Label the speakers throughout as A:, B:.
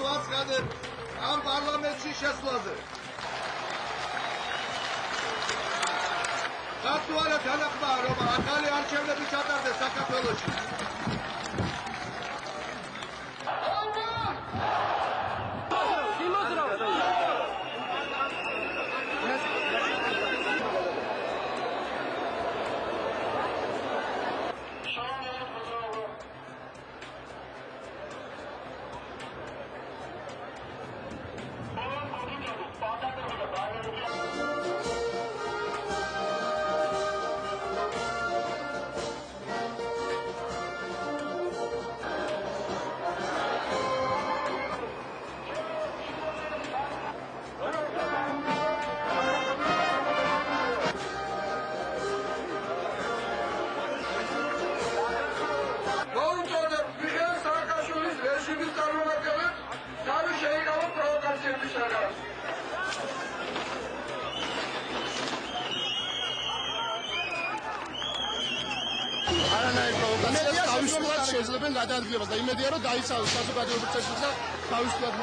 A: ვართ ამ პარლამენტში შესვლაზე. რატო არა თანახმაა რომ ახალი არჩევნები ჩატარდეს საქართველოში?
B: შეიძლება გადაადგილებას და იმედია რომ დაიცავოს საზოგადოებრივ წესებს და თავისუფლად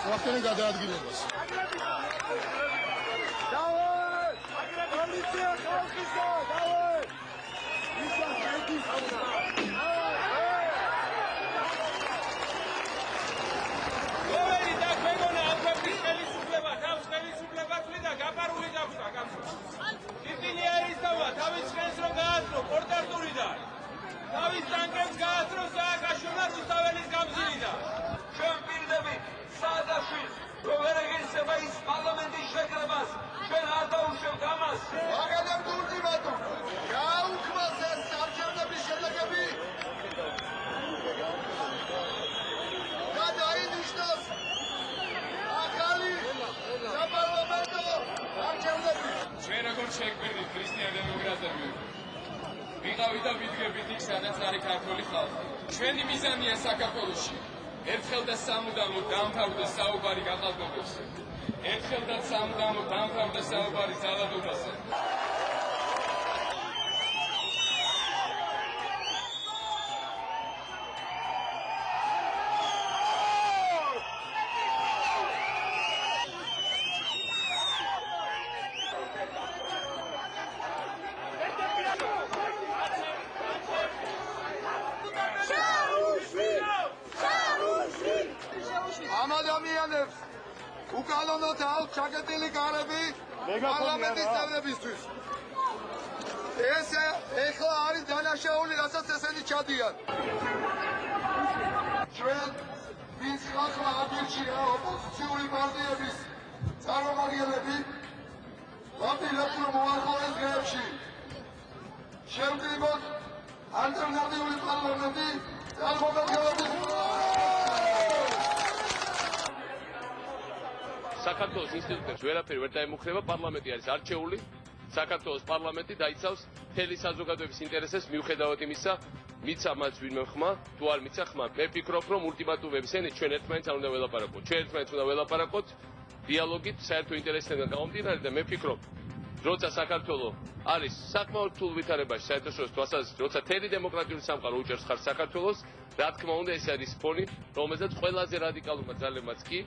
B: მოახდინონ გადაადგილებას. პოლიცია ხალხისა, დავაი! ისა ხალხის გოვერი და გვეგონა ალბათის ხელისუფლება, თავს ხელისუფლება თვლიდა გაპარული დაგვდა გამსო. ისინი არისთავა თავის ხელს რომ გააცნო პორტარტურიდან. თავის ტანკებს გააცნო სააკაშვილმა რუსთაველის გამზირიდან. ჩვენ პირდებით სააკაშვილს რომ ვერ ეგენსება ის პარლამენტის შეკრებას, ჩვენ არ დაუშვებთ ამას.
A: მაგალითად ულტიმატუმ გაუქმას ეს არჩევნების შედეგები და დაინიშნოს ახალი საპარლამენტო არჩევნები.
C: ჩვენ როგორც შეგვიძლია ქრისტიან დემოკრატები ვიყავით და ვიდგებით იქ, სადაც არის ქართული ხალხი. ჩვენი მიზანია საქართველოში ერთხელ და სამუდამოდ დაამთავრდეს საუბარი გაყალბებებზე. ერთხელ და სამუდამოდ დაამთავრდეს საუბარი ძალადობაზე.
A: ამ ადამიანებს უკანონოდ აქვს ჩაკეტილი კარები პარლამენტის წევრებისთვის. ეს ეხლა არის დანაშაული, რასაც ესენი ჩადიან. ჩვენ ვინც ხალხმა აგირჩია ოპოზიციური პარტიების წარმომადგენლები ვაპირებთ რომ მოახალეს დღეებში შევკრიბოთ ალტერნატიული პარლამენტი წარმომადგენლების
D: საქართველოს ინსტიტუტებს ვერაფერი ვერ დაემუქრება, პარლამენტი არის არჩეული, საქართველოს პარლამენტი დაიცავს მთელი საზოგადოების ინტერესებს მიუხედავად იმისა, მიცა მათ ვინმე ხმა, თუ არ მიცა ხმა. მე ვფიქრობ, რომ ულტიმატუმების ენით ჩვენ ერთმანეთს არ უნდა ველაპარაკოთ. ჩვენ ერთმანეთს უნდა ველაპარაკოთ დიალოგით, საერთო ინტერესებიდან გამომდინარე და მე ვფიქრობ, როცა საქართველო არის საკმაოდ რთულ ვითარებაში საერთაშორისო თვალსაზრისით, როცა მთელი დემოკრატიული სამყარო უჭერს ხარს საქართველოს, რა თქმა უნდა ეს არის ფონი, რომელზეც ყველაზე რადიკალურმა ძალებმაც კი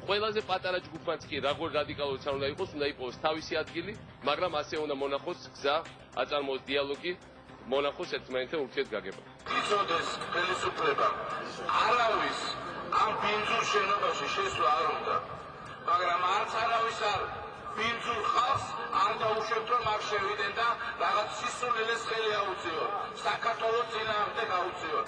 D: ყველაზე პატარა ჯგუფმაც კი როგორ რადიკალურიც არ უნდა იყოს, უნდა იყოს თავისი ადგილი, მაგრამ ასე უნდა მონახოს გზა, აწარმოოს დიალოგი, მონახოს ერთმანეთთან ურთიერთგაგება.
A: იცოდეს ხელისუფლება არავის ამ ბინძურ შენობაში შესვლა არ უნდა, მაგრამ არც არავის არ ბინძურ ხალხს არ დაუშვებთ რომ აქ შევიდნენ და რაღაც სისულელეს ხელი აუწიოთ, საქართველოს წინააღმდეგ აუწიოთ.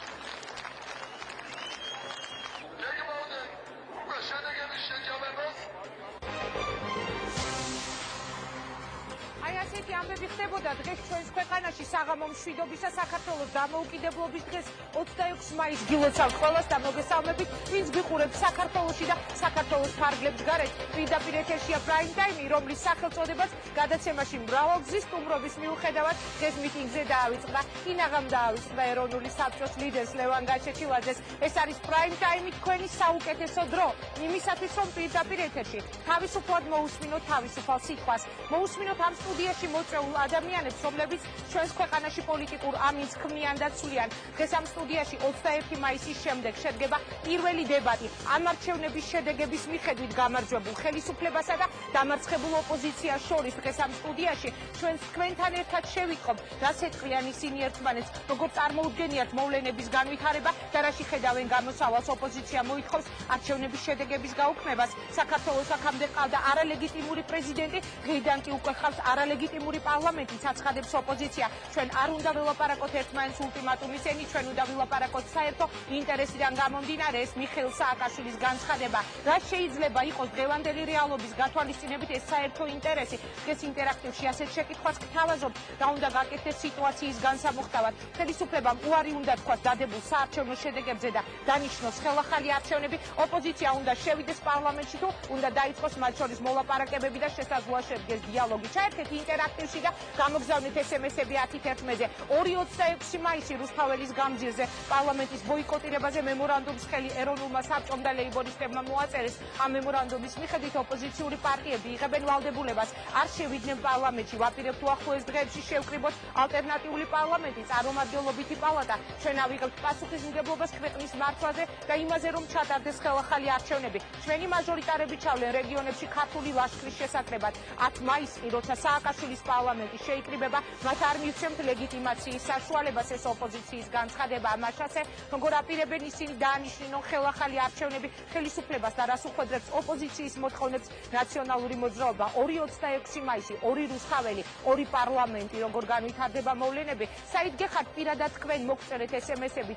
E: აი ასეთი ამბები ხდებოდა დღეს ჩვენს ქვეყანაში საღამო მშვიდობისა საქართველოს დამოუკიდებლობის დღეს 26 მაისს გილოცავთ ყველას და მოგესალმებით, ვინც გიყურებთ საქართველოში და საქართველოს ფარგლებს გარეთ. პირდაპირ ეთერშია პრაიმ ტაიმი, რომლის სახელწოდებაც გადაცემაში მრავალგზის სტუმრობის მიუხედავად დღეს მიტინგზე დაავიწყდა. ინაღამ დაავიწყდა ეროვნული საბჭოს ლიდერს ლევან გაჩეჩილაძეს. ეს არის პრაიმ ტაიმი, თქვენი საუკეთესო დრო იმისათვის, რომ პირდაპირ ეთერში თავისუფლად მოусმინოთ თავისუფალ სიტყვას. მოусმინოთ ამ სტუდიაში სივრცეში მოწვეულ ადამიანებს, რომლებიც ჩვენს ქვეყანაში პოლიტიკურ ამინს ქმნიან და ცვლიან. დღეს ამ სტუდიაში 21 მაისის შემდეგ შედგება პირველი დებატი ამ არჩევნების შედეგების მიხედვით გამარჯვებულ ხელისუფლებასა და დამარცხებულ ოპოზიციას შორის. დღეს ამ სტუდიაში თქვენთან ერთად შევიტყობ, რას ეთქვიან ისინი ერთმანეთს, როგორ წარმოუდგენიათ მოვლენების განვითარება და რაში ხედავენ გამოსავალს. ოპოზიცია მოითხოვს არჩევნების შედეგების გაუქმებას. საქართველოს აქამდე ყავდა არალეგიტიმური პრეზიდენტი, დღეიდან კი უკვე ხავს არალეგიტიმური პარლამენტი, აცხადებს ოპოზიცია. ჩვენ არ უნდა ველაპარაკოთ ერთმანეთს ულტიმატუმის ენით, ჩვენ უნდა ველაპარაკოთ საერთო ინტერესიდან გამომდინარე ეს მიხეილ სააკაშვილის განცხადება. რა შეიძლება იყოს დღევანდელი რეალობის გათვალისწინებით ეს საერთო ინტერესი? დღეს ინტერაქტივში ასეთ შეკითხვას გთავაზობ, რა უნდა გაკეთდეს სიტუაციის განსამუხტავად. ხელისუფლებამ უარი უნდა თქვას დადებულ საარჩევნო შედეგებზე და დანიშნოს ხელახალი არჩევნები. ოპოზიცია უნდა შევიდეს პარლამენტში თუ უნდა დაიწყოს მათ შორის მოლაპარაკებები და შესაძლოა შედგეს დიალოგი. ჩაერთეთ ინტერაქტივში და გამოგზავნეთ SMS-ები 1011-ზე. 2-26 მაისი რუსთაველის გამზირზე პარლამენტის ბოიკოტირებაზე მემორანდუმს ხელი ეროვნულმა საბჭომ და ლეიბორისტებმა მოაწერეს. ამ მემორანდუმის მიხედვით ოპოზიციური პარტიები იღებენ ვალდებულებას არ შევიდნენ პარლამენტში. ვაპირებთ უახლოეს დღეებში შევკრიბოთ ალტერნატიული პარლამენტი, წარმომადგენლობითი პალატა. ჩვენ ავიღებთ პასუხისმგებლობას ქვეყნის მართვაზე და იმაზე, რომ ჩატარდეს ხელახალი არჩევნები. ჩვენი მაჟორიტარები ჩავლენ რეგიონებში ქართული ლაშქრის შესაკრებად. 10 მაისში, როცა სააკაშვილის პარლამენტი შეიკრიბება, მათ არ მივცემთ ლეგიტიმაციის საშუალებას. ეს ოპოზიციის განცხადება ამაშასე, როგორ აპირებენ ისინი დაანიშნონ ხელახალი არჩევნები ხელისუფლებას და რას უხვედრებს ოპოზიციის მოთხოვნებს ნაციონალური მოძრაობა. 2-26 მაისი, 2 რუსთაველი, 2 პარლამენტი, როგორ განვითარდება მოვლენები. საით გეხართ პირადად თქვენ მოგწერეთ SMS-ები,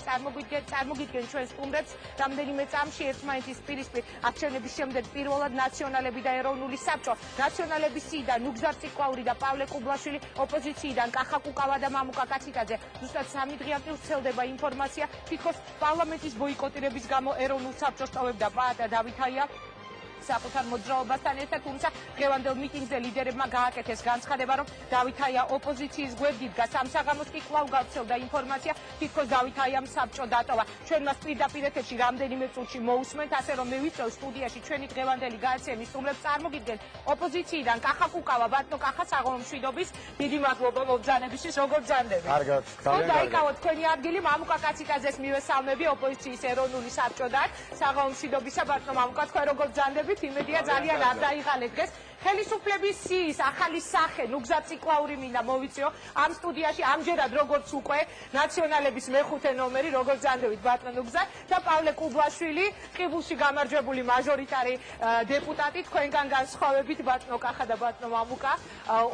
E: წარმოგიდგენ ჩვენ სტუმრებს რამდენიმე წამში ერთმანეთის პირისპირ არჩევნების შემდეგ პირველად ნაციონალები და ეროვნული საბჭო, ნაციონალების სიიდან ნუგზარ ციკლაური და პავლე კუბლაშვილი, ოპოზიციიდან კახა კუკავა და მამუკა კაციტაძე. ზუსტად 3 დღეამდე ვრცელდება ინფორმაცია, თითქოს პარლამენტის ბოიკოტირების გამო ეროვნულ საბჭოს ტოვებდა პაატა დავითაია საკუთარ მოძრაობასთან ერთად, თუმცა დღევანდელ მიტინგზე ლიდერებმა გააკეთეს განცხადება, რომ დავითაია ოპოზიციის გვერდით დგას. სამსაღამოს კი კვლავ გავრცელდა ინფორმაცია, თითქოს დავითაიამ საბჭო დატოვა. ჩვენ მას პირდაპირ ეთერში რამდენიმე წუთში მოусმენთ, ასე რომ მე ვიწევ სტუდიაში ჩვენი დღევანდელი გადაცემის სტუმრებს წარმოგიდგენ ოპოზიციიდან კახა კუკავა, ბატონო კახა საღამომშვიდობის, დიდი მადლობა მობრძანებისთვის, როგორ ბრძანდები?
F: კარგად, ძალიან კარგად.
E: დაიკავოთ თქვენი ადგილი, მამუკა კაციტაძეს მივესალმები ოპოზიციის ეროვნული საბჭოდან, საღამომშვიდობისა, ბატონო მამუკა, თქვენ როგორ ბრძანდებით? იმედია ძალიან არ დაიღალეთ დღეს. ხელისუფლების სიის ახალი სახე ნუგზარ ციკლაური მინდა მოვიწიო ამ სტუდიაში ამჯერად როგორც უკვე ნაციონალების მეხუთე ნომერი, როგორ ბრძანდებით ბატონ ნუგზარ და პავლე კუბლაშვილი, ყიბულში გამარჯვებული მაჟორიტარი დეპუტატი, თქვენგან განსხვავებით ბატონო კახა და ბატონო მამუკა,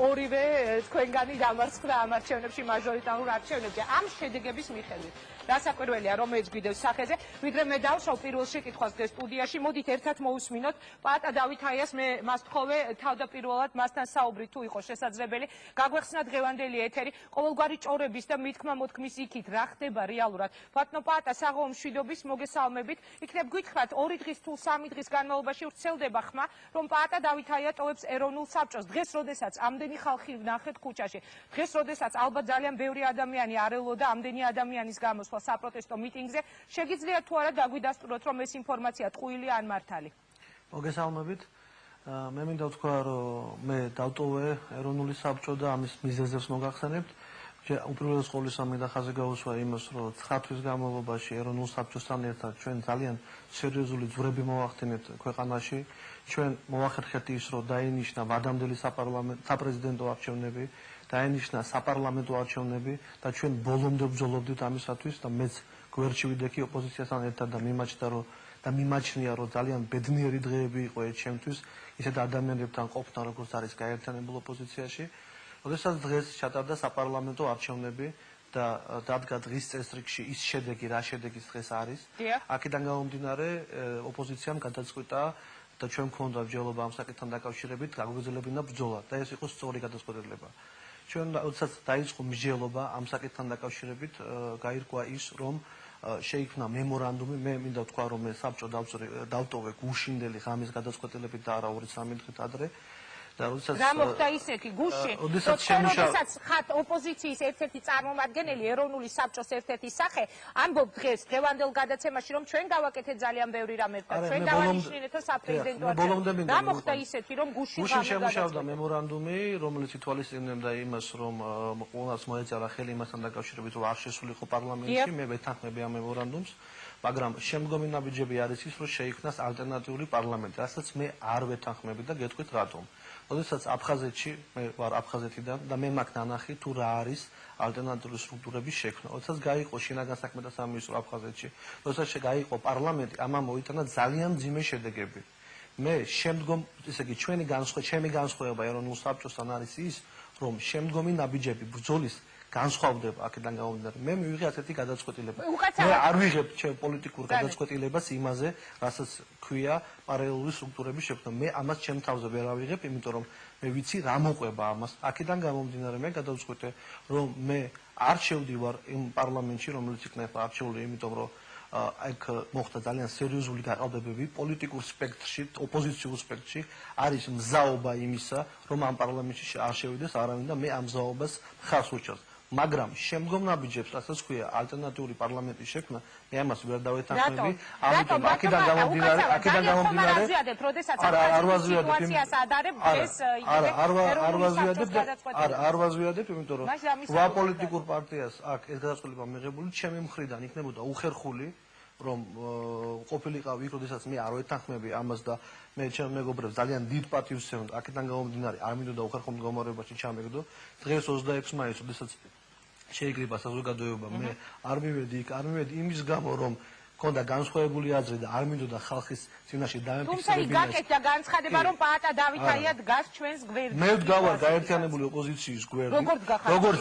E: ორივე თქვენგანი დამარცხდა ამ არჩევნებში, მაჟორიტარულ არჩევნებზე. ამ შედეგების მიხედვით რასაკვირველია, რომელიც გვიდევს სახეზე, ვიდრე მე დავშავ პირველ შეკითხვას დღეს სტუდიაში, მოდით ერთად მოусმინოთ პაატა დავითაიას, მე მას თხოვე თავდაპირველად მასთან საუბრი თუ იყო შესაძლებელი, გაგვეხსნა დღევანდელი ეთერი, ყოველგვარი ჭორების და მითქმა-მოთქმის იქით, რა ხდება რეალურად. ბატონო პაატა, საღამომშვიდობის, მოგესალმებით. იქნებ გითხრათ 2 დღის თუ 3 დღის განმავლობაში ვრცელდება ხმა, რომ პაატა დავითაია ტოვებს ეროვნულ საბჭოს. დღეს, როდესაც ამდენი ხალხი ვნახეთ ქუჩაში, დღეს, როდესაც ალბათ ძალიან ბევრი ადამიანი არ ელოდა ამდენი ადამიანის გამოსვლა საპროტესტო მიტინგზე, შეგიძლიათ თუ არა დაგვიდასტუროთ, რომ ეს ინფორმაცია ტყუილია ან მართალი?
F: მოგესალმებით. მე მინდა ვთქვა, რომ მე დავტოვე ეროვნული საბჭო და ამის მიზეზებს მოგახსენებთ. უპირველეს ყოვლისა მინდა ხაზი გაუსვა იმას, რომ 9 თვის განმავლობაში ეროვნულ საბჭოსთან ერთად ჩვენ ძალიან სერიოზული ძვრები მოვახდინეთ ქვეყანაში. ჩვენ მოვახერხეთ ის, რომ დაინიშნა ვადამდელი საპრეზიდენტო არჩევნები, დაინიშნა საპარლამენტო არჩევნები და ჩვენ ბოლომდე ბრძოლობდით ამისათვის და მეც გვერდში ვიდექი ოპოზიციასთან ერთად და მიმაჩნია, რომ ძალიან ბედნიერი დღეები იყო ეს ჩემთვის, ისეთ ადამიანებთან ყოფნა, როგორც არის გაერთიანებულ ოპოზიციაში. როდესაც დღეს ჩატარდა საპარლამენტო არჩევნები და დადგა დღის წესრიგში ის შედეგი, რა შედეგის დღეს არის, აქედან გამომდინარე ოპოზიციამ გადაწყვიტა და ჩვენ გვქონდა მსჯელობა ამ საკითხთან დაკავშირებით, გაგვეძლებინა ბრძოლა და ეს იყო სწორი გადაწყვეტილება. ჩვენ როდესაც დაიწყო მსჯელობა ამ საკითხთან დაკავშირებით, გაირკვა ის, რომ შეიქმნა მემორანდუმი, მე მინდა ვთქვა, რომ მე საბჭო დავტოვე გუშინდელი ღამის გადაწყვეტილებით და არა 2-3 დღით ადრე და როდესაც
E: რა მოხდა ისეთი გუშინ, როდესაც ხართ ოპოზიციის ერთ-ერთი წარმომადგენელი, ეროვნული საბჭოს ერთ-ერთი სახე, ამბობ დღეს დღევანდელ გადაცემაში, რომ ჩვენ გავაკეთეთ ძალიან ბევრი რამ ერთად. ჩვენ დავანიშნინეთო საპრეზიდენტო არჩევნებში. რა მოხდა ისეთი, რომ გუშინ
F: შემუშავდა მემორანდუმი, რომელიც ითვალისწინებდა იმას, რომ ყველას მოეწარა ხელი იმასთან დაკავშირებით, რომ არ შესულიყო პარლამენტში, მე ვეთანხმები ამ მემორანდუმს, მაგრამ შემდგომი ნაბიჯები არის ის, რომ შეიქმნას ალტერნატიული პარლამენტი, რასაც მე არ ვეთანხმები და გეტყვით რატომ. როდესაც აფხაზეთში, მე ვარ აფხაზეთიდან და მე მაქვს ნანახი თუ რა არის ალტერნატიული სტრუქტურების შექმნა. როდესაც გაიყო შინაგან საქმეთა სამინისტრო აფხაზეთში, როდესაც გაიყო პარლამენტი, ამან მოიტანა ძალიან მძიმე შედეგები. მე შემდგომ, ესე იგი, ჩემი განსხვავება ეროვნულ საბჭოსთან არის ის, რომ შემდგომი ნაბიჯები ბრძოლის განსხვავდება აქედან გამომდინარე. მე მივიღე ასეთი გადაწყვეტილება. მე არ ვიღებ ჩემ პოლიტიკურ გადაწყვეტილებას იმაზე, რასაც ქვია პარალელური სტრუქტურების შექმნა. მე ამას ჩემ თავზე ვერ ავიღებ, იმიტომ რომ მე ვიცი რა მოყვება ამას. აქედან გამომდინარე მე გადავწყვეტე, რომ მე არ შევდივარ იმ პარლამენტში, რომელიც იქნება არჩეული, იმიტომ რომ აქ მოხდა ძალიან სერიოზული გაყალბებები პოლიტიკურ სპექტრში, ოპოზიციურ სპექტრში არის მზაობა იმისა, რომ ამ პარლამენტში არ შევიდეს არავინ და მე ამ მზაობას ხარს უჭერს. მაგრამ შემდგომ ნაბიჯებს, რასაც ქვია ალტერნატიული პარლამენტის შექმნა, მე ამას ვერ დავეთანხმები. ამიტომ აქედან გამომდინარე, არ ვაზვიადებ, იმიტომ რომ ვა პოლიტიკურ პარტიას აქ ეს გადაწყვეტილება მიღებული ჩემი მხრიდან იქნებოდა უხერხული, რომ ყოფილიყავი იქ, როდესაც მე არ ვეთანხმები ამას და მე ჩემ მეგობრებს ძალიან დიდ პატივს ვცემ, აქედან გამომდინარე არ მინდოდა უხერხულ მდგომარეობაში ჩამეგდო. დღეს 26 მაისს, როდესაც შეიძლება საზოგადოება, მე არ მივედი იქ, არ მივედი იმის გამო, რომ ქონდა განსხვავებული აზრი და არ მინდოდა ხალხის წინაშე დამიფიქსირებინა.
E: თუმცა იქ გაკეთდა განცხადება, რომ პაატა დავითაია დგას ჩვენს გვერდზე.
F: მე ვდგავარ გაერთიანებული ოპოზიციის გვერდზე. როგორც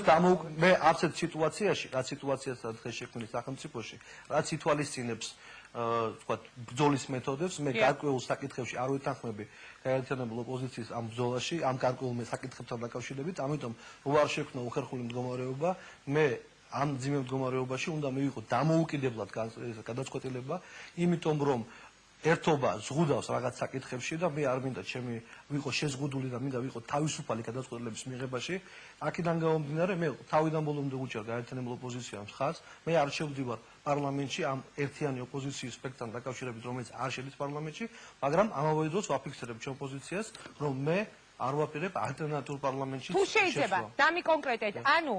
F: მე ასეთ სიტუაციაში, რაც სიტუაციასაც დღეს შექმნის სახელმწიფოში, რაც ითვალისწინებს თქვა ბრძოლის მეთოდებს, მე გარკვეულ საკითხებში არ ვეთანხმები გაერთიანებული ოპოზიციის ამ ბრძოლაში, ამ გარკვეულ საკითხებთან დაკავშირებით, ამიტომ უარ შექმნა უხერხული მდგომარეობა, მე ამ ძიმე მდგომარეობაში უნდა მივიღო დამოუკიდებლად გადაწყვეტილება, იმიტომ რომ ერთობა ზღუდავს რაღაც საკითხებში და მე არ მინდა ჩემი ვიყო შეზღუდული და მინდა ვიყო თავისუფალი გადაწყვეტილების მიღებაში. აქედან გამომდინარე, მე თავიდან ბოლომდე უჭერ გაერთიანებულ ოპოზიციას ხაზს, მე არ შევდივარ პარლამენტში ამ ერთიანი ოპოზიციის სპექტრთან დაკავშირებით, რომელიც არ შედის პარლამენტში, მაგრამ ამავე დროს ვაფიქსირებ ჩემ პოზიციას, რომ მე არ ვაპირებ ალტერნატიულ პარლამენტში.
E: თუ შეიძლება დამიკონკრეტეთ, ანუ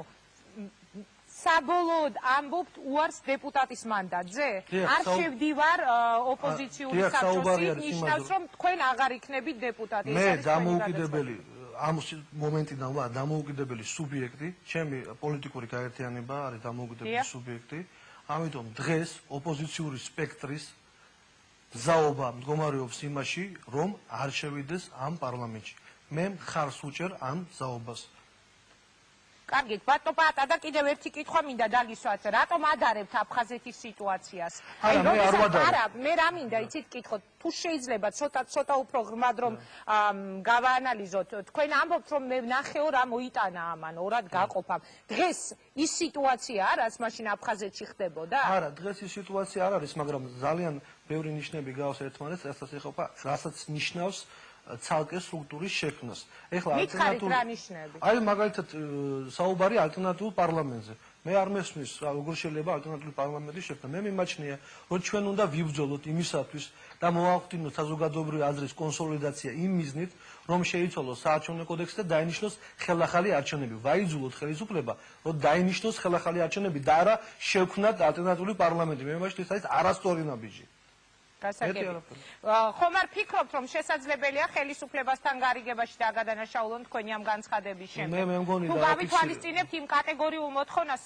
E: საბოლოოდ ამბობთ უარს დეპუტატის მანდატზე? არ შევდივარ ოპოზიციური საბჭოში, ნიშნავს, რომ თქვენ აღარ იქნებით დეპუტატი.
F: მე დამოუკიდებელი ამ მომენტიდან ვარ დამოუკიდებელი სუბიექტი, ჩემი პოლიტიკური გაერთიანება არის დამოუკიდებელი სუბიექტი, ამიტომ დღეს ოპოზიციური სპექტრის მზაობა მდგომარეობს იმაში, რომ არ შევიდეს ამ პარლამენტში. მე მხარს უჭერ ამ მზაობას.
E: კარგით, ბატონო პაატა და კიდევ ერთი კითხვა მინდა დაგისვათ, რატომ ადარებთ აფხაზეთის სიტუაციას? მე რა მინდა იცით კითხოთ, თუ შეიძლება ცოტა უფრო ღრმად რომ გავაანალიზოთ, თქვენ ამბობთ რომ მე ვნახეო რა მოიტანა ამან, ორად გაყოფამ. დღეს ის სიტუაცია არის, მაშინ აფხაზეთში ხდებოდა?
F: არა, დღეს ის სიტუაცია არ არის, მაგრამ ძალიან ბევრი ნიშნები გავს ერთმანეთს, რასაც ნიშნავს ცალკე სტრუქტურის შექმნას. ეხლა
E: ალტერნატიული
F: მაგალითად საუბარი ალტერნატიულ პარლამენტზე. მე არ მესმის რა როგორ შეიძლება ალტერნატიული პარლამენტის შექმნა. მე მიმაჩნია, რომ ჩვენ უნდა ვიბრძოლოთ იმისათვის და მოვახდინოთ საზოგადოებრივი აზრის კონსოლიდაცია იმ მიზნით, რომ შეიცვალოს საარჩევნო კოდექსი და დაინიშნოს ხელახალი არჩევნები. ვაიძულოთ ხელისუფლება, რომ დაინიშნოს ხელახალი არჩევნები და არა შევქმნათ ალტერნატიული პარლამენტი. მე მიმაჩნია, ეს არის არასწორი ნაბიჯი.
E: ხომ არ ფიქრობთ, რომ შესაძლებელია ხელისუფლებასთან გარიგებაში დაგადანაშაულონ თქვენი ამ განცხადების შემდეგ? თუ გავითვალისწინებთ იმ კატეგორიულ მოთხოვნას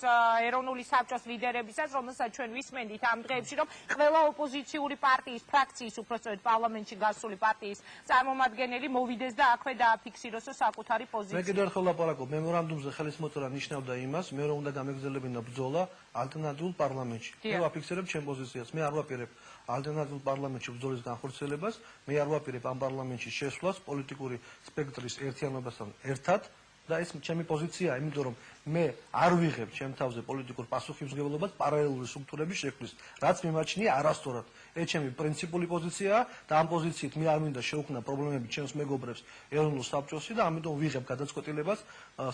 E: ეროვნული საბჭოს ლიდერებისას, რომელსაც ჩვენ ვისმენდით ამ დღეებში, რომ ყველა ოპოზიციური პარტიის ფრაქციის, უпростоრად პარლამენტში გასული პარტიის წარმომადგენელი მოვიდეს და აქვე დააფიქსიროსო საკუთარი პოზიცია.
F: მე კიდევ ერთხელ ლაპარაკობ, მემორანდუმზე ხელისმოწერა ნიშნავდა იმას, მე რომ უნდა გამეგრძელებინა ბრძოლა ალტერნატიულ პარლამენტში. მე ვაფიქსირებ ჩემ პოზიციას, მე არ ვაპირებ ალტერნატიულ პარლამენტში ბრძოლის განხორციელებას, მე არ ვაპირებ ამ პარლამენტში შესვლას პოლიტიკური სპექტრის ერთიანობასთან ერთად და ეს ჩემი პოზიციაა, იმიტომ რომ მე არ ვიღებ ჩემ თავზე პოლიტიკურ პასუხისმგებლობას პარალელური სტრუქტურების შექმნის, რაც მიმაჩნია არასწორად. ეს ჩემი პრინციპული პოზიციაა და ამ პოზიციით მე არ მინდა შევქმნა პრობლემები ჩემს მეგობრებს ეროვნულ საბჭოში და ამიტომ ვიღებ გადაწყვეტილებას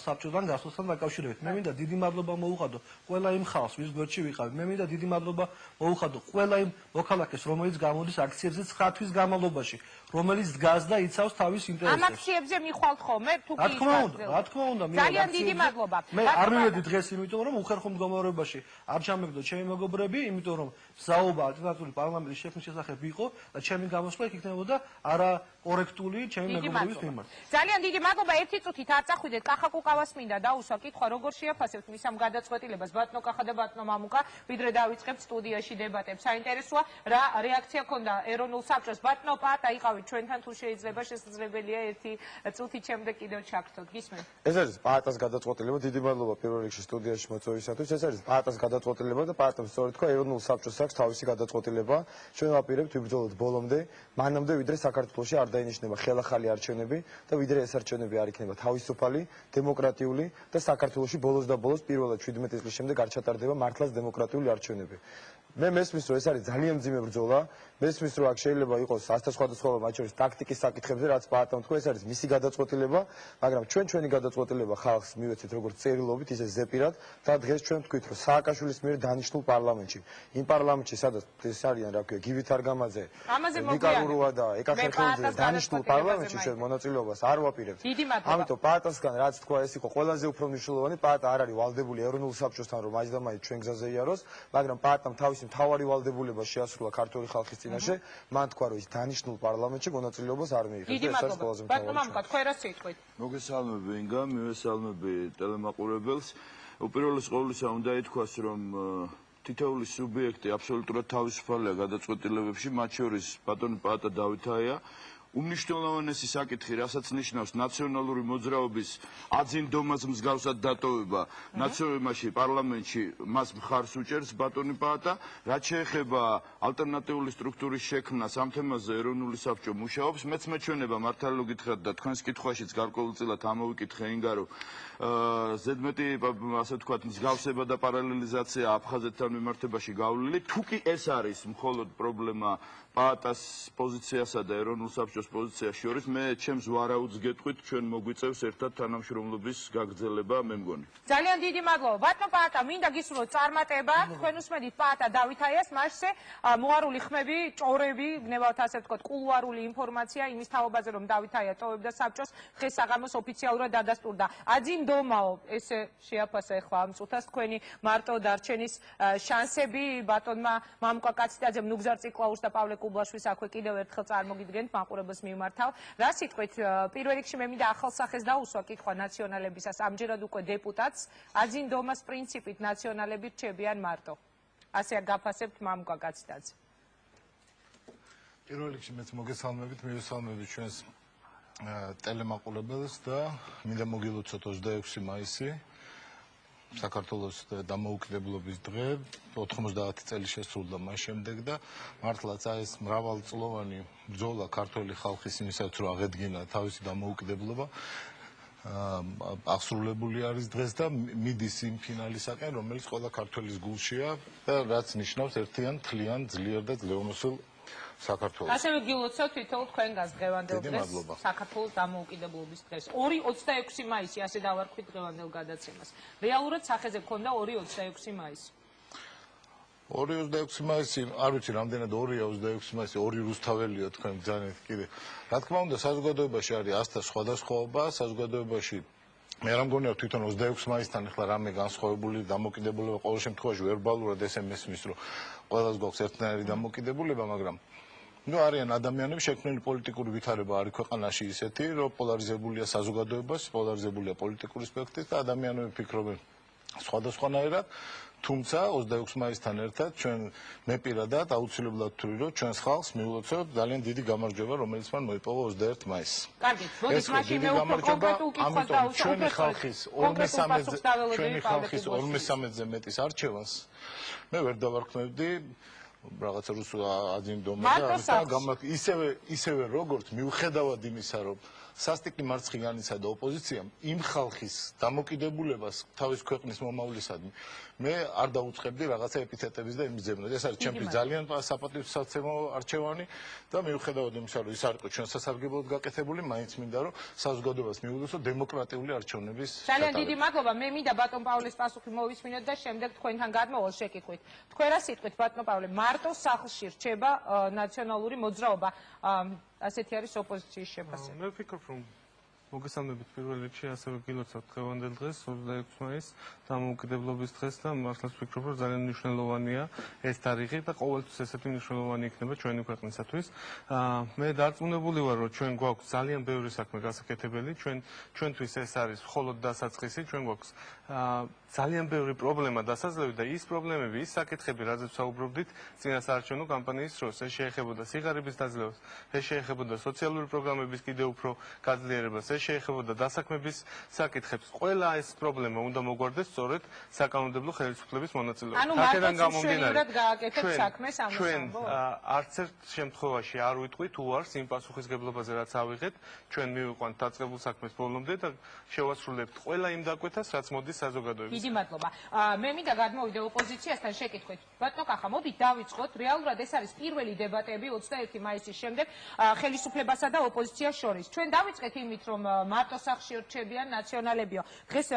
F: საბჭოდან გასვლასთან დაკავშირებით. მე მინდა დიდი მადლობა მოუხადო ყველა იმ ხალხს, ვის გვერდში ვიყავი. მე მინდა დიდი მადლობა მოუხადო ყველა იმ მოქალაქეს, რომელიც გამოდის აქციებზე 9 თვის განმავლობაში, რომელიც დგას და იცავს თავის ინტერესებს.
E: ამ აქციებზე მიხვალთ ხოლმე თუ კი
F: რა თქმა უნდა,
E: ძალიან დიდი მადლობა.
F: მე არ მივედი დღეს, იმიტომ რომ უხერხო მდგომარეობაში არ ჩამეგდო ჩემი მეგობრები, იმიტომ რომ საუბარი ალტერნატიული პარლამენტის შექმნის შესახებ იყო და ჩემი გამოსვლა იქ იქნებოდა არაკორექტული ჩემი მეგობრების მიმართ.
E: ძალიან დიდი მადლობა. ერთი წუთით არ წახვიდეთ. კახა კუკავას მინდა დაუსვა კითხვა, როგორ შეაფასებთ მის ამ გადაწყვეტილებას ბატონო კახა და ბატონო მამუკა, ვიდრე დავიწყებთ სტუდიაში დებატებს. საინტერესოა რა რეაქცია ქონდა ეროვნულ საბჭოს. ბატონო პაატა იყავით ჩვენთან, თუ შეიძლება შესაძლებელია ერთი წუთით შემდეგ კიდევ ჩაგრთოთ. გისმენთ?
G: ეს არის პაატას გადაწყვეტილება. დიდი მადლობა პირველ რიგში სტუდიაში მოწვევისათვის. ეს არის პაატას გადაწყვეტილება და პაატამ სწორედ თქვა ეროვნულ საბჭოს აქვს თავისი გადაწყვეტილება. ჩვენ ვაპირებთ ვიბრძოლოთ ბოლომდე, მანამდე ვიდრე საქართველოში არ დაინიშნება ხელახალი არჩევნები და ვიდრე ეს არჩევნები არ იქნება თავისუფალი, დემოკრატიული და საქართველოში ბოლოს და ბოლოს პირველად 17 წლის შემდეგ არ ჩატარდება მართლაც დემოკრატიული არჩევნები. მე მესმის რომ ეს არის ძალიან მძიმე ბრძოლა, მესმის რომ აქ შეიძლება იყოს ასთა სხვადასხვა მათ შორის ტაქტიკის საკითხებზე, რაც პაატამ თქვა, ეს არის მისი გადაწყვეტილება, მაგრამ ჩვენი გადაწყვეტილება ხალხს მივეცეთ როგორც წერილობით, ისე ზეპირად და დღეს ჩვენ ვთქვით, რომ სააკაშვილის მიერ დანიშნულ პარლამენტში, იმ პარლამენტში, სადაც ეს არიან, რა ქვია, გივით არგამაძე, ნიკარუროა და ეკა ხერხემლზე დანიშნულ პარლამენტში ჩვენ მონაწილეობას არ ვაპირებთ. ამიტომ პაატასგან რაც თქვა, ეს იყო ყველაზე უფრო მნიშვნელოვანი. პაატა არ არის ვალდებული ეროვნულ საბჭოსთან, რომ მაინც და მაინც ჩვენ გზაზე იაროს, მაგრამ პაატამ თავისი მთავარი ვალდებულება შეასრულა ქართული ხალხის წინაშე. მან თქვა, რომ ის დანიშნულ პარლამენტში მონაწილეობას არ მიიღებს.
E: ეს არის ყველაზე მთავარი. თქვენ რა სიტყვით?
H: მოგესალმები ინგა, მივესალმები ტელემაყურებელს. უპირველეს ყოვლისა უნდა ითქვას, რომ თითოეული სუბიექტი აბსოლუტურად თავისუფალია გადაწყვეტილებებში, მათ შორის ბატონი პაატა დავითაია. უმნიშვნელოვანესი საკითხი, რასაც ნიშნავს ნაციონალური მოძრაობის აძინდომას მსგავსად დატოვება ნაციონალურში პარლამენტში, მას მხარს უჭერს ბატონი პაატა. რაც შეეხება ალტერნატიული სტრუქტურის შექმნას, ამ თემაზე ეროვნული საბჭო მუშაობს. მეც მეჩვენება მართალი გითხრათ და თქვენს კითხვაშიც გარკვეულწილად ამოვიკითხე ინგა, რომ ზედმეტი ასე ვთქვათ მსგავსება და პარალელიზაცია აფხაზეთთან მიმართებაში გავლილი. თუ კი ეს არის მხოლოდ პრობლემა პაატას პოზიციასა და ეროვნულ საბჭოს პოზიციას შორის, მე ჩემს ვარაუდს გეტყვით, ჩვენ მოგვიწევს ერთად თანამშრომლობის გაგრძელება, მე მგონი.
E: ძალიან დიდი მადლობა. ბატონო პაატა, მინდა გისურვოთ წარმატება. თქვენ უსმენთ პაატა დავითაიას მასზე მოარული ხმები, ჭორები, გნებავთ ასე ვთქვათ, კულუარული ინფორმაცია იმის თაობაზე, რომ დავითაია ტოვებდა საბჭოს, დღეს საღამოს ოფიციალურად დადასტურდა. აძინდომაო, ესე შეაფასა ახლა ამ წუთას თქვენი მარტო დარჩენის შანსები ბატონმა მამუკა კაციტაძემ, ნუგზარ ციკლაურს და პავლე კუბლაშვილს აქვე კიდევ ერთხელ წარმოგიდგენთ მაყურებელს მიმართავ. რა სიტყვით, პირველ რიგში მე მინდა ახალსახეს დაუსვა კითხვა ნაციონალებისას, ამჯერად უკვე დეპუტატს, აძინდომას პრინციპით ნაციონალები რჩებიან მარტო. ასე გაფასებთ მამუკა კაციტაძე.
I: პირველ რიგში მეც მოგესალმებით, მივესალმებით ჩვენს ტელემაყურებელს და მინდა მოგილოცოთ 26 მაისი საქართველოს დამოუკიდებლობის დღე 90 წელი შესრულდა მას შემდეგ და მართლაც ეს მრავალწლოვანი ბრძოლა ქართული ხალხის იმისათვის რომ აღედგინა თავისი დამოუკიდებლობა აღსრულებული არის დღეს და მიდის იმ ფინალისაკენ, რომელიც ყველა ქართველის გულშია და რაც ნიშნავს ერთიან, თლიან, ძლიერ და ძლევამოსილ საქართველოს.
E: ასევე გილოცავთ თითოეულ თქვენგანს დღევანდელ დღეს საქართველოს დამოუკიდებლობის დღეს. 2-26 მაისი ასე დავარქვით დღევანდელ გადაცემას. რეალურად სახეზე გქონდა 2-26 მაისი.
I: 2-26 მაისი, არ ვიცი რამდენად 2-26 მაისი, 2 რუსთაველიო თქვენ ბრძანეთ კიდე. რა თქმა უნდა, საზოგადოებაში არის ასთა სხვადასხვაობა, საზოგადოებაში მე რა მგონია თვითონ 26 მაისთან ახლა რამე განსხვავებული დამოუკიდებლობა ყოველ შემთხვევაში ვერბალურად ესე მესმის, რომ ყველას გვაქვს ერთნაირი დამოუკიდებლობა, მაგრამ ნუ არიან ადამიანები შექმნილი პოლიტიკური ვითარება არის ქვეყანაში ისეთი, რომ პოლარიზებულია საზოგადოება, პოლარიზებულია პოლიტიკური სპექტრი და ადამიანები ფიქრობენ სხვადასხვანაირად. თუმცა 26 მაისთან ერთად ჩვენ მე პირადად აუცილებლად ვთვლი, რომ ჩვენს ხალხს მივულოცავთ ძალიან დიდი გამარჯვება, რომელიც მან მოიპოვა 21 მაისს.
E: კარგი, მოდით მაშინ მე უფრო კონკრეტულ კითხვას დავუსვა.
I: ჩვენი ხალხის 53-ზე მეტის არჩევანს მე ვერ დავარქმევდი რაღაცა რუსულ აძიმდომა და ისევე როგორც მიუხედავად იმისა, რომ სასტიკი მარცხნიანისა და ოპოზიციამ იმ ხალხის დამოკიდებულებას თავის ქვეყნის მომავლისადმი მე არ დაუწყებდი რაღაცა ეპითეტების და იმის ძებნას. ეს არის ჩემთვის ძალიან საპატივსაცემო არჩევანი და მიუხედავად იმისა, რომ ის არ იყო ჩვენ სასარგებლოდ გაკეთებული, მაინც მინდა რომ საზოგადოებას მიულოცო დემოკრატიული არჩევნების
E: ძალიან დიდი მადლობა. მე მინდა ბატონ პავლეს პასუხი მოვისმინოთ და შემდეგ თქვენთან გადმოვალ შეკითხვით. თქვენ რა სიტყვით ბატონ პავლე, მარტო სახლში რჩება ნაციონალური მოძრაობა, ასეთი არის ოპოზიციის შეფასება.
F: მე ვფიქრობ, რომ მოგესალმებით პირველ რიგში ასევე გილოცავთ დღევანდელ დღეს 26 მაისს დამოუკიდებლობის დღეს და მართლაც ვფიქრობ, რომ ძალიან მნიშვნელოვანია ეს თარიღი და ყოველთვის ესეთი მნიშვნელოვანი იქნება ჩვენი ქვეყნისათვის. მე დარწმუნებული ვარ, რომ ჩვენ გვაქვს ძალიან ბევრი საქმე გასაკეთებელი, ჩვენთვის ეს არის მხოლოდ დასაწყისი, ჩვენ გვაქვს ძალიან ბევრი პრობლემა დასაძლევი და ის პრობლემები, ის საკითხები, რაზეც საუბრობდით წინასაარჩევნო კამპანიის დროს, ეს შეეხებოდა სიღარიბის დაძლევას, ეს შეეხებოდა სოციალური პროგრამების კიდევ უფრო გაძლიერებას, ეს შეეხებოდა დასაქმების საკითხებს. ყველა ეს პრობლემა უნდა მოგვარდეს სწორედ საკანონმდებლო ხელისუფლების მონაწილეობით.
E: ანუ მარტო შვენივრად გააკეთებს საქმეს ამას
F: ჩვენ არც ერთ შემთხვევაში არ ვიტყვით უარს იმ პასუხისგებლობაზე, რაც ავიღეთ, ჩვენ მივიყვანთ დაწყებულ საქმეს ბოლომდე და შევასრულებთ ყველა იმ დაკვეთას, რაც მოდის საზოგადოებისგან.
E: დიდი მადლობა. მე მინდა გადმოვიდე ოპოზიციასთან შეკითხვით. ბატონო კახა, მოდით დავიწყოთ. რეალურად ეს არის პირველი დებატები 21 მაისის შემდეგ ხელისუფლებასა და ოპოზიციას შორის. ჩვენ დავიწყეთ იმით, რომ მარტო სახლში რჩებიან ნაციონალებიო. დღეს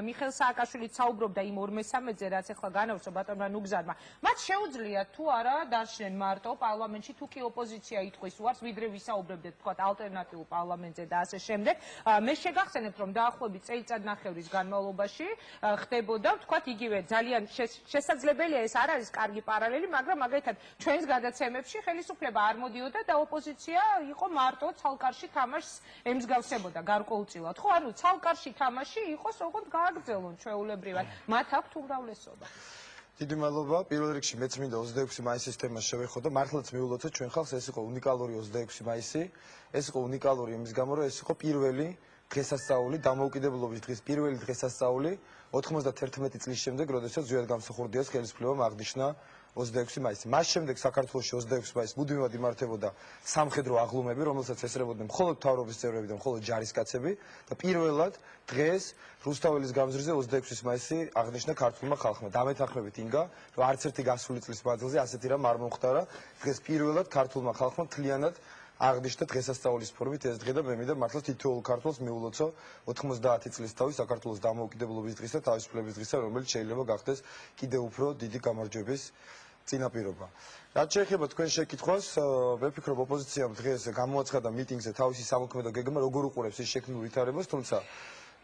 E: მიხეილ სააკაშვილიც საუბრობდა იმ 53-ზე, რაც ახლა განავრცო ბატონმა ნუგზარმა. მათ შეუძლიათ თუ არა დარჩნენ მარტო პარლამენტში, თუ კი ოპოზიცია იტყვის უარს, ვიდრე ვისაუბრებდეთ თქვათ ალტერნატიულ პარლამენტზე და ასე შემდეგ. მე შეგახსენებთ, რომ დაახლოებით წელიწადნახევრის განმავლობაში ხდებოდა, ვთქვათ, იგივე ძალიან შესაძლებელია, ეს არ არის კარგი პარალელი, მაგრამ მაგალითად ჩვენს გადაცემებში ხელისუფლება არ მოდიოდა და ოპოზიცია იყო მარტო ცალკარში თამაშს ემსგავსებოდა გარკვეულწილად. ხო, ანუ ცალკარში თამაში იყოს, ოღონდ გააგრძელონ ჩვეულებრივად. მათ აქვთ უმრავლესობა.
G: დიდი მადლობა. პირველ რიგში მეც მინდა 26 მაისის თემას შევეხო და მართლაც მიულოცოთ ჩვენ ხალხს, ეს იყო უნიკალური 26 მაისი. ეს იყო უნიკალური იმის გამო, რომ ეს იყო პირველი დღესასწაული, დამოუკიდებლობის დღის პირველი დღესასწაული 91 წლის შემდეგ, როდესაც ზვიად გამსახურდიას ხელისუფლებამ აღნიშნა 26 მაისი. მას შემდეგ საქართველოში 26 მაისს მუდმივად იმართებოდა სამხედრო აღლუმები, რომელსაც ესწრებოდნენ მხოლოდ მთავრობის წევრები და მხოლოდ ჯარისკაცები და პირველად დღეს რუსთაველის გამზირზე 26 მაისი აღნიშნა ქართულმა ხალხმა. დამეთანხმებით ინგა, რომ არც ერთი გასული წლის მანძილზე ასეთი რამ არ მომხდარა. დღეს პირველად ქართულმა ხალხმა მთლიანად აღნიშნა დღესასწაულის ფორმით ეს დღე და მე მინდა მართლაც თითოეულ ქართველს მიულოცო 90 წლის თავის საქართველოს დამოუკიდებლობის დღისა და თავისუფლების დღისა, რომელიც შეიძლება გახდეს კიდევ უფრო დიდი გამარჯვების წინაპირობა. რაც შეეხება თქვენ შეკითხვას, მე ვფიქრობ ოპოზიციამ დღეს გამოაცხადა მიტინგზე თავისი სამოქმედო გეგმა, როგორ უყურებს ის შექმნილ ვითარებას, თუმცა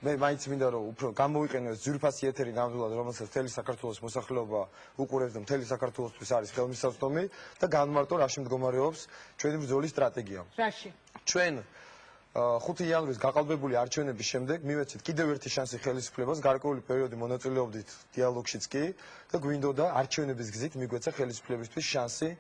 G: მე მაინც მინდა რომ უფრო გამოვიყენო ეს ძვირფასი ეთერი ნამდვილად, რომელსაც მთელი საქართველოს მოსახლეობა უყურებს და მთელი საქართველოსთვის არის ხელმისაწვდომი და განმარტო რაში მდგომარეობს ჩვენი ბრძოლის სტრატეგია.
E: რაში?
G: ჩვენ 5 იანვრის გაყალბებული არჩევნების შემდეგ მივეცეთ კიდევ ერთი შანსი ხელისუფლებას, გარკვეული პერიოდი მონაწილეობდით დიალოგშიც კი და გვინდოდა არჩევნების გზით მიგვეცა ხელისუფლებისთვის შანსი,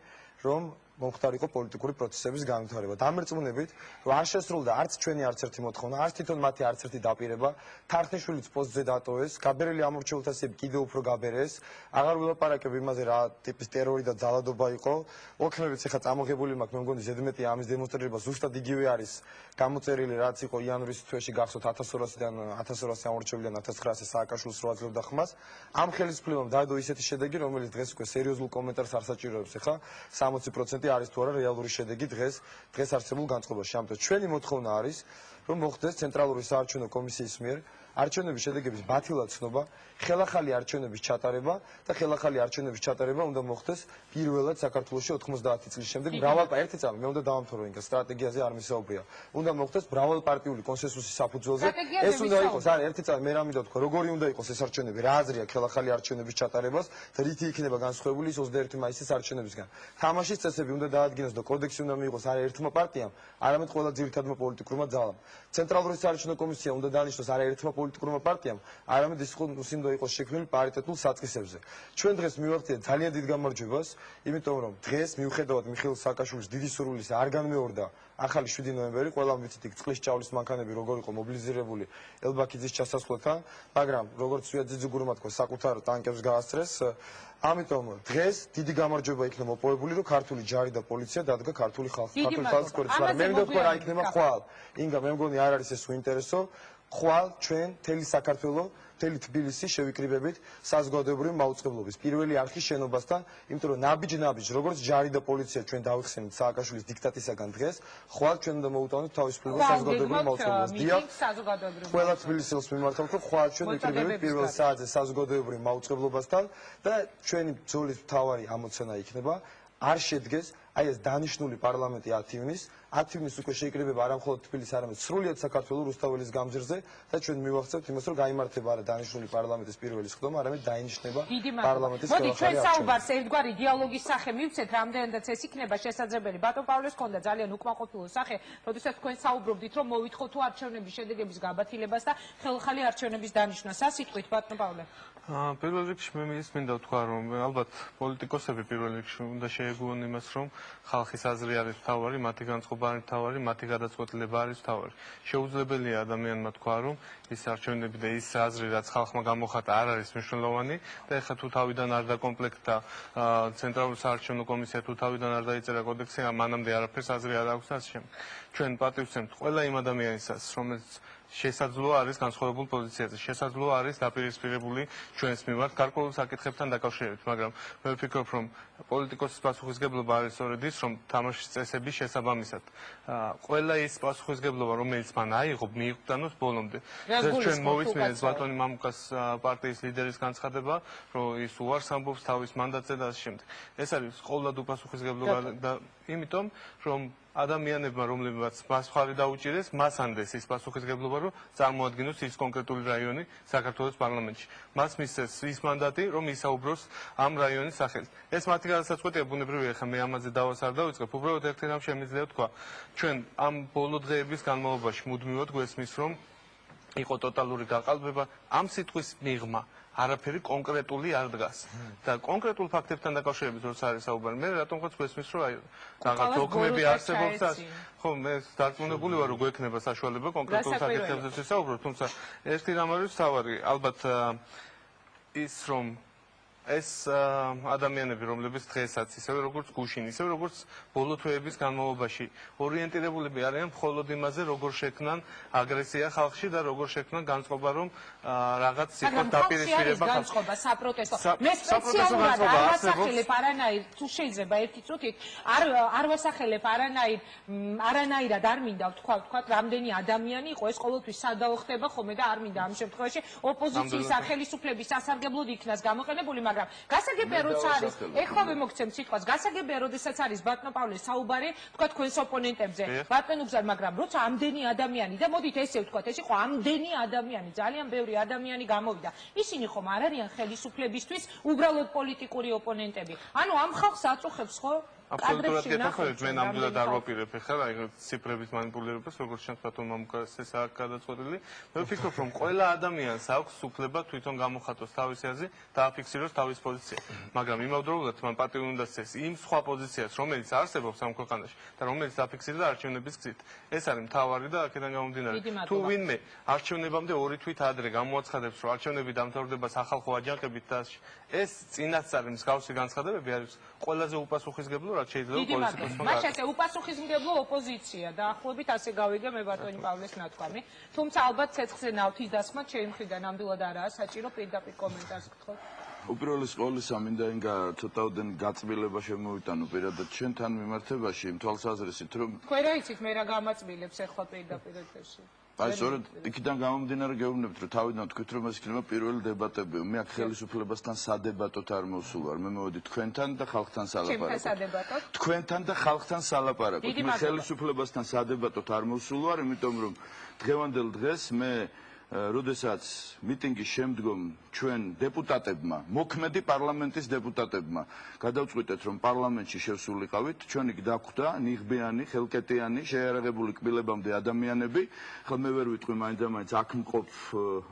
G: რომ მომხდარიყო პოლიტიკური პროცესების განვითარება. დამერწმუნებით, რომ არ შესრულდა არც ჩვენი არც ერთი მოთხოვნა, არც თვითონ მათი არც ერთი დაპირება, თარხნიშვილიც პოსტზე დატოვეს, გაბერელი ამორჩეულთა სიები კიდევ უფრო გაბერეს, აღარ ვილაპარაკებ იმაზე რა ტიპის ტერორი და ძალადობა იყო. ოქნებიც ეხლა წამოღებული მაქვს, მე მგონი ზედმეტი ამის დემონსტრირება ზუსტად იგივე არის გამოწერილი, რაც იყო იანვრის თვეში გახსოვთ 1200-დან 1200 ამორჩევლიდან 1900 სააკაშვილს რო აძლევდა ხმას. ამ ხელისუფლებამ დაედო ისეთი შედეგი, რომელიც დღეს უკვე სერიოზულ კომენტარს არ საჭიროებს. ეხლა 60% არის თუ არა რეალური შედეგი დღეს არსებულ განწყობაში. ამიტომ ჩვენი მოთხოვნა არის, რომ მოხდეს ცენტრალური საარჩევნო კომისიის მიერ არჩევნების შედეგების ბათილად ცნობა, ხელახალი არჩევნების ჩატარება და ხელახალი არჩევნების ჩატარება უნდა მოხდეს პირველად საქართველოში 90 წლის შემდეგ. ერთი წამი მე უნდა დავამთავრო ინგა სტრატეგიაზე არ მისაუბრია. უნდა მოხდეს მრავალპარტიული კონსენსუსის საფუძველზე. ეს უნდა იყოს, არა, ერთი წამი მე რა მინდა თქვა, როგორი უნდა იყოს ეს არჩევნები, რა აზრია ხელახალი არჩევნების ჩატარებას და რითი იქნება განსხვავებული ის 21 მაისის არჩევნებისგან. თამაშის წესები უნდა დაადგინოს და კოდექსი უნდა მიიღოს არა ერთმა პარტიამ, არამედ ყველა ძირითადმა პოლიტიკურმა ძალამ. ცენტრალური საარჩევნო კომისია უნდა დანიშნოს არა ერთმა პოლიტიკურმა პარტიამ, არამედ ის უნდა იყოს შექმნილი პარიტეტულ საწყისებზე. ჩვენ დღეს მივახციეთ ძალიან დიდ გამარჯვებას, იმიტომ რომ დღეს მიუხედავად მიხეილ სააკაშვილის დიდი სურვილისა არ განმეორდა ახალი 7 ნოემბერი, ყველამ ვიცით იქ წყლის ჭავლის მანქანები როგორ იყო მობილიზირებული ელბაქიძის ჩასასვლელთან, მაგრამ როგორც სვიაძიძე-გურმა თქვა, საკუთარ ტანკებს გაასწრეს. ამიტომ დღეს დიდი გამარჯვება იქნა მოპოვებული, რომ ქართული ჯარი და პოლიცია დადგა ქართული ხალხის გვერდზე. მაგრამ მე მინდა ვთქვა რა იქნება ხვალ. ინგა მე მგონი არ არის ეს უინტერესო. ხვალ ჩვენ მთელი საქართველო, მთელი თბილისი შევიკრიბებით საზოგადოებრივი მაუწყებლობის პირველი არხის შენობასთან, იმიტომ რომ ნაბიჯ-ნაბიჯ, როგორც ჯარი და პოლიცია ჩვენ დავიხსენით სააკაშვილის დიქტატისაგან დღეს, ხვალ ჩვენ უნდა მოუტანოთ თავისუფლებას საზოგადოებრივ მაუწყებლობას. დიახ, ყველა თბილისელს მიმართავთ, რომ ხვალ ჩვენ ვიკრიბებით პირველ საათზე საზოგადოებრივ მაუწყებლობასთან და ჩვენი ბრძოლის მთავარი ამოცანა იქნება არ შედგეს აი ეს დანიშნული პარლამენტი 10 ივნის უკვე შეიკრიბება არა მხოლოდ თბილისის, არამედ სრულიად საქართველოს რუსთაველის გამზირზე და ჩვენ მივახცევთ იმას, რომ გაიმართება არა დანიშნული პარლამენტის პირველი სხდომა, არამედ დაინიშნება პარლამენტის
E: მოდი ჩვენ საუბარს ერთგვარი დიალოგის სახე მივცეთ, რამდენადაც ეს იქნება შესაძლებელი. ბატონ პავლეს ჰქონდა ძალიან უკმაყოფილო სახე, როდესაც თქვენ საუბრობდით, რომ მოვითხოვთ თუ არჩევნების შედეგების გაბათილებას და ხელხალი არჩევნების დანიშვნას. სასიტყვით ბატონ პავლე.
F: პირველ რიგში მე მინდა ვთქვა, რომ ალბათ პოლიტიკოსები პირველ რიგში უნდა შეეგუონ იმას, რომ ხალხის აზრი არის მთავარი, მათი განწყობა არის მთავარი, მათი გადაწყვეტილება არის მთავარი. შეუძლებელია ადამიანმა თქვა, რომ ის არჩევნები და ის აზრი, რაც ხალხმა გამოხატა, არ არის მნიშვნელოვანი და ეხლა თუ თავიდან არ დაკომპლექტდა ცენტრალური საარჩევნო კომისია, თუ თავიდან არ დაიწერა კოდექსი, მანამდე არაფერს აზრი არ აქვს და ასე შემდეგ. ჩვენ პატივს ვცემთ ყველა იმ ადამიანისას, რომელიც შესაძლოა არის განსხვავებულ პოზიციაზე, შესაძლოა არის დაპირისპირებული ჩვენს მიმართ გარკვეულ საკითხებთან დაკავშირებით, მაგრამ მე ვფიქრობ, რომ პოლიტიკოსის პასუხისგებლობა არის სწორედ ის, რომ თამაშის წესების შესაბამისად ყველა ის პასუხისგებლობა, რომელიც მან აიღო, მიიღწანოს ბოლომდე. ჩვენ მოვისმინეთ ბატონი მამუკას პარტიის ლიდერის განცხადება, რომ ის უარს ამბობს თავის მანდატზე და ასე შემდეგ. ეს არის ყოველდღიურ პასუხისგებლობა და იმიტომ, რომ ადამიანებმა, რომლებმაც მას მხარი დაუჭირეს, მას ანდეს ის პასუხისგებლობა, რომ წარმოადგინოს ის კონკრეტული რაიონი საქართველოს პარლამენტში. მას მისცეს ის მანდატი, რომ ისაუბროს ამ რაიონის სახელით. ეს მათი გადასაწყვეტია, ბუნებრივია, ხა მე ამაზე დავას არ დავიწყებ. უბრალოდ ერთი რამ შემიძლია ვთქვა. ჩვენ ამ ბოლო დღეების განმავლობაში მუდმივად გვესმის, რომ იყო ტოტალური გაყალბება, ამ სიტყვის მიღმა არაფერი კონკრეტული არ დგას და კონკრეტულ ფაქტებთან დაკავშირებით როცა არის საუბარი, მე რატომღაც გვესმის, რომ აი რაღაც დოგმები არსებობს და ხო მე დარწმუნებული ვარ, რომ გვექნება საშუალება კონკრეტულ საკითხებზე ვისაუბროთ, თუმცა ერთი რამ არის თავარი, ალბათ ის რომ ეს ადამიანები, რომლებიც დღესაც ისევე როგორც გუშინ, ისევე როგორც ბოლო თვეების განმავლობაში ორიენტირებულები არიან მხოლოდ იმაზე, როგორ შექმნან აგრესია ხალხში და როგორ შექმნან განწყობა, რომ რაღაც სიტყვა დაპირისპირება
E: განწყობა, საპროტესტო. მე სპეციალურად არ ვასახელებ არანაირ, თუ შეიძლება ერთი წუთით, არ ვასახელებ არანაირად არ მინდა ვთქვა, რამდენი ადამიანი იყო, ეს ყოველთვის სადაო ხდება ხოლმე და არ მინდა ამ შემთხვევაში ოპოზიციის ხელისუფლების სასარგებლოდ იქნას გამოყენებული, მაგრამ გასაგებია როცა არის, ეხლა ვემოგცემ სიტყვას, გასაგებია როდესაც არის ბატონ პავლეს საუბარი, თქვა თქვენს ოპონენტებზე, ბატონ უგზარ, მაგრამ როცა ამდენი ადამიანი და მოდით ესე ვთქვათ, ეს იყო ამდენი ადამიანი, ძალიან ბევრი ადამიანი გამოვიდა. ისინი ხომ არ არიან ხელისუფლებისთვის უბრალოდ პოლიტიკური ოპონენტები. ანუ ამ ხალხს აწუხებს ხო?
F: აბსოლუტურად გეთანხმებით, მე ნამდვილად არ ვაპირებ ახლა აი ციფრების მანიპულირებას, როგორც ჩანს ბატონ მამუკას ეს აქ გადაწყვეტილი. მე ვფიქრობ, რომ ყველა ადამიანს აქვს უფლება თვითონ გამოხატოს თავისი აზრი და აფიქსიროს თავის პოზიცია. მაგრამ იმავდროულად მან პატივი უნდა სცეს იმ სხვა პოზიციას, რომელიც არსებობს ამ ქვეყანაში და რომელიც დაფიქსირდა არჩევნების გზით. ეს არის მთავარი და აქედან გამომდინარე. თუ ვინმე არჩევნებამდე 2 თვით ადრე გამოაცხადებს, რომ არჩევნები დამთავრდება სახალხო აჯანყებით და ეს წინასწარი მსგავსი განცხადებები არის ყველაზე უპასუხისმგებლო რაც შეიძლება პოლიტიკოსმა.
E: მათ ასე უპასუხისმგებლო ოპოზიცია დაახლოებით ასე გავიგე მე ბატონი პავლეს ნათქვამი. თუმცა ალბათ ცეცხლზე ნავთის დასმა ჩემი მხრიდან ნამდვილად არაა საჭირო, პირდაპირ კომენტარს გთხოვთ.
H: უპირველეს ყოვლისა მინდა ინგა ცოტაოდენ გაწმილება შემოვიტანო პირადად ჩვენთან მიმართებაში იმ თვალსაზრისით რომ
E: თქვენ რა იცით მე რა გამაწმილებს ახლა პირდაპირ ეთერში.
H: აი სწორედ იქიდან გამომდინარე გეუბნებთ რომ თავიდან თქვით რომ ეს იქნება პირველი დებატები. მე აქ ხელისუფლებასთან სადებატოდ არ მოვსულ ვარ. მე მოვედი თქვენთან და ხალხთან სალაპარაკოთ. თქვენთან და ხალხთან სალაპარაკოთ. მე ხელისუფლებასთან სადებატოდ არ მოვსულ ვარ, იმიტომ რომ დღევანდელ დღეს მე როდესაც მიტინგის შემდგომ ჩვენ დეპუტატებმა, მოქმედი პარლამენტის დეპუტატებმა გადავწყვიტეთ, რომ პარლამენტში შევსულიყავით, ჩვენი დაგვხვდა ნიღბიანი, ხელკეტიანი, შეიარაღებული კბილებამდე ადამიანები. ხლა მე ვერ ვიტყვი მაინც აქ მყოფ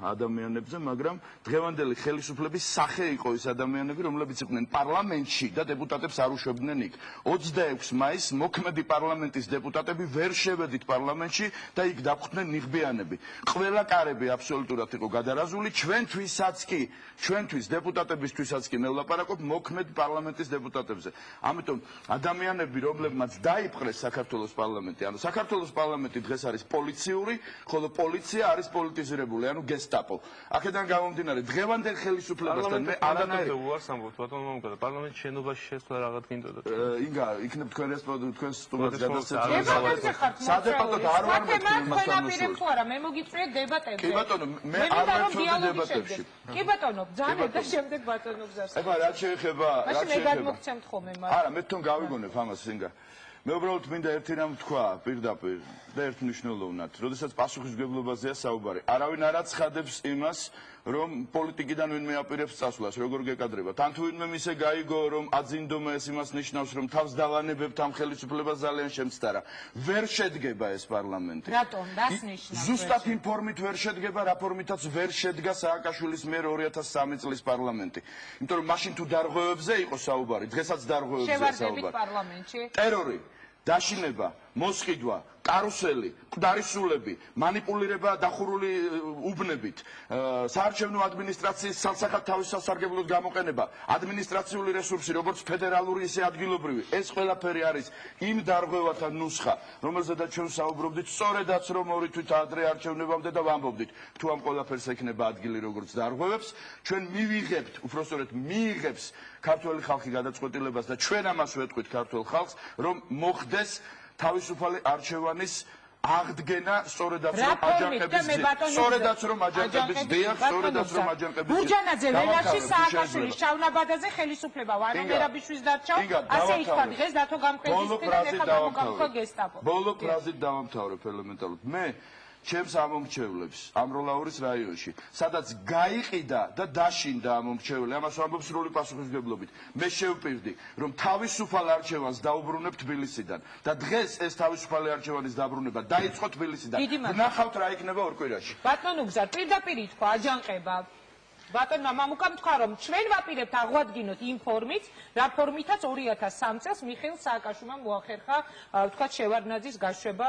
H: ადამიანებზე, მაგრამ დღევანდელი ხელისუფლების სახე იყო ის ადამიანები, რომლებიც იყვნენ პარლამენტში და დეპუტატებს არ უშვებდნენ იქ. 26 მაისს მოქმედი პარლამენტის დეპუტატები ვერ შევედით პარლამენტში და იქ დაგვხვდნენ ნიღბიანები. ყველა კარები აბსოლუტურად იყო გადარაზული, ჩვენთვის დეპუტატებისთვისაც კი მე ვლაპარაკობ მოქმედ პარლამენტის დეპუტატებზე. ამიტომ ადამიანები, რომლებმაც დაიპყრეს საქართველოს პარლამენტი, ანუ საქართველოს პარლამენტი დღეს არის პოლიციური, ხოლო პოლიცია არის პოლიტიზირებული, ანუ გესტაპო. აქედან გამომდინარე, დღევანდელ ხელისუფლებასთან მე არანაირი
D: უარს ამბობთ, ბატონო მამუკადა, პარლამენტის შენობაში შესვლა რაღაც გინდოდათ.
H: ინგა, იქნებ თქვენ თქვენ სტუმრად გადასცემთ. სადეპუტატო არ ვარ მე
E: არა, მე მოგიწვიეთ დებატებზე.
H: კი ბატონო, მე არ ვერცობ დებატებში.
E: კი ბატონო, ბძანეთ და შემდეგ ბატონო გზას.
H: ეხლა რა შეეხება,
E: მაშინ მე გადმოგცემთ ხოლმე მაგრამ.
H: არა, მე თვითონ გავიგონებ ამას სინგა. მე უბრალოდ მინდა ერთი რამ თქვა პირდაპირ და ერთმნიშვნელოვნად. როდესაც პასუხისმგებლობაზეა საუბარი. არავინ არ აცხადებს იმას, რომ პოლიტიკიდან ვინმე აპირებს წასვლას, როგორ გეკადრებათ. ან თუ ვინმე მისე გაიგო, რომ აძინდომა ეს იმას ნიშნავს, რომ თავს დავანებებთ ამ ხელისუფლებას ძალიან შემცდარა. ვერ შედგება ეს პარლამენტი.
E: რატომ? რას ნიშნავს?
H: ზუსტად იმ ფორმით ვერ შედგება, რა ფორმითაც ვერ შედგა სააკაშვილის მიერ 2003 წლის პარლამენტი. იმიტომ რომ მაშინ თუ დარღვევებზე იყო საუბარი, დღესაც დარღვევებზეა საუბარი.
E: შევარდებით პარლამენტში.
H: ტერორი, დაშინება, მოსყიდვა, კარუსელი, მკვდარისულები, манипуლირება დახურული უბნებით, საარჩევნო ადმინისტრაციის სალსახად თავის სასარგებლოდ გამოყენება, ადმინისტრაციული რესურსი, როგორც ფედერალური, ისე ადგილობრივი, ეს ყველაფერი არის იმ დარღვევათა ნუსხა, რომელზედაც ჩვენ საუბრობდით, სწორედაც რომ ორი თვით ადრე არჩევნებამდე და ვამბობდით, თუ ამ ყველაფერს ექნება ადგილი როგორც დარღვევებს, ჩვენ მივიღებთ, უпростоრეთ მიიღებს ქართველი ხალხი გადაწყვეტილებას და ჩვენ ამას ვეთქვით ქართველ ხალხს, რომ მოხდეს თავისუფალი არჩევანის აღდგენა სწორედაც რომ აჯანყების სწორედაც რომ აჯანყების დიახ სწორედაც რომ აჯანყების
E: გურჯანაძე ვენაში სააკაშვილის ჩავნაბადაზე ხელისუფლება ვანო მერაბიშვილის დარჩა ასე იხვა დღეს დათო გამყრელის და გამყრა გესტაპო
H: ბოლო ფრაზით დავამთავრებ ელემენტარულად მე ჩემს ამომრჩევლებს ამროლაურის რაიონში, სადაც გაიყიდა და დაშინდა ამომრჩეველი, ამას ვამბობ სრული პასუხისმგებლობით. მე შევპირდი, რომ თავისუფალ არჩევანს დაუბრუნებ თბილისიდან და დღეს ეს თავისუფალი არჩევანის დაბრუნება დაიწყო თბილისიდან. ვნახავთ რა იქნება ორ კვირაში.
E: ბატონო გზა, პირდაპირ ითქვა აჯანყება. ბატონმა მამუკამ თქვა, რომ ჩვენ ვაპირებთ აღვადგინოთ იმ ფორმით, რა ფორმითაც 2003 წელს მიხეილ სააკაშვილმა მოახერხა, თქვა შევარდნაძის გაშვება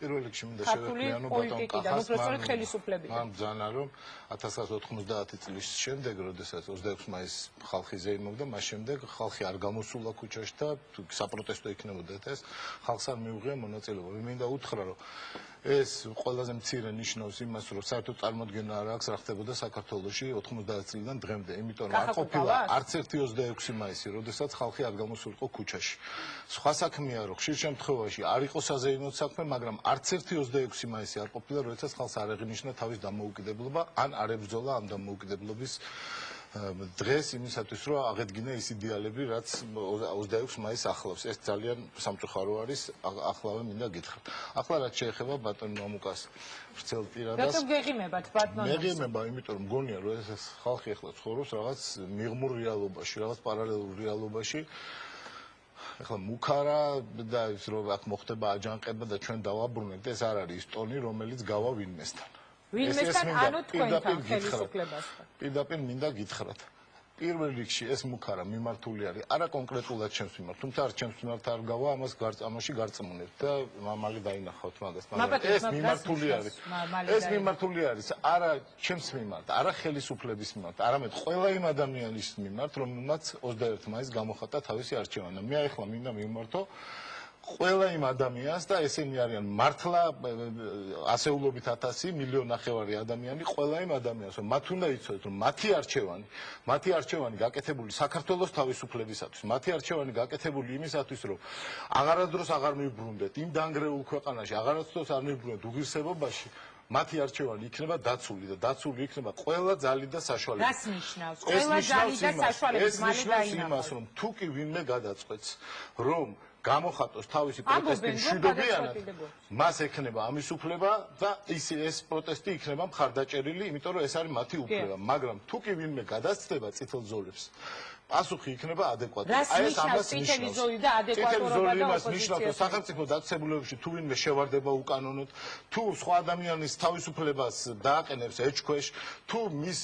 I: პირველ რიგში მინდა შევექმნიანო ბატონ კახას მან ბრძანა რომ 1990 წლის შემდეგ, როდესაც 26 მაისს ხალხი ზეიმობდა, მას შემდეგ ხალხი არ გამოსულა ქუჩაში და საპროტესტო იქნებოდა ეს ხალხს არ მიუღია მონაწილეობა. მე მინდა უთხრა რომ ეს ყველაზე მცირე ნიშნავს იმას, რომ საერთოდ წარმოდგენა არ აქვს რა ხდებოდა საქართველოში 90 წლიდან დღემდე, იმიტომ რომ არ ყოფილა არც ერთი 26 მაისი, როდესაც ხალხი არ გამოსულიყო ქუჩაში. სხვა საქმეა რომ ხშირ შემთხვევაში არ იყო საზეიმოდ საქმე, მაგრამ არც ერთი 26 მაისი არ ყოფილა, როდესაც ხალხს არ ეღინიშნა თავის დამოუკიდებლობა, ან არ ებრძოლა ამ დამოუკიდებლობის დღეს იმისათვის, რომ აღედგინა ის იდეალები, რაც 26 მაისს ახლავს. ეს ძალიან სამწუხარო არის, ახლავე მინდა გითხრათ. ახლა რაც შეეხება ბატონ მამუკას ვრცელ პირადას.
E: რატომ გეღიმებათ ბატონო?
I: მეგიმება, იმიტომ რომ მგონია, რომ ეს ხალხი ახლა ცხოვრობს რაღაც მიღმურ რეალობაში, რაღაც პარალელურ რეალობაში. ახლა მუქარა და ის რომ აქ მოხდება აჯანყება და ჩვენ დავაბრუნებთ, ეს არ არის ის ტონი, რომელიც გავა ვინმესთან.
E: ვინმესთან ანუ თქვენთან ხელისუფლებასთან.
I: პირდაპირ მინდა გითხრათ. პირველ რიგში ეს მუქარა მიმართული არის არა კონკრეტულად ჩემს მიმართ, თუმცა არ ჩემს მიმართ არ გავა, ამაში გარწმუნებთ და მამალი დაინახავთ მაგას, მაგრამ ეს მიმართული არის. ეს მიმართული არის არა ჩემს მიმართ, არა ხელისუფლების მიმართ, არამედ ყველა იმ ადამიანის მიმართ, რომელმაც 21 მაისს გამოხატა თავისი არჩევანა. მე ახლა მინდა მივმართო ყველა იმ ადამიანს და ესენი არიან მართლა ასეულობით 1000 მილიონი ნახევარი ადამიანი, ყველა იმ ადამიანს, რომ მათ უნდა იცოდეთ, რომ მათი არჩევანი გაკეთებული საქართველოს თავისუფლებისათვის, მათი არჩევანი გაკეთებული იმისათვის, რომ აღარასდროს აღარ მივბრუნდეთ იმ დანგრეულ ქვეყანაში, აღარასდროს არ მივბრუნდეთ უღირსებობაში, მათი არჩევანი იქნება დაცული და დაცული იქნება ყველა ძალით და საშუალებით.
E: რას ნიშნავს? ყველა ძალით და საშუალებით
I: მალე დაინახავთ. ეს ნიშნავს იმას, რომ თუ კი ვინმე გადაწყვეტს, რომ გამოხატოს თავისი პროტესტი მშვიდობიანად, მას ექნება ამის უფლება და ეს პროტესტი იქნება მხარდაჭერილი, იმიტომ რომ ეს არის მათი უფლება, მაგრამ თუ კი ვინმე გადასცდება წითელ ზოლებს, პასუხი იქნება ადეკვატური.
E: აი ეს ამას წითელი ზოლი და ადეკვატურობა და
I: ნიშნავს, სახელმწიფო დაწესებულებებში თუ ვინმე შევარდება უკანონოდ, თუ სხვა ადამიანის თავისუფლებას დააყენებს ეჭქვეშ, თუ მის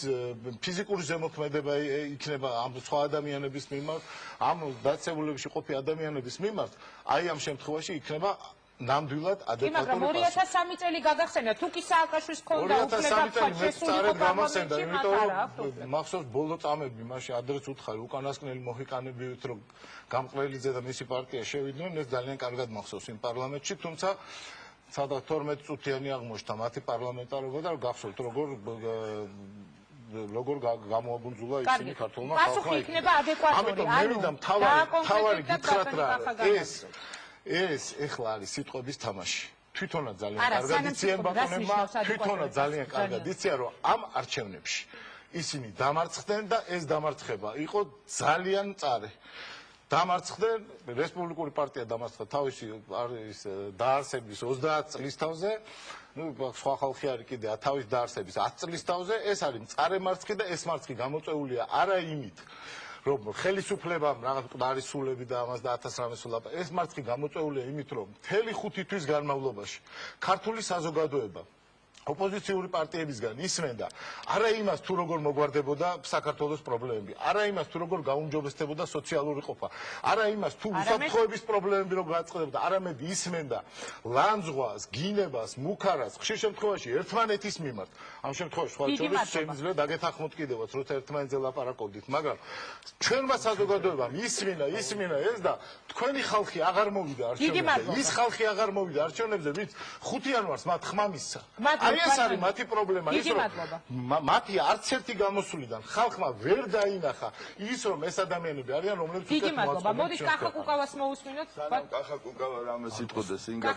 I: ფიზიკური ზემოქმედება იქნება ამ სხვა ადამიანების მიმართ, ამ დაწესებულებებში ყოფი ადამიანების მიმართ, აი ამ შემთხვევაში იქნება ნამდვილად ადეკვატური
E: მაგრამ 2003 წელი გაგახსენა თუ კი სააკაშვილის ქონდა უფლება თქვა შესულიყო
I: გამახსენდა იმიტომ რომ მახსოვს ბოლო წამები მაშინ ადრეც უთხარი უკანასკნელი მოჰიკანებივით რომ გამყრელიძე და მისი პარტია შევიდნენ ეს ძალიან კარგად მახსოვს იმ პარლამენტში თუმცა სადღაც 12 წუთიანი აღმოჩნდა მათი პარლამენტარობა და გახსოვთ როგორ გამოაგუნძულა ისინი ქართულმა ხალხმა
E: პასუხი იქნება ადეკვატური
I: ამიტომ მე მინდა თავარი გითხრათ რა ეს ეხლა არის სიტყვების თამაში. თვითონაც ძალიან კარგად იციან ბატონებმა, თვითონაც ძალიან კარგად იციან, რომ ამ არჩევნებში ისინი დამარცხდნენ და ეს დამარცხება იყო ძალიან მწარე. დამარცხდნენ, რესპუბლიკური პარტია დამარცხდა თავისი დაარსების 30 წლის თავზე, სხვა ხალხი არის კიდე თავის დაარსების 10 წლის თავზე, ეს არის მწარე მარცხი და ეს მარცხი გამოწვეულია არა იმით რომ ხელისუფლებამ რაღაც მყარი სულები და ამას და 1000 რამე სულ ეს მარცხი გამოწვეულია იმით რომ მთელი 5 თვის განმავლობაში ქართული საზოგადოება ოპოზიციური პარტიებისგან ისმენდა არა იმას თუ როგორ მოგვარდებოდა საქართველოს პრობლემები, არა იმას თუ როგორ გაუმჯობესდებოდა სოციალური ყოფა, არა იმას თუ უსაფრთხოების პრობლემები როგორ გაწყდებოდა, არამედ ისმენდა ლანძღვას, გინებას, მუქარას, ხშირ შემთხვევაში ერთმანეთის მიმართ. ამ შემთხვევაში სხვა შორის შემიძლია დაგეთანხმოთ კიდევაც, როცა ერთმანეთზე ლაპარაკობდით, მაგრამ ჩვენმა საზოგადოებამ ისმინა ეს და თქვენი ხალხი აღარ მოვიდა არჩევნებზე. ის ხალხი აღარ მოვიდა არჩევნებზე, ვინც 5 იანვარს მათ ხმა მისცა. ეს არის მათი პრობლემა, ის რომ მათი არც ერთი გამოსვლიდან ხალხმა ვერ დაინახა ის რომ ეს ადამიანები არიან რომლებიც
E: უკეთ მოაწყობენ. მოდით კახა კუკავას მოусმინოთ.
H: კახა კუკავა რამე სიტყოდეს ინგა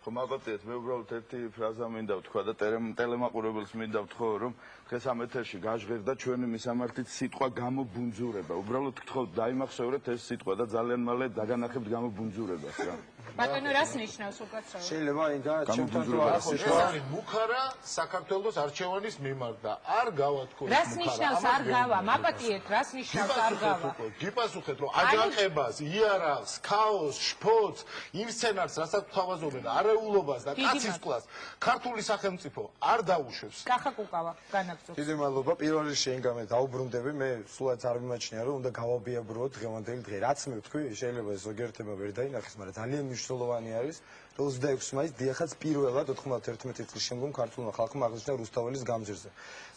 H: ხო მაგოთეთ მე უბრალოდ ერთი ფრაზა მინდა ვთქვა და ტელემაყურებელს მინდა ვთქვა რომ დღეს ამ ეთერში გაჟღერდა ჩვენი მისამართით სიტყვა გამობუნძურება. უბრალოდ გთხოვთ დაიმახსოვრეთ ეს სიტყვა და ძალიან მალე დაგანახებთ გამობუნძურებას რა.
E: ბატონო რას ნიშნავს უკაცრავად?
G: შეიძლება ინდა ჩემთან თუ
I: არა სიტყვა მუქარა საქართველოს არჩევანის მიმართ და არ გავათქო
E: რას ნიშნავს არ გავა? მაპატიეთ რას ნიშნავს არ გავა?
I: გიპასუხეთ რომ აჯანყებას, იარაღს, ქაოსს, შფოთს, იმ სცენარს რასაც თავაზობენ არეულობას და კაცის კლასს ქართული სახელმწიფო არ დაუშვებს.
E: კახა კუკავა განაგზობს.
G: დიდი მადლობა. პირველ რიგში ინგამე დაუბრუნდები. მე სულაც არ მიმაჩნია რომ უნდა გავაბიაბროთ დღევანდელი დღე. რაც მე ვთქვი, შეიძლება ზოგიერთება ვერ დაინახეს, მაგრამ ძალიან მნიშვნელოვანი არის 26 მაისს დიახაც პირველად 91 წლის შემდგომ ქართულმა ხალხმა აღნიშნა რუსთაველის გამზირზე.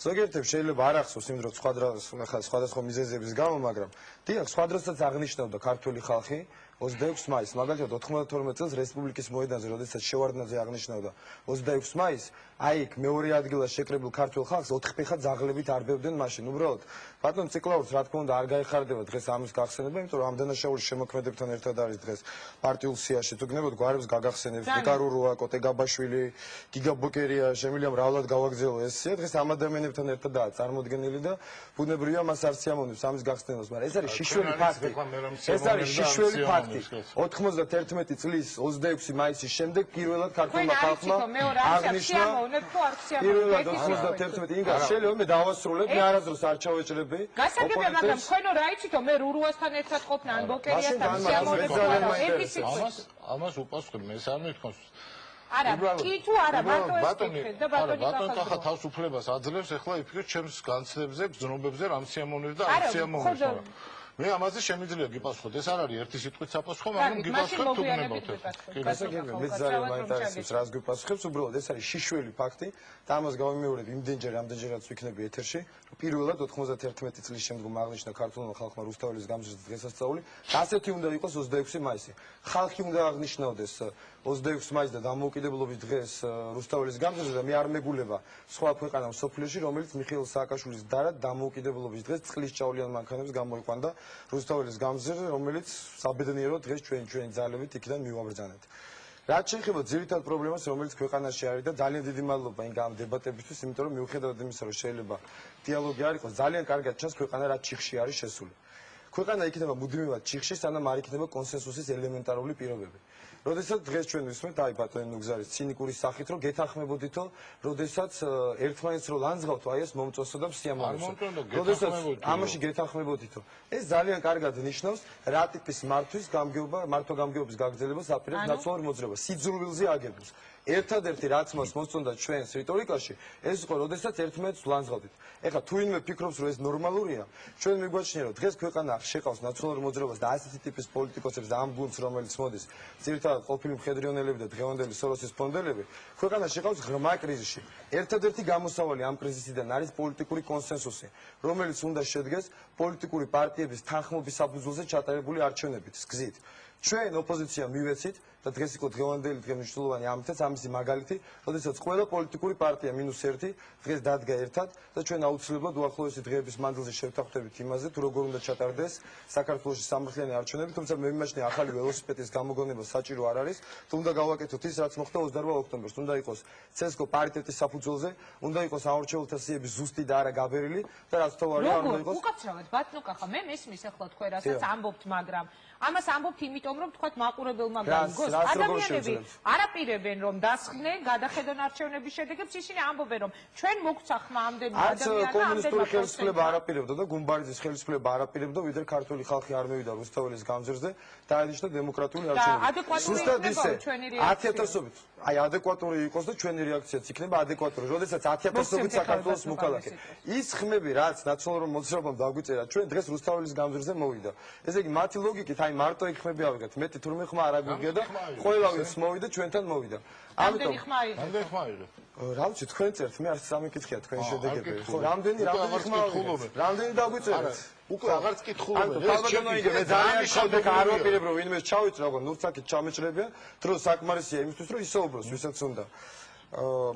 G: ზოგიერთებს შეიძლება არ ახსოვს იმ დროს სხვადასხვა მიზეზების გამო, მაგრამ დიახ, სხვა დროსაც აღნიშნავდა ქართული ხალხი 26 მაისს, მაგალითად 92 წელს რესპუბლიკის მოედანზე, როდესაც შევარდნაძე აღნიშნავდა 26 მაისს, აი იქ მეორე ადგილას შეკრებილ ქართულ ხალხს 4 ფეხა ძაღლებით არბევდნენ მაშინ. უბრალოდ ბატონ ციკლაურს რა თქმა უნდა არ გაიხარდება დღეს ამის გახსენება, იმიტომ რომ ამ დანაშაულის შემოქმედებთან ერთად არის დღეს პარტიულ სიაში. თუ გნებოთ გვარებს გაგახსენებს დეკარუროა, კოტეგაბაშვილი, გიგაბოკერია, შემიძლია მრავლად გავაგზავნო ეს სია დღეს ამ ადამიანებთან ერთადაა წარმოდგენილი და ბუნებრივია მას არ სიამოვნებს ამის გახსნებას, მაგრამ ეს არის შიშველი ფაქტი. ეს არის შიშველი ფაქტი. 91 წლის 26 მაისის შემდეგ პირველად ქართულმა ხალხმა აღნიშნა პირველად 91 ინგა შეიძლება მე დავასრულებ მე არასდროს არ ჩავეჭრები
E: გასაგებია მაგრამ თქვენო რა იცითო მე რურუასთან ერთად ყოფნა ან ბოკერიასთან სიამოვნებაა
I: ამას უპასუხებ მე არ მithქვას
E: არა კი თუ არა
I: ბატონი და ბატონი კახა თავს უფლებას აძლევს ეხლა იფიქრეთ ჩემს განცდებზე გზნობებზე რამ სიამოვნებს და არ სიამოვნებს მე ამაზე შემიძლია გიპასუხოთ ეს არ არის ერთი სიტყვით საპასუხო მაგრამ გიპასუხოთ თუ გნებავთ
G: გასაგებია მე ძალიან მაინტერესებს რას გიპასუხებს უბრალოდ ეს არის შიშველი ფაქტი და ამას გავიმეორებ იმდენჯერ რამდენჯერაც ვიქნები ეთერში რომ პირველად 91 წლის შემდგომ აღნიშნა ქართულმა ხალხმა რუსთაველის გამზირზე დღესასწაული და ასეთი უნდა იყოს 26 მაისი ხალხი უნდა აღნიშნავდეს 26 მაისს და დამოუკიდებლობის დღეს რუსთაველის გამზირზე და მე არ მეგულება სხვა ქვეყანა მსოფლიოში რომელიც მიხეილ სააკაშვილის დარად დამოუკიდებლობის დღეს წყლის ჭავლიან მანქანებს გამოიყვანდა რუსთაველის გამზირზე რომელიც საბედნიეროდ დღეს ჩვენი ძალებით იქიდან მივაბრძანეთ. რაც შეეხება ძირითად პრობლემას რომელიც ქვეყანაში არის და ძალიან დიდი მადლობა ამ დებატებისთვის იმიტომ რომ მიუხედავად იმისა რომ შეიძლება დიალოგი არ იყოს ძალიან კარგად ჩანს ქვეყანა რაც ჩიხში არის შესული. ქვეყანა იქნება მუდმივად ჩიხში, სანამ არ იქნება კონსენსუსის ელემენტარული პირობები. როდესაც დღეს ჩვენ ვისმენთ აი ბატონი ნუგზარის ცინიკური სახით, რომ გეთანხმებოდითო, როდესაც ერთმანეთს რო ლანძღავთო, აი ეს მომწონსო და სიამოვნებო. როდესაც ამაში გეთანხმებოდითო, ეს ძალიან კარგად ნიშნავს რა ტიპის მართვა-გამგეობის გაგრძელებას აპირებს ნაციონალურ მოძრაობას, სიძულვილზე აგებულს. ერთადერთი რაც მას მოსწონდა ჩვენს რიტორიკაში, ეს იყო, როდესაც ერთმანეთს ლანძღავდით. ეხლა თუ ვინმე ფიქრობს, რომ ეს ნორმალურია, ჩვენ მიგვაჩნია, რომ დღეს ქვეყანა შეყავს ნაციონალურ მოძრაობას და ასეთი ტიპის პოლიტიკოსებს და ამ გუნდს, რომელიც მოდის, ძირითადად ყოფილი მხედრიონელები და დღევანდელი სოროსის ფონდელები, ქვეყანა შეყავს ღრმა კრიზისში. ერთადერთი გამოსავალი ამ კრიზისიდან არის პოლიტიკური კონსენსუსი, რომელიც უნდა შედგეს პოლიტიკური პარტიების თანხმობის საფუძველზე ჩატარებული არჩევნებით, გზით. ჩვენ ოპოზიცია მივეცით და დღეს იყო დღევანდელი მნიშვნელოვანი ამითაც ამისი მაგალითი, როდესაც ყველა პოლიტიკური პარტია -1 დღეს დადგა ერთად და ჩვენ აუცილებლად უახლოესი დღეების მანძილზე შევთანხმდებით იმაზე, თუ როგორ უნდა ჩატარდეს საქართველოში სამართლიანი არჩევნები, თუმცა მე მიმაჩნია ახალი ველოსიპედის გამოგონება საჭირო არ არის, თუ უნდა გავაკეთოთ ის, რაც მოხდა 28 ოქტომბერს, უნდა იყოს ცესკო პარიტეტის საფუძველზე, უნდა იყოს აურჩეულთა სიების ზუსტი და არა გაბერილი და რაც თოვარია არ უნდა იყოს.
E: უკაცრავად ბატონო კახა, მე მესმის ახლა თქვენ რასაც ამბობთ, მაგრამ ამას ამბობთ იმიტომ, რომ თქვათ მაყურებელმა გაიგოს. ადამიანები არაპირებენ, რომ დასხდნენ გადახედონ არჩევნების შედეგებს, ისინი ამბობენ, რომ ჩვენ მოგვცა ხმა ამდენი ადამიანმა,
G: კომუნისტური ხელისუფლება არაპირებდა და გუმბარიძის ხელისუფლება არაპირებდა, ვიდრე ქართული ხალხი არ მევიდა რუსთაველის გამზირზე და აინიშნა დემოკრატიული არჩევნები.
E: ზუსტად ისე
G: 10,000-ობით, აი ადეკვატური იყოს და ჩვენი რეაქციაც იქნება ადეკვატური, როდესაც 10,000-ობით საქართველოს მოქალაქე. ის ხმები, რაც ნაციონალურ მოძრაობამ დაგვიწერა, ჩვენ დღეს რუსთაველის გამზირზე მოვიდა. ესე იგი, მათი ლოგიკით აი მარტო იქ ხმები ავიღეთ, მეტი თურმე ხმა არ აგვიგია და ყველა ვინც მოვიდა ჩვენთან მოვიდა.
E: ამდენი ხმა იღეთ.
I: ამდენი ხმა იღეთ.
G: რა ვიცი, თქვენ წერთ, მე არც სამიკითხია თქვენი შედეგები. ხო, რამდენი ხმა ავიღეთ? რამდენი დაგვიწერეთ?
I: უკვე აღარც კითხულობენ.
G: ეს ჩემი მე ძალიან შევდე არ ვაპირებ რომ ვინმე ჩავიწრო, როგორ ნურცაკით ჩამეჭრებიან, დრო საკმარისია იმისთვის რომ ისაუბროს ვისაც უნდა.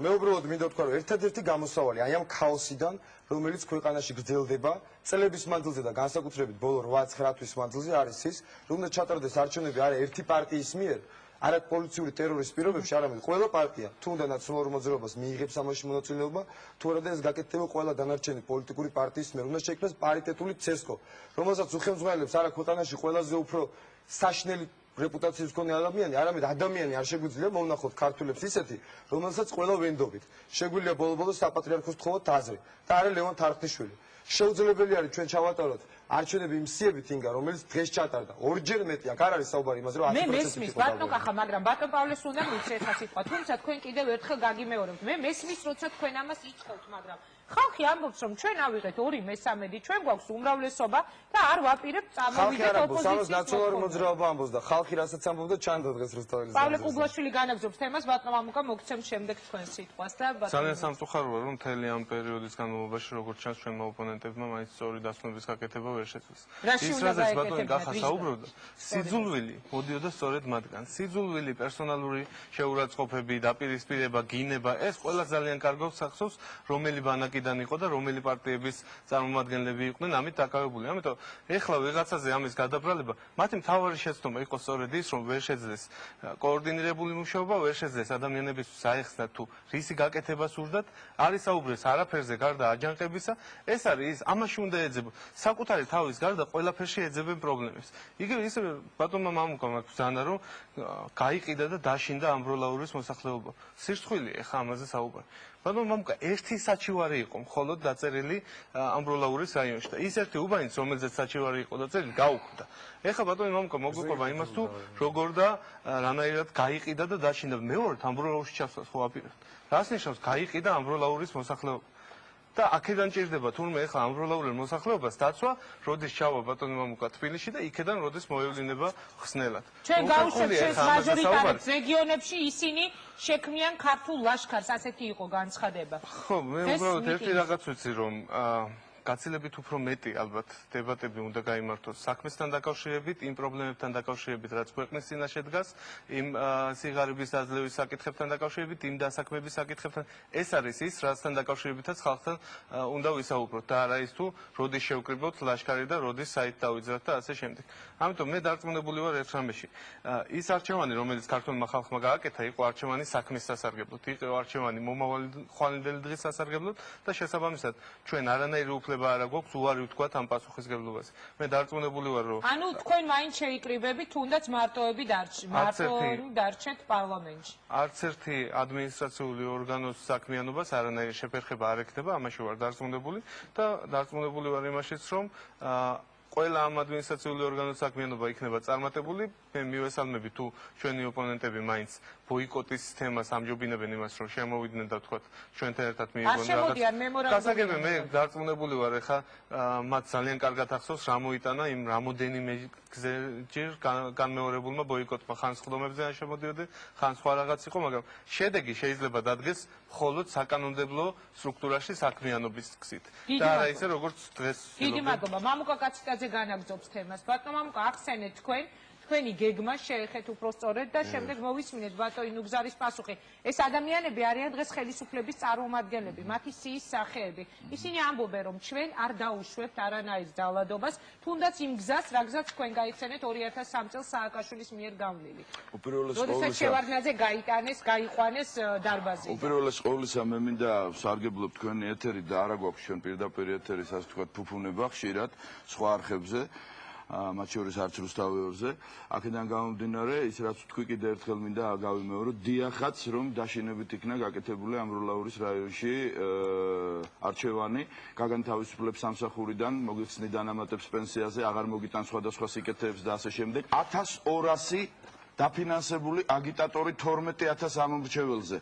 G: მე უბრალოდ მინდა ვთქვა რომ ერთადერთი გამოსავალი აი ამ ქაოსიდან, რომელიც ქვეყანაში გრძელდება წლების მანძილზე და განსაკუთრებით ბოლო 8-9 თვის მანძილზე არის ის, რომ უნდა ჩატარდეს არჩევნები არა ერთი პარტიის მიერ, არა პოლიციური ტერორის პირობებში, არამედ ყველა პარტია თუ უნდა ნაციონალურ მოძრაობას მიიღებს ამაში მონაწილეობა, თუ არა და ეს გაკეთდება ყველა დანარჩენი პოლიტიკური პარტიის მიერ, უნდა შექმნას პარიტეტული ცესკო, რომელსაც უხელმძღვანელებს არა ქვეყანაში ყველაზე უფრო საშნელი რეპუტაციის მქონე ადამიანი, არამედ ადამიანი არ შეგვიძლია მოვნახოთ ქართველებს ისეთი, რომელსაც ყველა ვენდობით. შეგვიძლია ბოლო-ბოლოს საპატრიარქოს თხოვოთ აზრი და არა ლევან თარხნიშვილი. შეუძლებელი არის ჩვენ ჩავატაროთ არჩევნები იმ სიებით ინგა, რომელიც დღეს ჩატარდა. ორჯერ მეტი აქ არ არის საუბარი იმაზე, რომ 100%
E: მე მესმის ბატონო კახა, მაგრამ ბატონ პავლეს უნდა მივცე ხა სიტყვა, თუმცა თქვენ კიდევ ერთხელ გაგიმეორებთ. მე მესმის, როცა თქვენ ამას იწხოვთ, მაგრამ ხალხი ამბობს, რომ ჩვენ ავიღეთ 2/3, ჩვენ გვაქვს უმრავლესობა და არ ვაპირებთ წამოვიდეთ ოპოზიციის.
G: ნაციონალური მოძრაობა ამბობს და ხალხი რასაც ამბობდა ჩანდა დღეს რუსთაველის.
E: პავლე კუგლაშვილი განაგზობს თემას, ბატონო მამუკა მოგცემ შემდეგ თქვენ სიტყვას და ბატონო.
J: ძალიან სამწუხაროა, რომ მთელი ამ პერიოდის განმავლობაში, როგორც ჩანს, ჩვენმა ოპონენტებმა მაინც სწორი დასკვნების გაკეთება ვერ შეძლეს.
E: ის
J: რაზეც ბატონი კახა საუბრობდა, სიძულვილი მოდიოდა სწორედ მათგან. სიძულვილი, პერსონალური შეურაცხყოფები, დაპირისპირება, გინება, ეს ყველა ძალიან კარგავს სახსოვს, რომელი ბანაკი იყო და რომელი პარტიების წარმომადგენლები იყვნენ ამით დაკავებული. ამიტომ ეხლა ვიღაცაზე ამის გადაბრალება, მათი მთავარი შეცდომა იყო სწორედ ის, რომ ვერ შეძლეს კოორდინირებული მუშაობა, ვერ შეძლეს ადამიანებისთვის აეხსნათ თუ რისი გაკეთება სურდათ, არის საუბრეს არაფერზე გარდა აჯანყებისა, ეს არის ის, ამაში უნდა ეძებო. საკუთარი თავის გარდა ყველაფერში ეძებენ პრობლემებს. იგივე ისე ბატონმა მამუკამ აქვს ზანა, რომ გაიყიდა და დაშინდა ამბროლაურის მოსახლეობა. სირცხვილია ეხლა ამაზე საუბარი. ბატონო მამუკა ერთი საჩივარი იყო მხოლოდ დაწერილი ამბროლაურის რაიონში და ის ერთი უბანიც რომელზეც საჩივარი იყო დაწერილი გაუქმდა. ეხლა ბატონო მამუკა მოგიყვება იმას თუ როგორ და რანაირად გაიყიდა და დაშინდა. მეორედ ამბროლაურში ჩასვას ხო აპირებთ. რას ნიშნავს გაიყიდა ამბროლაურის მოსახლეობა? და აქედან ჭირდება თურმე ეხლა ამბროლაურის მოსახლეობას დაცვა, როდის ჩავა ბატონო მამუკა თბილისში და იქედან როდის მოევლინება ხსნელად.
E: ჩვენ გავუშვებთ შეს მაჟორიტარებს რეგიონებში ისინი შექმნიან ქართულ ლაშქარს, ასეთი იყო განცხადება.
J: ხო, მე უბრალოდ ერთი რაღაც ვიცი რომ გაცილებით უფრო მეტი ალბათ დებატები უნდა გაიმართოს საქმესთან დაკავშირებით, იმ პრობლემებთან დაკავშირებით, რაც ქვეყნის წინაშე დგას, იმ სიღარიბის აძლევის საკითხებთან დაკავშირებით, იმ დასაქმების საკითხებთან. ეს არის ის, რასთან დაკავშირებითაც ხალხთან უნდა ვისაუბროთ და არა ის თუ როდის შევკრიბოთ ლაშქარი და როდის საით დავიძრათ და ასე შემდეგ. ამიტომ მე დარწმუნებული ვარ ერთ რამეში. ის არჩევანი, რომელიც ქართულმა ხალხმა გააკეთა, იყო არჩევანი საქმის სასარგებლოდ, იყო არჩევანი მომავალი ხვალინდელი დღის სასარგებლოდ და შესაბამისად ჩვენ არანაირი უფლება არ გვაქვს უარი ვთქვათ ამ პასუხისგებლობაზე. მე დარწმუნებული ვარ, რომ
E: ანუ თქვენ მაინც შეიკრიბებით, თუნდაც მარტოები დარჩეთ პარლამენტში.
J: არც ერთი ადმინისტრაციული ორგანოს საქმიანობას არანაირი შეფერხება არ ექნება, ამაში ვარ დარწმუნებული და დარწმუნებული ვარ იმაშიც, რომ ყველა ამ ადმინისტრაციული ორგანოს საქმიანობა იქნება წარმატებული. მე მივესალმები თუ ჩვენი ოპონენტები მაინც ბოიკოტის თემას ამჯობინებენ იმას, რომ შემოვიდნენ და ვთქვათ ჩვენთან ერთად მიიღონ რაღაც. გასაგებია, მე დარწმუნებული ვარ, ეხა მათ ძალიან კარგად ახსოვს რა მოიტანა იმ რამოდენიმე ჯერ განმეორებულმა ბოიკოტმა. ხან სხდომებზე არ შემოდიოდნენ, ხან სხვა რაღაც იყო, მაგრამ შედეგი შეიძლება დადგეს მხოლოდ საკანონმდებლო სტრუქტურაში საქმიანობის გზით. და არა ისე როგორც დღეს.
E: დიდი მადლობა. მამუკა კაციტაძე განაგრძობს თემას. ბატონო მამუკა, ახსენეთ თქვენი გეგმა შეეხეთ უფრო სწორედ და შემდეგ მოვისმინეთ ბატონი ნუგზარის პასუხი. ეს ადამიანები არიან დღეს ხელისუფლების წარმომადგენლები, მათი სიის სახეები. ისინი ამბობენ, რომ ჩვენ არ დაუშვებთ არანაირ ძალადობას, თუნდაც იმ გზას, რა გზაც თქვენ გაიხსენეთ 2003 წელს სააკაშვილის მიერ გამლილი. როდესაც შევარდნაძე გაიყვანეს დარბაზი.
H: უპირველეს ყოვლისა მე მინდა სარგებლობ თქვენი ეთერი და არა გვაქვს ჩვენ პირდაპირ ეთერის ასე ვთქვათ ფუფუნება ხშირად სხვა არხებზე. მათ შორის არც რუსთავეორზე, აქედან გამომდინარე, ის რაც თქვი კიდე ერთხელ მინდა გავიმეორო, დიახაც რომ დაშინებით იქნა გაკეთებული ამბროლაურის რაიონში არჩევანი, გაგანთავისუფლებს სამსახურიდან, მოგიხსნი დანამატებს პენსიაზე, აღარ მოგიტან სხვადასხვა სიკეთეებს და ასე შემდეგ. 1200 დაფინანსებული აგიტატორი 12000 ამომრჩეველზე.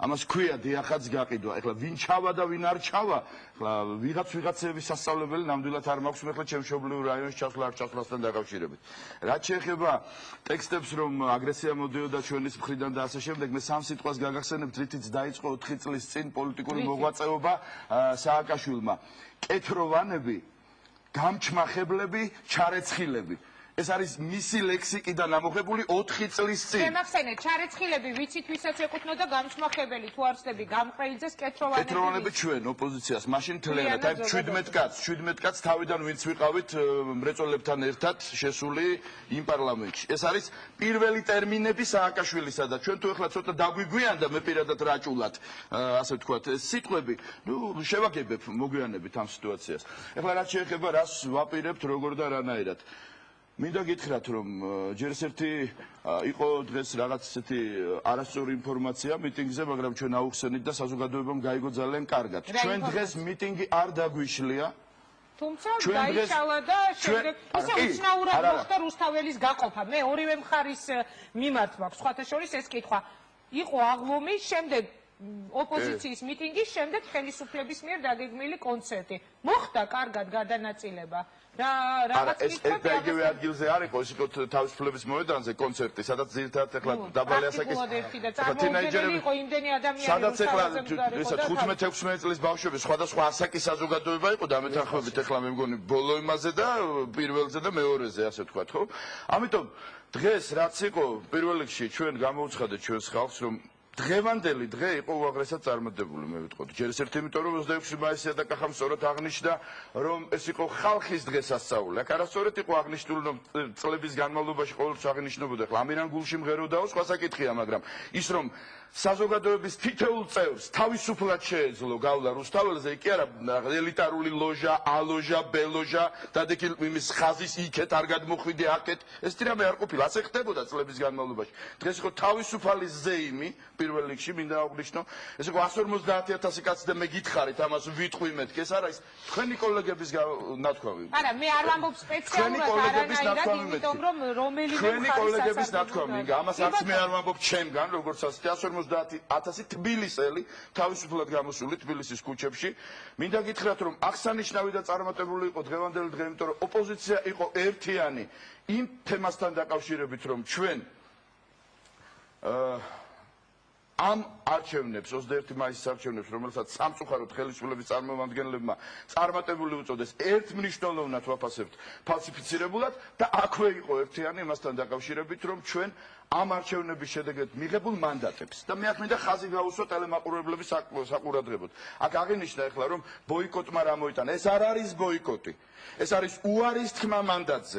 H: ამას ქვია დიახაც გაყიდვა. ეხლა ვინ ჩავა და ვინ არ ჩავა? ეხლა ვიღაცების სასწავლებელი ნამდვილად არ მაქვს მე ხლა ჩემშობლიურ რაიონში ჩასვლა არ ჩასვლასთან დაკავშირებით. რაც შეეხება ტექსტებს რომ აგრესია მოდიოდა ჩვენის მხრიდან და ასე შემდეგ, მე სამ სიტყვას გაგახსენებთ, რითიც დაიწყო 4 წლის წინ პოლიტიკური მოღვაწეობა სააკაშვილმა. კეთროვანები, გამჩმახებლები, ჩარეცხილები. ეს არის მისი ლექსიკიდან ამოღებული 4 წლის წინ.
E: შემახსენეთ, ჩარეცხილები ვიცით ვისაც ეკუთვნოდა გამჩმახებელი თუ არ ვწდები გამყრელიძეს
H: კეთროვანები ჩვენ ოპოზიციას მაშინ თლიანად აი 17 კაც თავიდან ვინც ვიყავით მრეწველებთან ერთად შესული იმ პარლამენტში. ეს არის პირველი ტერმინები სააკაშვილისა და ჩვენ თუ ეხლა ცოტა დაგვიგვიანდა მე პირადად რაჭულად ასე ვთქვათ სიტყვები, ნუ შევაგებებ მოგვიანებით ამ სიტუაციას. ეხლა რაც შეეხება რას ვაპირებთ როგორ და რანაირად მინდა გითხრათ რომ ჯერ ერთი იყო დღეს რაღაც ესეთი არასწორი ინფორმაცია მიტინგზე, მაგრამ ჩვენ აუხსენით და საზოგადოებამ გაიგო ძალიან კარგად. ჩვენ დღეს მიტინგი არ დაგვიშლია.
E: თუმცა დაიშალა და შემდეგ ისე უცნაურად მოხდა რუსთაველის გაყოფა. მე ორივე მხარის მიმართ მაქვს სხვათა შორის ეს კითხვა. იყო აღლომი, შემდეგ ოპოზიციის მიტინგი, შემდეგ ხელისუფლების მიერ დაგეგმილი კონცერტი. მოხდა კარგად გადანაწილება.
H: ეს იგივე ადგილზე არ იყო, ეს იყო თავისუფლების მოედანზე კონცერტი, სადაც ძირითადად ეხლა დაბალი ასაკის
E: თინეიჯერები იყო იმდენი ადამიანები,
H: სადაც ეხლა ესა 15-16 წლის ბავშვები სხვადასხვა ასაკის საზოგადოება იყო დამეთანხმებით ეხლა მე მგონი ბოლო იმაზე და პირველზე და მეორეზე ასე ვთქვათ, ხო? ამიტომ დღეს რაც იყო პირველ რიგში ჩვენ გამოვცხადეთ ჩვენს ხალხს რომ დღევანდელი დღე იყო უაღრესად წარმატებული მე ვიტყოდი. ჯერ ერთ იმიტომ რომ 26 მაისია და კახამ სწორად აღნიშნა რომ ეს იყო ხალხის დღესასწაული. აქ არასწორად იყო აღნიშნული რომ წლების განმავლობაში ყოველთვის აღნიშნებოდა. ახლა ამირან გულში მღეროდაო სხვა საკითხია, მაგრამ ის რომ საზოგადოების თითოეულ წევრს თავისუფლად შეეძლო გავლა რუსთაველზე, იქ არა ელიტარული ლოჟა, ალოჟა, ბელოჟა, დადექი იმის ხაზის იქეთ არ გადმოხვიდე აქეთ. ეს თირამე არ ყოფილა, ასე ხდებოდა წლების განმავლობაში. დღეს იყო თავისუფალი ზეიმი პირველ რიგში მინდა აღნიშნო. ეს იყო 150,000 კაცი და მე გითხარით ამას ვიტყვიმეთ, კი ეს არა ის თქვენი კოლეგების ნათქვამი.
E: არა, მე არ ვამბობ სპეციალურად არანაირად, იმიტომ რომ რომელიმე
H: თქვენი კოლეგების ნათქვამი, ამას არც მე არ ვამბობ ჩემგან, როგორც ასეთი 150,000 თბილისელი თავისუფლად გამოსული თბილისის ქუჩებში. მინდა გითხრათ რომ აღსანიშნავი და წარმატებული იყო დღევანდელი დღე, იმიტომ რომ ოპოზიცია იყო ერთიანი იმ თემასთან დაკავშირებით, რომ ჩვენ ამ არჩევნებს 21 მაისის არჩევნებს, რომელსაც სამწუხაროდ ხელისუფლების წარმომადგენლებმა წარმატებული უწოდეს, ერთმნიშვნელოვნად ვაფასებთ ფალსიფიცირებულად და აქვე იყო ერთიანი იმასთან დაკავშირებით, რომ ჩვენ ამ არჩევნების შედეგად მიღებულ მანდატებს და მე აქ მინდა ხაზი გაუსვა ტელემაყურებლების საყურადღებოდ. აქ აღინიშნა ეხლა რომ ბოიკოტმა რა მოიტანა. ეს არ არის ბოიკოტი. ეს არის უარის თქმა მანდატზე.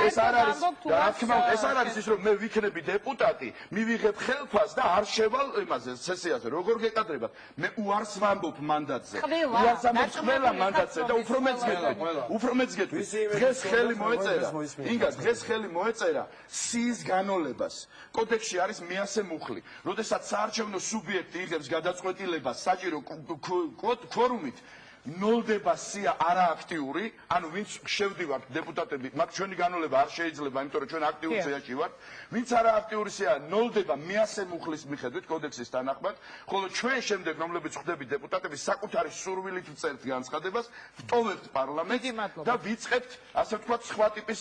H: ეს არ არის რა თქმა უნდა, ეს არ არის ის რომ მე ვიქნები დეპუტატი, მივიღებ ხელფას და არ შევალ იმაზე სესიაზე. როგორ გეკადრებათ? მე უარს ვამბობ მანდატზე. უარს ვამბობ ყველა მანდატზე და უფრო მეც გეტყვი. დღეს ხელი მოეწერა. ინგა დღეს ხელი მოეწერა სიის განოლებას. კოდექსში არის მეასე მუხლი. როდესაც საარჩევნო სუბიექტი იღებს გადაწყვეტილებას საჭირო ქვორუმით ნოლდება სია არააქტიური, ანუ ვინც შევდივართ დეპუტატები, მაგ ჩვენი განოლება არ შეიძლება, იმიტომ რომ ჩვენ აქტიურ სიაში ვართ. ვინც არააქტიური სია ნოლდება მეასე მუხლის მიხედვით კოდექსის თანახმად, ხოლო ჩვენ შემდეგ რომლებიც ხვდებით დეპუტატები საკუთარი სურვილით ვწერთ განცხადებას, ვტოვებთ პარლამენტს და ვიწყებთ, ასე ვთქვათ, სხვა ტიპის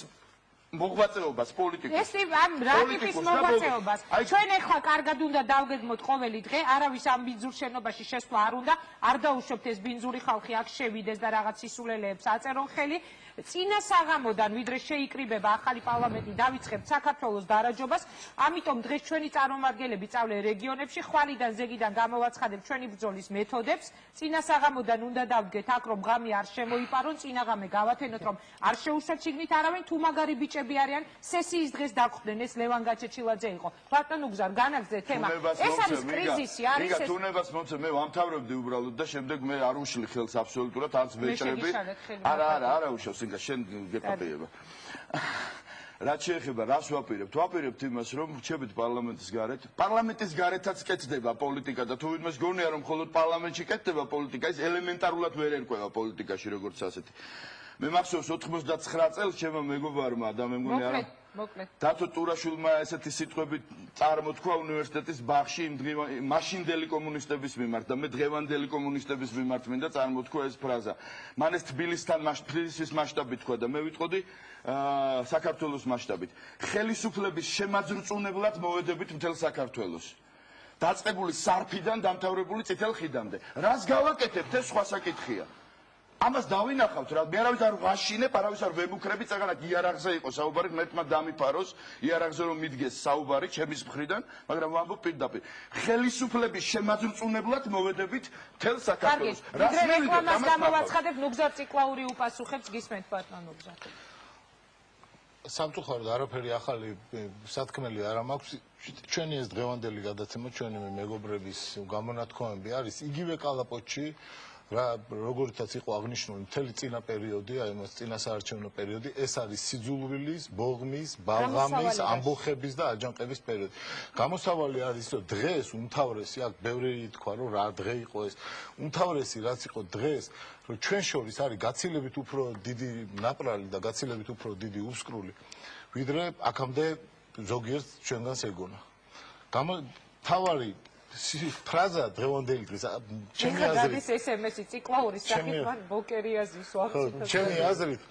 H: მოღვაწეობას პოლიტიკას.
E: ეს ამ რა ტიპის მოღვაწეობას? ჩვენ ახლა კარგად უნდა დავგეგმოთ ყოველი დღე, არავის ამ ბინძურ შენობაში შესვლა არ უნდა, არ დაუშვებთ ეს ბინძური ხალხი აქ შევიდეს და რაღაც სისულელეებს აწერონ ხელი. წინა საღამოდან ვიდრე შეიკრიბება ახალი პარლამენტი, დავიწყებთ საქართველოს დარაჯობას, ამიტომ დღეს ჩვენი წარმომადგენლები წავლენ რეგიონებში, ხვალიდან ზეგიდან გამოვაცხადებთ ჩვენი ბრძოლის მეთოდებს. წინა საღამოდან უნდა დავდგეთ აქ რომ ღამე არ შემოიპარონ, წინა ღამე გავათენოთ რომ არ შეუშვათ შიგნით არავინ, თუ მაგარი ბიჭები არიან, სესიის დღეს დაგვხდნენ, ეს ლევან გაჩეჩილაძე იყო. ბატონო გზარ, განაგრძე თემა. ეს არის კრიზისი, არის ეს.
H: თუნებას მომწე, მე ვამთავრებდი უბრალოდ და შემდეგ მე არ უშლი ხელს აბსოლუტურად, არც ბეჭრები. არა უშავს, ინგა შენ გეპაპიება. რაც შეეხება რას ვაპირებთ? ვაპირებთ იმას, რომ რჩებით პარლამენტის გარეთ. პარლამენტის გარეთაც კეთდება პოლიტიკა და თუ ვინმეს გონია რომ მხოლოდ პარლამენტში კეთდება პოლიტიკა, ის ელემენტარულად ვერ ერკვევა პოლიტიკაში როგორც ასეთი. მე მახსოვს 99 წელს ჩემო მეგობარმა და მე მგონი არა დათო ტურაშვილმა ესეთი სიტყვები წარმოთქვა უნივერსიტეტის ბაღში მაშინდელი კომუნისტების მიმართ და მე დღევანდელი კომუნისტების მიმართ მინდა წარმოთქვა ეს ფრაზა. მან ეს თბილისის მასშტაბით თქვა და მე ვიტყოდი საქართველოს მასშტაბით. ხელისუფლების შემაძრწუნებლად მოვედებით მთელ საქართველოს. დაწყებული სარფიდან დამთავრებული წითელ ხიდამდე. რას გავაკეთებთ ეს სხვა საკითხია. ამას დავინახავთ რა, მე არავის არ ვაშინებ, არავის არ ვემუქრები, წაგანაკ იარაღზე იყო საუბარი, მეტმა დამიფაროს იარაღზე რომ მიდგეს საუბარი ჩემის მხრიდან, მაგრამ ვამბობ პირდაპირ. ხელისუფლების შემაძრწუნებლად მოვედებით მთელ საქართველოს.
E: რას მივიდეთ? ამას გამოვაცხადებთ, ნუგზარ ციკლაური უპასუხებს, გისმენთ ბატონო ნუგზარ.
I: სამწუხაროდ არაფერი ახალი სათქმელი არ მაქვს. ჩვენი ეს დღევანდელი გადაცემა, ჩვენი მეგობრების გამონათქვამები არის იგივე კალაპოტში. როგორიცაც იყო აღნიშნული მთელი წინა პერიოდი, აი მას წინა საარჩევნო პერიოდი, ეს არის სიძულვილის, ბოღმის, ბალღამის, ამბოხების და აჯანყების პერიოდი. გამოსავალი არის, რომ დღეს უმთავრესი, აქ ბევრი თქვა, რომ რა დღე იყო ეს. უმთავრესი რაც იყო დღეს, რომ ჩვენ შორის არის გაცილებით უფრო დიდი ნაპრალი და გაცილებით უფრო დიდი უსკრული, ვიდრე აქამდე ზოგიერთ ჩვენგანს ეგონა. თავარი ფრაზა დღევანდელი დღის ჩემი აზრით
E: ეს SMS-ი ციკლაურის სახით მან ბოკერიაზის ვახცინო.
I: ჩემი აზრით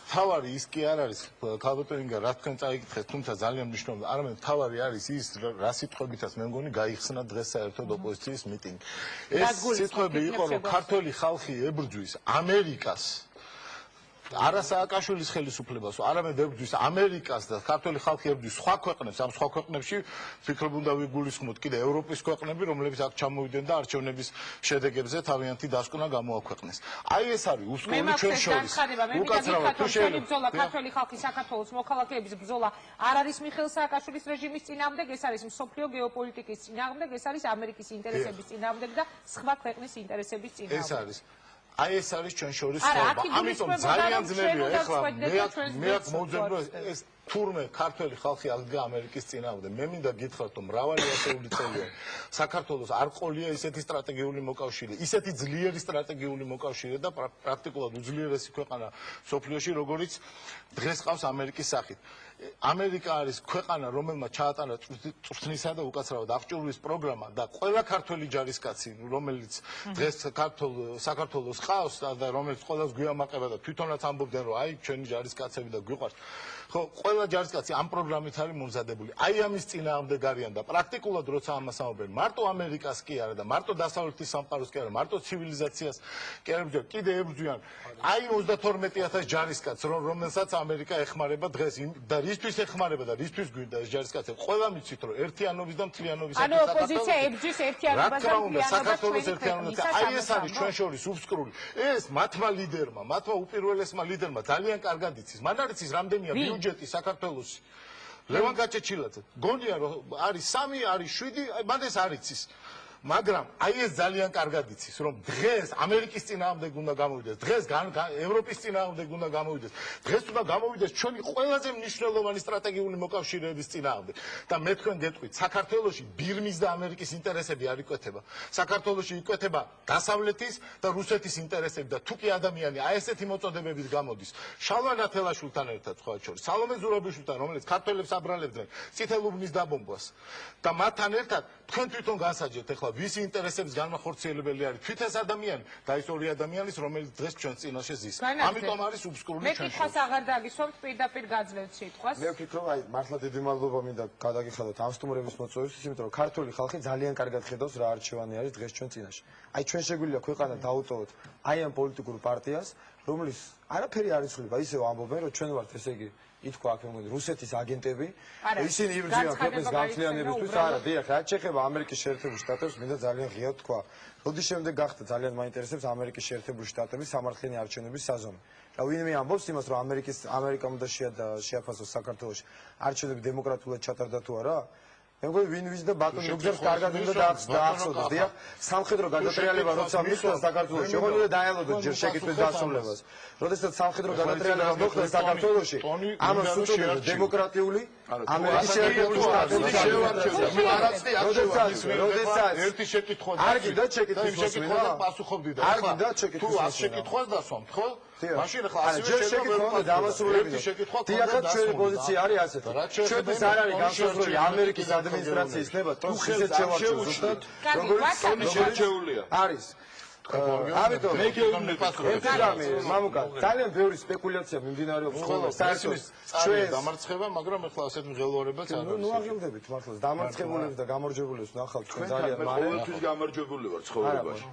I: თავარი ის კი არ არის ქალბატონინგა რა თქვენ წაიკითხეთ, თუმცა ძალიან მნიშვნელოვანია. არამედ თავარი არის ის რა სიტყვებითაც მე მგონი გაიხსნა დღეს საერთოდ ოპოზიციის მიტინგი. ეს სიტყვები იყო რომ ქართველი ხალხი ებრძვის ამერიკას არა სააკაშვილის ხელისუფლებას, არამედ ებრძვის ამერიკას და ქართველი ხალხი ებრძვის სხვა ქვეყნებს, ამ სხვა ქვეყნებში ფიქრობ უნდა ვიგულისხმოთ კიდე ევროპის ქვეყნები, რომლებიც აქ ჩამოვიდნენ და არჩევნების შედეგებზე თავიანთი დასკვნა გამოაქვეყნეს. აი ეს არის უსკოლო ჩვენ შორის.
E: უკაცრავად ბრძოლა ქართველი ხალხის საქართველოს მოქალაქეების ბრძოლა არ არის მიხეილ სააკაშვილის რეჟიმის წინააღმდეგ, ეს არის მსოფლიო გეოპოლიტიკის წინააღმდეგ, ეს არის ამერიკის ინტერესების წინააღმდეგ და სხვა ქვეყნის ინტერესების წინააღმდეგ.
I: ეს არის აი ეს არის ჩვენ შორის ხდება. ამიტომ ძალიან ძნელია ეხლა მე აქ მოვძებნო ეს თურმე ქართველი ხალხი აღდგა ამერიკის წინააღმდეგ. მე მინდა გითხრათ რომ მრავალი ასეული წელია საქართველოს არ ყოლია ისეთი სტრატეგიული მოკავშირე, ისეთი ძლიერი სტრატეგიული მოკავშირე და პრაქტიკულად უძლიერესი ქვეყანა სოფლიოში, როგორიც დღეს ყავს ამერიკის სახით. ამერიკა არის ქვეყანა, რომელმაც ჩაატარა წვრთნისა და უკაცრავად აღჭურვის პროგრამა და ყველა ქართველი ჯარისკაცი, რომელიც დღეს საქართველოს ყავს და რომელიც ყველას გვიამაყება და თვითონაც ამბობდნენ, რომ აი ჩვენი ჯარისკაცები და გვიყვარს. ხო, ყველა ჯარისკაცი ამ პროგრამით არის მომზადებული. აი ამის წინააღმდეგ არიან და პრაქტიკულად როცა ამას ამობენ, მარტო ამერიკას კი არა და მარტო დასავლეთის სამყაროს კი არა, მარტო ცივილიზაციას კი არა, კიდე ებრძვიან. აი 32,000 ჯარისკაცს, რომელსაც ამერიკა ეხმარება დღეს და რისთვის ეხმარება და რისთვის გვინდა ეს ჯარისკაცები. ყველა მიცით, რომ ერთიანობის და მთლიანობის
E: ანუ ოპოზიცია ებრძვის ერთიანობას და მთლიანობას
I: საქართველოს ერთიანობას. აი ეს არის ჩვენ შორის უფსკრული. ეს მათმა ლიდერმა, მათმა უპირველესმა ლიდერმა ძალიან კარგად იცის. მან არ იცის რამდენია ბიუჯეტი საქართველოში. ლევან გაჩეჩილაძე. გონია რომ არის 3, არის 7, მან ეს არ იცის. მაგრამ აი ეს ძალიან კარგად იცის, რომ დღეს ამერიკის წინააღმდეგ უნდა გამოვიდეს, დღეს ევროპის წინააღმდეგ უნდა გამოვიდეს, დღეს უნდა გამოვიდეს ჩვენი ყველაზე მნიშვნელოვანი სტრატეგიული მოკავშირეების წინააღმდეგ. და მე თქვენ გეტყვით, საქართველოში ბირმის და ამერიკის ინტერესები არ იკვეთება. საქართველოში იკვეთება დასავლეთის და რუსეთის ინტერესები და თუ კი ადამიანი აი ესეთი მოწოდებებით გამოდის, შალვა ნათელაშვილთან ერთად სხვა შორის, სალომე ზურაბიშვილთან, რომელიც ქართველებს აბრალებდნენ წითელ უბნის დაბომბვას და მათთან ერთად თქვენ თვითონ განსაჯეთ ახლა ვისი ინტერესების განმახორციელებელი არის თვით ეს ადამიანი და ის ორი ადამიანის რომელიც დღეს ჩვენს წინაშე ზის. ამიტომ არის უბსკრული ჩვენ.
E: მე კითხავს აღარ დაგისვამთ პირდაპირ გაძლევთ სიტყვას.
G: მე ვფიქრობ აი მართლა დიდი მადლობა მინდა გადაგიხადოთ ამ სტუმრების მოწვევისთვის, იმიტომ რომ ქართული ხალხი ძალიან კარგად ხედავს რა არჩევანი არის დღეს ჩვენ წინაშე. აი ჩვენ შეგვიძლია ქვეყანა დაუტოვოთ აი ამ პოლიტიკურ პარტიას, რომლის არაფერი არ იცვლება, ისევ ამბობენ რომ ჩვენ ვართ ესე იგი ითქვა აქ მოგონი რუსეთის აგენტები ისინი იბრძვიან ქვეყნის განხილიანებისთვის არა დიახ რაც შეეხება ამერიკის შეერთებულ შტატებს მინდა ძალიან ღიად თქვა როდის შემდეგ გახდა ძალიან მაინტერესებს ამერიკის შეერთებული შტატების სამართლიანი არჩევნების საზომი და ვინმე ამბობს იმას რომ ამერიკამ უნდა შეაფასოს საქართველოს არჩევნები დემოკრატულად ჩატარდა თუ არა მე მგონი ვინ ვის და ბატონ ნუგზერს კარგად უნდა დაახსოვდეს დიახ სამხედრო გადატრიალება როცა მისცა საქართველოს შეგვიძლია დაელოდოთ ჯერ შეკითხვის დასრულებას როდესაც სამხედრო გადატრიალება მოხდა საქართველოში ამას უწოდებენ დემოკრატიული ამერიკის შეერთებული შტატების როდესაც
I: ერთი შეკითხვა
G: არ გინდა შეკითხვის
I: შეკითხვა და პასუხობდი და
G: არ გინდა შეკითხვის
I: თუ შეკითხვას დასვამთ ხო მაშინ ახლა ასევე
G: შეკითხვა და დამასრულებელი დიახაც ჩვენი პოზიცია არის ასეთი ჩვენთვის არ არის განსაზღვრული ამერიკის ადმინისტრაციის ნება თუ ისეთ შევარჩევ ზუსტად
E: როგორი
I: შეჩეულია
G: არის ამიტომ მე გეუბნები მამუკა ძალიან ბევრი სპეკულაცია მიმდინარეობს ხოლმე საერთოდ
I: ჩვენ დამარცხება მაგრამ ახლა ასეთ მღელვარებაც არ არის
G: ნუ აღელდებით მართლა დამარცხებულებს და გამარჯვებულებს ნახავთ ჩვენ ძალიან
H: მარე ყოველთვის გამარჯვებული ვარ ცხოვრებაში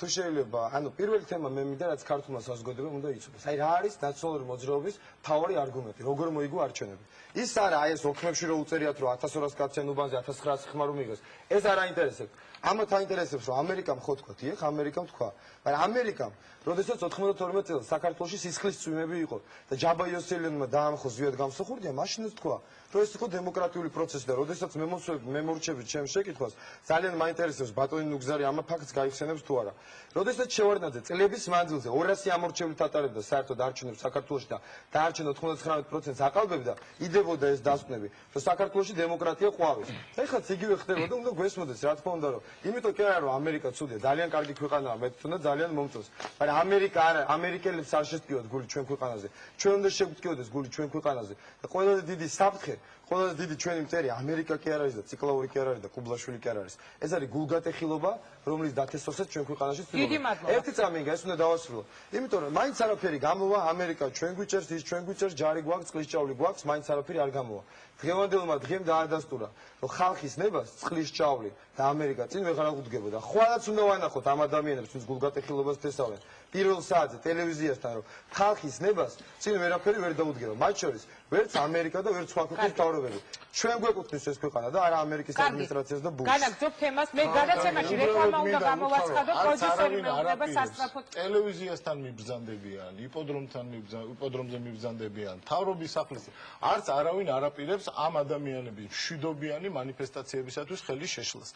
G: თუ შეიძლება ანუ პირველი თემა მე მინდა რაც ქართულმა საზოგადოებამ უნდა იცოდეს აი რა არის ნაციონალური მოძრაობის მთავარი არგუმენტი როგორ მოიგო არჩევნები ის არა აი ეს ოქმებში რო უწერიათ რომ 1200 კაციან უბანზე 1900 ხმა რომ იგოს ეს არ აინტერესებს ამათ აინტერესებს რომ ამერიკამ ხო თქვა დიახ ამერიკამ თქვა მაგრამ ამერიკამ როდესაც 92 წელს საქართველოში სისხლის წვიმები იყო და ჯაბა იოსელიანმა დაამხო ზვიად გამსახურდია მაშინაც თქვა რომ ეს იყო დემოკრატიული პროცესი და როდესაც მე მორჩებით ჩემს შეკითხვას ძალიან მაინტერესებს ბატონი ნუგზარი ამ ფაქტს გაიხსენებს თუ არა როდესაც შევარდნაძე წლების მანძილზე 200 ამორჩევლით ატარებდა საერთოდ არჩევნებს საქართველოში და დაარჩენა 99%-ს აყალბებდა იდებოდა ეს დასკვნები რომ საქართველოში დემოკრატია ყვავის ეხლაც იგივე ხდებოდა უნდა გვესმოდეს რა თქმა უნდა რომ იმიტომ კი არა რომ ამერიკა ცუდია ძალიან კარგი ქვეყანაა მე თვითონ ძალიან მომწონს მაგრამ ამერიკა არა ამერიკელებს არ შეგვიოთ გული ჩვენ ქვეყანაზე ჩვენ უნდა შეგვიდგიოდეს გული ჩვენ ქვეყანაზე და ყველაზე დიდი საფრთხე ყველაზე დიდი ჩვენი მტერი ამერიკა კი არ არის და ციკლაური კი არ არის და კუბლაშვილი კი არ არის ეს არის გულგატეხილობა რომლის დათესვასაც ჩვენ ქვეყანაში ცდილობთ ერთი წამი ეს უნდა დავასრულო იმიტომ რომ მაინც არაფერი გამოვა ამერიკა ჩვენ გვიჭერს ის ჩვენ გვიჭერს ჯარი გვაქვს წყლის ჭავლი გვაქვს მაინც არაფერი არ გამოვა დღევანდელმა დღემ დაადასტურა რომ ხალხის ნებას წყლის ჭავლი და ამერიკა წინ ვეღარ აღუდგებოდა ხვალაც უნდა ვანახოთ ამ ადამიანებს ვინც გულგატეხილობას თესავენ პირველ საათზე ტელევიზიასთან რომ ხალხის ნებას წინ ვერაფერი ვერ დაუდგება მათ შორის ვერც ამერიკა და ვერც სხვა ქვეყნის მთავრობები ჩვენ გვეკუთვნის ეს ქვეყანა და არა ამერიკის ადმინისტრაციას და ბუშს
E: განაგზობ თემას მე გადაცემაში რეკლამა უნდა გამოვაცხადოთ პროდიუსერი მეუბნება სასწრაფოდ
I: ტელევიზიასთან მიბრძანდებიან იპოდრომზე მიბრძანდებიან მთავრობის სახლის არც არავინ არაპირებს ამ ადამიანების მშვიდობიანი მანიფესტაციებისათვის ხელის შეშლას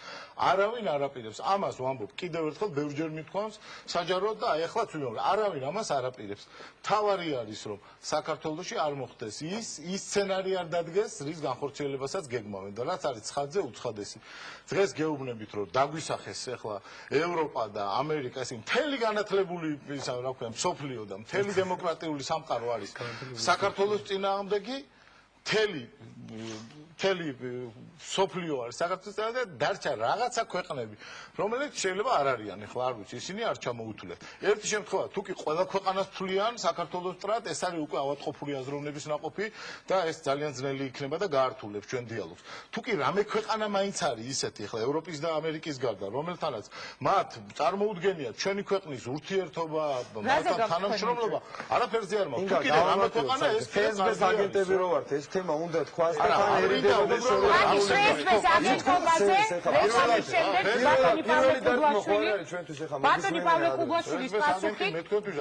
I: არავინ არაპირებს ამას ვამბობ კიდევ ერთხელ ბევრჯერ მithქვამს საჯაროდ და აი ახლა ვიმბობ არავინ ამას არაპირებს თავარი არის რომ საქართველოში არ მოხდეს ის სცენარი არ დადგეს რის განხორციელებასაც გეგმავენ და რაც არის ცხადზე უცხადესი დღეს გეუბნებით რომ დაგვისახეს ახლა ევროპა და ამერიკა ეს მთელი განათლებული ისა რა ქვია მსოფლიო და მთელი დემოკრატიული სამყარო არის საქართველოს წინააღმდეგი მთელი სოფლიო არის საქართველოს და დარჩა რაღაცა ქვეყნები, რომელიც შეიძლება არ არიან, ახლა არ ვიცი, ისინი არ ჩამოუთვლეს. ერთი შემთხვევა, თუ კი ყველა ქვეყანას თვლიან საქართველოს მტრად, ეს არის უკვე ავადმყოფური აზროვნების ნაყოფი და ეს ძალიან ძნელი იქნება და გაართულებს ჩვენ დიალოგს. თუ კი რამე ქვეყანა მაინც არის ისეთი, ახლა ევროპის და ამერიკის გარდა, რომელთანაც მათ წარმოუდგენიათ ჩვენი ქვეყნის ურთიერთობა, მათთან თანამშრომლობა, არაფერზე არ მაქვს. თუ კი რამე ქვეყანა ეს
G: ფესბეს აგენტები რო ვართ, ეს თემა უნდა თქვას და თან ერიდება
E: ფესბეს აგენტობაზე რეკლამის შემდეგ ბატონი პავლე კუბაშვილის პასუხი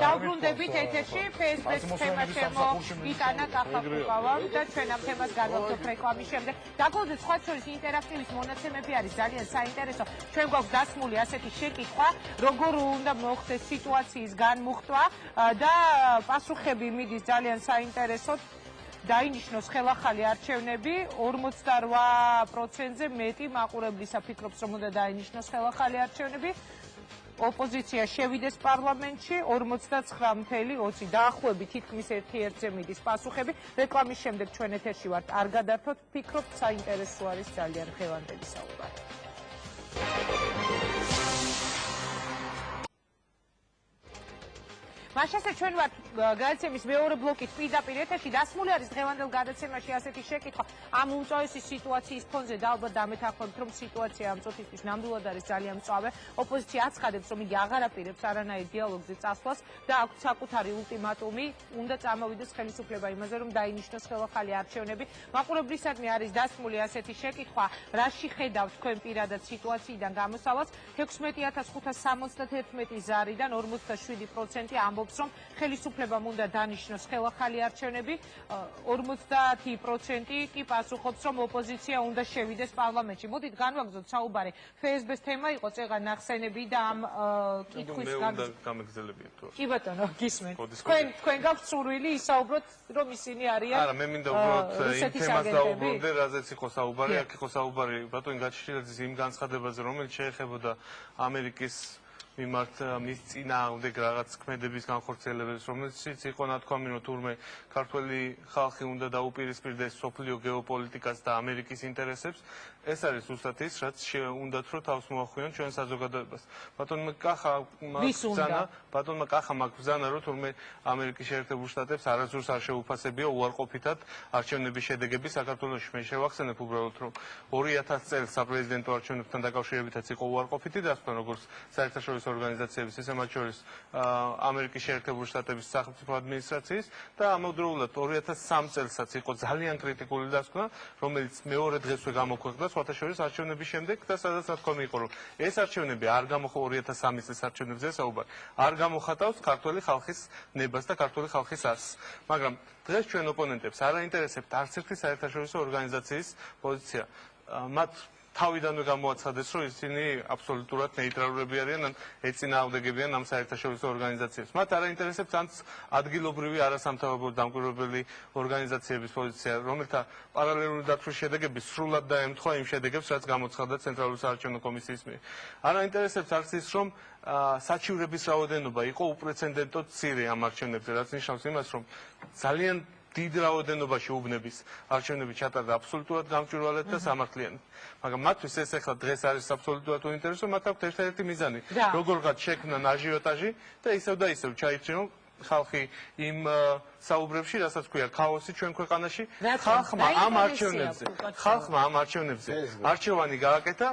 E: დავბრუნდებით ეთერში ფესბეს თემა შემოიტანა კახაკუპავა და ჩვენ ამ თემას განვავრდოთ რეკლამის შემდეგ. დაგვრჩეთ სხვა შორის ინტერაქტივის მონაცემები არის ძალიან საინტერესო. ჩვენ გვაქვს დასმული ასეთი შეკითხვა, როგორ უნდა მოხდეს სიტუაციის განმუხტვა და პასუხები მიდის ძალიან საინტერესოდ. დაინიშნოს ხელახალი არჩევნები 48%-ზე მეტი მაყურებლისა ფიქრობს, რომ უნდა დაინიშნოს ხელახალი არჩევნები. ოპოზიცია შევიდეს პარლამენტში 49.20 დაახლოებით თითქმის 1/1-ზე მიდის პასუხები. რეკლამის შემდეგ ჩვენ ეთერში ვართ, არ გადართოთ, ფიქრობთ საინტერესო არის ძალიან დღევანდელი საუბარი. მაშასე ჩვენ ვართ გადაცემის მეორე ბლოკით პირდაპირ ეთერში. დასმული არის დღევანდელ გადაცემაში ასეთი შეკითხვა ამ უმწვავესი სიტუაციის ფონზე და ალბათ დამეთანხმებით, რომ სიტუაცია ამ წუთისთვის ნამდვილად არის ძალიან მწვავე. ოპოზიცია აცხადებს, რომ იგი აღარ აპირებს არანაირ დიალოგზე წასვლას და აქვს საკუთარი ულტიმატუმი, უნდა წამოვიდეს ხელისუფლება იმაზე, რომ დაინიშნოს ხელახალი არჩევნები. მაყურებლისადმი არის დასმული ასეთი შეკითხვა, რაში ხედავთ თქვენ პირადად სიტუაციიდან გამოსავალს? 16.571 ზარიდან 47% ამბობს, რომ ხელისუფლებამ უნდა დანიშნოს ხელახალი არჩევნები, 50% კი პასუხობს, რომ ოპოზიცია უნდა შევიდეს პარლამენტში. მოდით განვაგრძოთ საუბარი. ფსბ-ს თემა იყო წეღა ნახსენები და ამ კითხვის
J: გამეგზელებიათ თუ
E: კი ბატონო, გისმენთ. თქვენ გაქვთ სურვილი ისაუბროთ, რომ ისინი არიან
J: არა, მე მინდა უბრალოდ იმ თემას დაუბრუნდე, რაზეც იყო საუბარი, აქ იყო საუბარი ბატონი გაჩიშვილაძის იმ განცხადებაზე, რომელიც შეეხებოდა ამერიკის მიმართ მის წინააღმდეგ რაღაც ქმედების განხორციელებებს, რომელშიც იყო ნათქვამი, რომ თურმე ქართველი ხალხი უნდა დაუპირისპირდეს სოფლიო გეოპოლიტიკას და ამერიკის ინტერესებს. ეს არის ზუსტად ის, რაც უნდათ რომ თავს მოახვიონ ჩვენ საზოგადოებას. ბატონმა კახა მაგბზანა, რომ თურმე ამერიკის შეერთებულ შტატებს არასდროს არ შეუფასებია უარყოფითად არჩევნების შედეგები საქართველოში. მე შევახსენებ უბრალოდ, რომ 2000 წელს საპრეზიდენტო არჩევნებთან დაკავშირებითაც იყო უარყოფითი დასკვნა, როგორც საერთაშორისო ორგანიზაციების, ისე მათ შორის ამერიკის შეერთებულ შტატების სახელმწიფო ადმინისტრაციის და ამავდროულად 2003 წელსაც იყო ძალიან კრიტიკული დასკვნა, რომელიც მეორე დღესვე გამოქვეყნდა სხვათა შორის არჩევნების შემდეგ და სადაც ნათქვამი იყო, რომ ეს არჩევნები არ გამოხო 2003 წლის არჩევნებზე საუბარი, არ გამოხატავს ქართველი ხალხის ნებას და ქართველი ხალხის არსს. მაგრამ დღეს ჩვენ ოპონენტებს არ აინტერესებთ არც ერთი საერთაშორისო ორგანიზაციის პოზიცია. მათ თავიდანვე გამოაცხადეს, რომ ისინი აბსოლუტურად ნეიტრალურები არიან, ან ეწინააღმდეგებიან ამ საერთაშორისო ორგანიზაციებს. მათ არ აინტერესებთ ან ადგილობრივი არასამთავრობო დამკვირვებელი ორგანიზაციების პოზიცია, რომელთა პარალელური დათვლის შედეგები სრულად დაემთხვა იმ შედეგებს, რაც გამოცხადდა ცენტრალური საარჩევნო კომისიის მიერ. არ აინტერესებთ არც ის, რომ საჩივრების რაოდენობა იყო უპრეცედენტოდ მცირე ამ არჩევნებზე, რაც ნიშნავს იმას, რომ ძალიან დიდ რაოდენობაში უბნების არჩევნები ჩატარდა აბსოლუტურად გამჭვირვალედ და სამართლიანად. მაგრამ მათთვის ეს ახლა დღეს არის აბსოლუტურად უინტერესო, მათ აქვთ ერთადერთი მიზანი, როგორღაც შექმნან აჟიოტაჟი და ისევ და ისევ ჩაიჩინონ ხალხი იმ საუბრებში, რასაც ქვია ქაოსი ჩვენ ქვეყანაში. ხალხმა ამ არჩევნებზე არჩევანი გააკეთა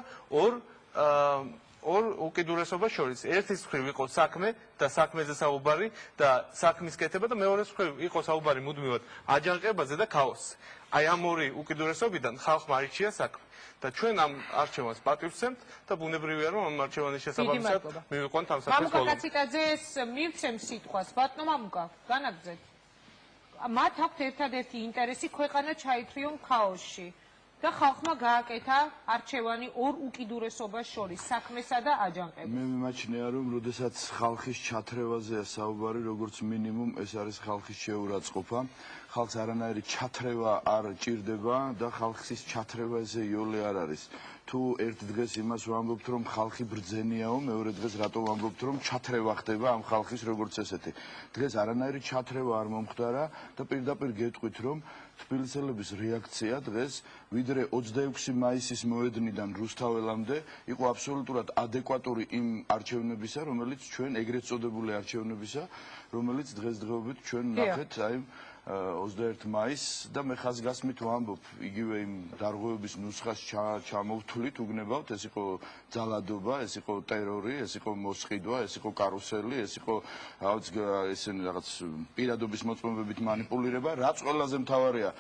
J: ორ უკიდურესობას შორის. ერთის მხრივ იყო საქმე და საქმეზე საუბარი და საქმის კეთება და მეორეს მხრივ იყო საუბარი მუდმივად აჯანყებაზე და ქაოსზე. აი ამ ორი უკიდურესობიდან ხალხმა არჩია საქმე. და ჩვენ ამ არჩევანს პატივცემთ და ბუნებრივია, რომ ამ არჩევანის შესაბამისად მივიყვანთ ამ საქმის ბოლომდე.
E: მამუკა კაციტაძეს მივცემ სიტყვას. ბატონო მამუკა, განაგრძეთ. მათ აქვთ ერთადერთი ინტერესი ქვეყანა ჩაითრიონ ქაოსში. და ხალხმა გააკეთა არჩევანი ორ უკიდურესობას შორის, საქმესა და აჯანყებას.
H: მე მიმაჩნია, რომ როდესაც ხალხის ჩათრევაზეა საუბარი, როგორც მინიმუმ ეს არის ხალხის შეურაცხყოფა. ხალხს არანაირი ჩათრევა არ ჭირდება და ხალხის ჩათრევაზე იოლე არ არის. თუ ერთ დღეს იმას ვამბობთ, რომ ხალხი ბრძენიაო, მეორე დღეს რატო ვამბობთ, რომ ჩათრევა ხდება ამ ხალხის როგორც ესეთი. დღეს არანაირი ჩათრევა არ მომხდარა და პირდაპირ გეტყვით, რომ თბილისელების რეაქცია დღეს ვიდრე 26 მაისის მოედნიდან რუსთაველამდე იყო აბსოლუტურად ადეკვატური იმ არჩევნებისა, რომელიც ჩვენ ეგრეთ წოდებული არჩევნებისა, რომელიც დღესდღეობით ჩვენ ნახეთ აი 21 მაისს და მე ხაზგასმით ვამბობ იგივე იმ დარღვევების ნუსხას ჩამოვთვლით უგნებავთ ეს იყო ძალადობა, ეს იყო ტერორი, ეს იყო მოსყიდვა, ეს იყო კარუსელი, ეს იყო ესენი რაღაც პირადობის მოწმობებით манипуლირება, რაც ყველაზე მთავარია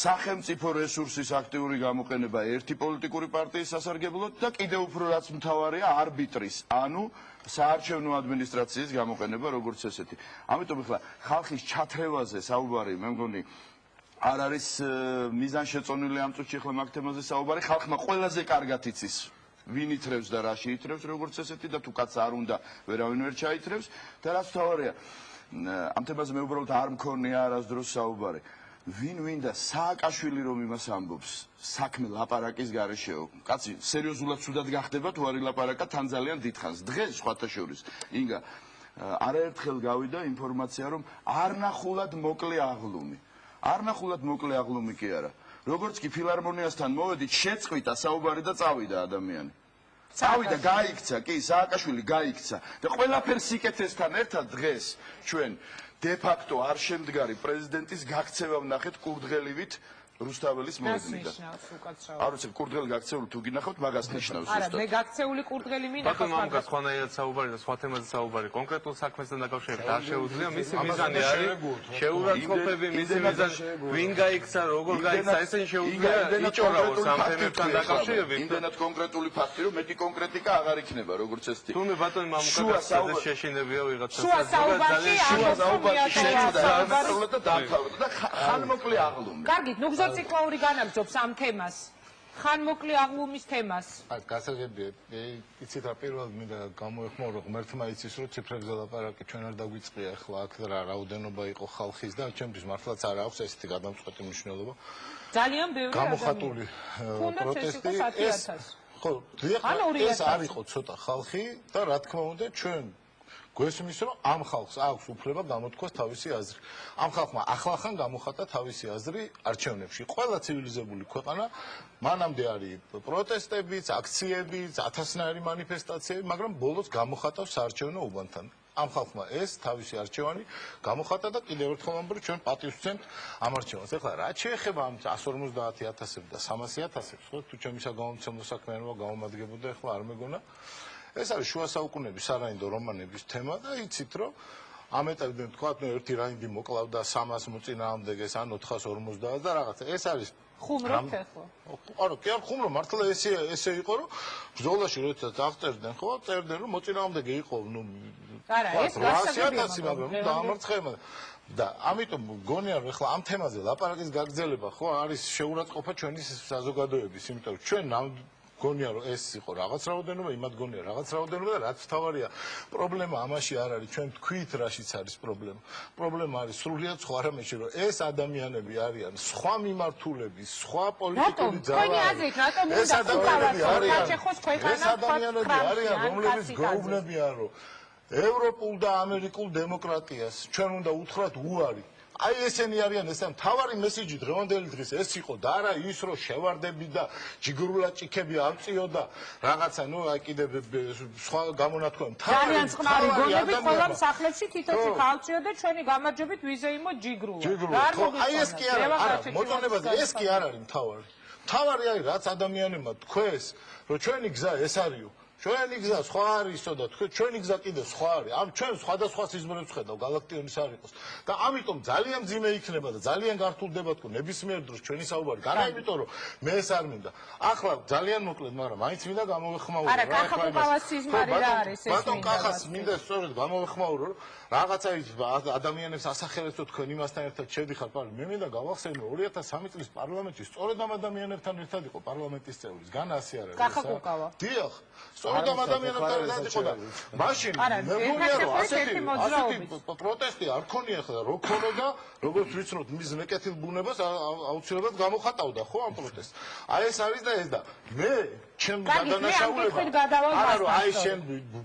H: სახელმწიფო რესურსის აქტიური გამოყენება ერთი პოლიტიკური პარტიის სასარგებლოდ და კიდევ უფრო რაც მთავარია არბიტრის, ანუ საარჩევნო ადმინისტრაციის გამოყენება როგორც ესეთი. ამიტომ ახლა ხალხის ჩათრევაზე საუბარი მე მგონი არ არის მიზანშეწონილი ამ წუთში ახლა მაგ თემაზე საუბარი ხალხმა ყველაზე კარგად იცის ვინ ითრევს და რა შეითრევს როგორც ესეთი და თუ კაც არ უნდა ვერავინ ვერ ჩაითრევს და რაც მთავარია ამ თემაზე მე უბრალოდ არ მქონია არასდროს საუბარი ვინ ვინდა სააკაშვილი რომ იმას ამბობს საქმე ლაპარაკის გარეშეო კაცი სერიოზულად ცუდად გახდება თუ არ ილაპარაკა თან ძალიან დიდხანს დღეს სხვათა შორის ინგა არაერთხელ გავიდა ინფორმაცია რომ არნახულად მოკლე აღლუმი კი არა როგორც კი ფილარმონიასთან მოვედით შეწყვიტა საუბარი და წავიდა ადამიანი წავიდა გაიქცა კი სააკაშვილი გაიქცა და ყველაფერს სიკეთესთან ერთად დღეს ჩვენ de facto არ შემდგარი პრეზიდენტის გაქცევა ვნახეთ კურდღელივით რუსთაველის მოედნიდან. არ ვიცი კურდღელი გაქცეული თუ გინახავთ მაგას ნიშნავს
E: ზუსტად. არა, მე გაქცეული კურდღელი მინახავ.
J: ბატონო ამას ხვანაირად საუბარი და სხვა თემაზე საუბარი კონკრეტულ საქმესთან დაკავშირებით არ შეუძლია მისი მიზანი არის შეურაცხყოფები მისი მიზანი ვინ გაიქცა როგორ გაიქცა ესენი შეუძლია იჭორაოს ამ თემებთან დაკავშირებით
H: იმდენად კონკრეტული ფაქტი რომ მეტი კონკრეტიკა აღარ იქნება როგორც ესეთი
J: თუმცა ბატონო მამუკაცებს შეშინებია ვიღაცა
E: შუა საუბარში
H: და დაამთავრდა და ხანმოკლე აღლუმი
E: კარგით ნუ ციკლაური განაგზობს ამ თემას. ხანმოკლე აღლუმის თემას.
I: აი, გასაგებია, იცით რა პირველად მინდა გამოეხმაურო ღმერთმა იცის რომ ციფრებზე ლაპარაკი ჩვენ არ დაგვიწყია ახლა აქ რა რაოდენობა იყო ხალხის და ჩემთვის მართლაც არ აქვს ესეთი გადამწყვეტი მნიშვნელობა.
E: ძალიან ბევრი
I: გამოხატული პროტესტი ხო, ეს არ იყო ცოტა ხალხი და რა თქმა უნდა ჩვენ გვესმის რომ ამ ხალხს აქვს უფლება გამოთქვას თავისი აზრი. ამ ხალხმა ახლახან გამოხატა თავისი აზრი არჩევნებში. ყველა ცივილიზებული ქვეყანა მანამდე არის პროტესტებიც, აქციებიც, ათასნაირი მანიფესტაციები, მაგრამ ბოლოს გამოხატავს საარჩევნო უბანთან. ამ ხალხმა ეს თავისი არჩევანი გამოხატა და კიდევ ერთხელ ამბობ ჩვენ პატივს ვცემთ ამ არჩევანს. ეხლა რა შეეხება ამ 150,000 და 300,000-ს, ხო, თუ ჩემი საგამომცემლო საქმიანობა გამომადგებოდა, ეხლა არ მეგონა. ეს არის შუა საუკუნეების სარაინდო რომანების თემა და იცით რომ ამ ეტაპზე თქვა ნუ ერთი რაინდი მოკლავდა 300 მოწინააღმდეგეს ან 450 და რაღაცა ეს არის
E: ხუმრობთ ახლა
I: არა კი არ ხუმრო მართლა ესე იყო რომ ბრძოლაში როდესაც აღწერდნენ ხო წერდნენ რომ მოწინააღმდეგე იყო ნუ
E: არა ეს გასაგებია
I: მაგრამ დაამარცხება და ამიტომ მგონია რომ ახლა ამ თემაზე ლაპარაკის გაგრძელება ხო არის შეურაცხყოფა ჩვენი საზოგადოების იმიტომ რომ ჩვენ გონია რომ ეს იყო რაღაც რაოდენობა, იმათ გონია რაღაც რაოდენობა და რაც თავარია პრობლემა ამაში არ არის, ჩვენ თქვით რაშიც არის პრობლემა. პრობლემა არის სრულიად სხვა რამეში, რომ ეს ადამიანები არიან სხვა მიმართულების, სხვა პოლიტიკური ძალები. ეს ადამიანები არიან, რომლებიც გვეუბნებიან, რომ ევროპულ და ამერიკულ დემოკრატიას ჩვენ უნდა უთხრათ უარი. აი ესენი არიან ეს მთავარი მესიჯი დღევანდელი დღის ეს იყო და არა ის რომ შევარდები და ჯიგრულად ჭიქები ამწიო და რაღაცა ნუ აი კიდე სხვა გამონათქვამი
E: ძალიან წყნარი გონები ყველა მსახლებში თითოეულ ხალხშია და ჩვენი გამარჯვებით ვიზეიმო ჯიგრულად
I: აი ეს კი არა მოწონებაზე ეს კი არ არის მთავარი მთავარი არის რაც ადამიანებმა თქვეს რომ ჩვენი გზა ეს არისო ჩვენი გზა სხვა არისო და თქვენ ჩვენი გზა კიდე სხვა არის. ამ ჩვენ სხვადასხვა სიზმრებს ხედავ galaktionis არ იყოს. და ამიტომ ძალიან ძიმე იქნება და ძალიან გართულდება თქო ნებისმიერ დროს ჩვენი საუბარი. განა იმიტომ რომ მე ეს არ მინდა. ახლა ძალიან მოკლედ, მაგრამ მაინც მინდა გამოვეხმაურო.
E: არა, კახაკუყავას სიზმარი რა არის ეს?
I: ბატონ კახას მინდა სწორედ გამოვეხმაურო რომ რაღაცა ადამიანებს ასახელებს თუ თქვენ იმასთან ერთად შევდიხარ პარლამენტში. მე მინდა გავახსენო 2003 წლის პარლამენტში სწორედ ამ ადამიანებთან ერთად იყო პარლამენტის წევრი. განა ასე არ არის.
E: კახაკუყავა.
I: დიახ. სწორედ ამ ადამიანებთან ერთად იყო და მაშინ მე მგონია რომ ასეთი პროტესტი არ ქონია ხა რო ქონოდა როგორც ვიცნობთ მის ნეკეთილ ბუნებას აუცილებლად გამოხატავდა ხო ამ პროტესტს. აი ეს არის და ეს და მე ჩემ
E: კარგი, მე ამ კითხვით გადავალ
I: არა რომ აი
E: მასთან.
I: შენ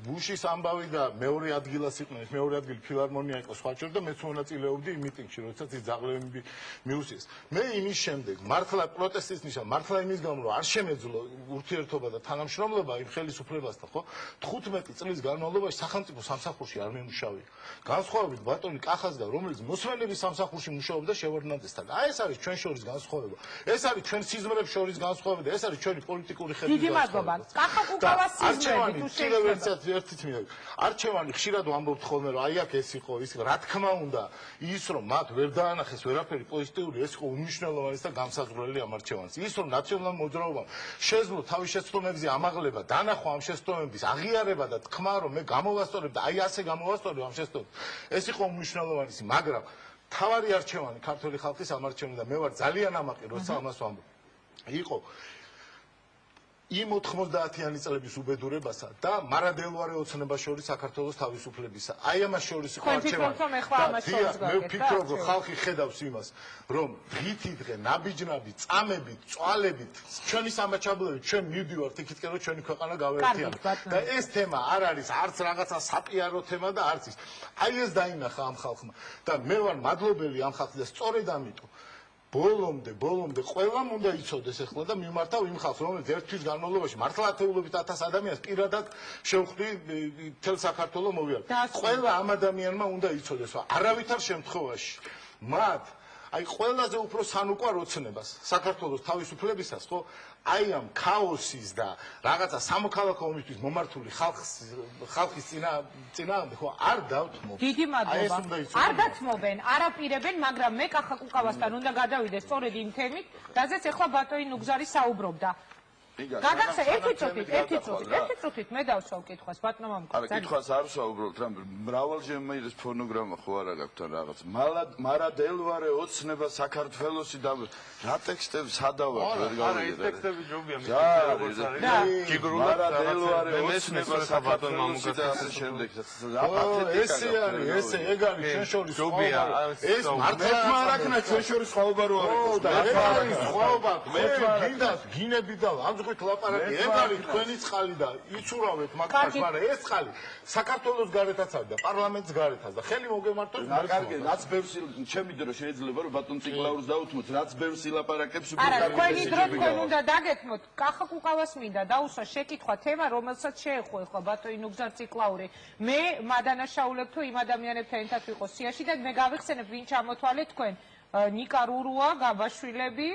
I: ბუშის ამბავი და მეორე ადგილას იყვნენ, მეორე ადგილი ფილარმონია იყო სხვა ჯერ და მეც მონაწილეობდი იმ მიტინგში, როდესაც ის ძაღლები მიუსიეს. მე იმის შემდეგ მართლა პროტესტის ნიშნა, მართლა იმის გამო რომ არ შემეძლო ურთიერთობა და თანამშრომლობა იმ ხელისუფლებასთან, ხო? 15 წლის განმავლობაში სახელმწიფო სამსახურში არ მემუშავია. განსხვავებით ბატონი კახაზგა, რომელიც მოსმენების სამსახურში მუშაობდა შევარდნაძესთან. აი ეს არის ჩვენ შორის განსხვავება. ეს არის ჩვენ სიზმრებს შორის განსხვავება და ეს არის ჩვენი პოლიტიკური ხედვის
E: დიდი მადლობა. კახაკუკავას სიზმრები თუ
I: შეიძლება. ერთით მივიდა. არჩევანი ხშირად ვამბობთ ხოლმე რომ აი აქ ეს იყო, ის რა თქმა უნდა, ის რომ მათ ვერ დაანახეს ვერაფერი პოზიტიური, ეს იყო უმნიშვნელოვანესი და გამსაზღვრელი ამ არჩევანს. ის რომ ნაციონალურ მოძრაობამ შეძლო თავის შეცდომებზე ამაღლება, დანახვა ამ შეცდომების აღიარება და თქმა რომ მე გამოვასწორებ და აი ასე გამოვასწორებ ამ შეცდომებს. ეს იყო უმნიშვნელოვანესი, მაგრამ თავარი არჩევანი ქართული ხალხის ამ არჩევანი და მე ვარ ძალიან ამაყი როცა ამას ვამბობ. იყო იმ 90-იანი წლების უბედურებასა და მარადელვარე ოცნებას შორის საქართველოს თავისუფლებისა. აი ამას შორის იყო არჩევანი. მე ვფიქრობ, რომ ხალხი ხედავს იმას, რომ დღითი დღე ნაბიჯნაბი, წამებით, წვალებით, ჩვენი სამაჩაბლებით ჩვენ მივდივართ იქითკენ, რომ ჩვენი ქვეყანა გავაერთიანოთ. და ეს თემა არ არის არც რაღაცა საპიარო თემა და არც ის. აი ეს დაინახა ამ ხალხმა და მე ვარ მადლობელი ამ ხალხს და სწორედ ამიტომ ბოლომდე ყველამ უნდა იცოდეს ახლა და მიმართავ იმ ხალხს, რომელიც ერთ თვის განმავლობაში მართლა ათეულობით 1000 ადამიანს პირადად შევხვდი მთელ საქართველოს მოვიარე. ყველა ამ ადამიანმა უნდა იცოდეს, რომ არავითარ შემთხვევაში მათ აი ყველაზე უფრო სანუკვარ ოცნებას საქართველოს თავისუფლებისას, ხო? აი ამ ქაოსის და რაღაცა სამოქალაქო ომისთვის მომართული ხალხის წინააღმდეგ ხო არ დავთმობ.
E: დიდი მადლობა. არ დათმობენ, არაპირებენ, მაგრამ მე კახაკუკავასთან უნდა გადავიდე სწორედ იმ თემით, რაზეც ახლა ბატონი ნუგზარი საუბრობდა. გადახსა ერთი წუთით მე დავსვავ კითხვას ბატონო მამუკა.
H: არა, კითხვას არ ვსვავ უბრალოდ რამ მრავალჯერმე ის ფონოგრამა ხო არა გაქვთ რაღაც. მარადელვარე ოცნება საქართველოსი და რა ტექსტებს სადავარ ვერ გავიგე.
J: არა, ეს ტექსტები ჯობია მე როგორც არის.
H: მარადელვარე ოცნება საქართველოსი და ასე შემდეგ.
I: ესე არის, ესე ეგ არის ჩვენ შორის
J: ჯობია.
I: ეს მართლა არ აქნა ჩვენ შორის ხაობა რო არის. და ეგ არის ხაობა. მე გინდათ გინები და ღვით ლაპარაკი, ეგ არის თქვენი წყალი და იცურავეთ მაგას, მაგრამ ეს წყალი საქართველოს გარეთაც არის და პარლამენტს გარეთაც და ხელი მოგემართოთ.
H: რა კარგი, რაც ბევრს ჩემი დრო შეიძლება რომ ბატონ ციკლაურს დაუთმოთ, რაც ბევრს ილაპარაკებს
E: არა, თქვენი დრო თქვენ უნდა დაგეთმოთ. კახაკუკავას მინდა დაუსვა შეკითხვა თემა, რომელსაც შეეხო ახლა ბატონი ნუგზარ ციკლაური. მე მადანაშაულებ თუ იმ ადამიანებთან ერთად ვიყო სიაში და მე გავიხსენებ ვინ ჩამოთვალეთ თქვენ. ნიკა რურუა, გაბაშვილები,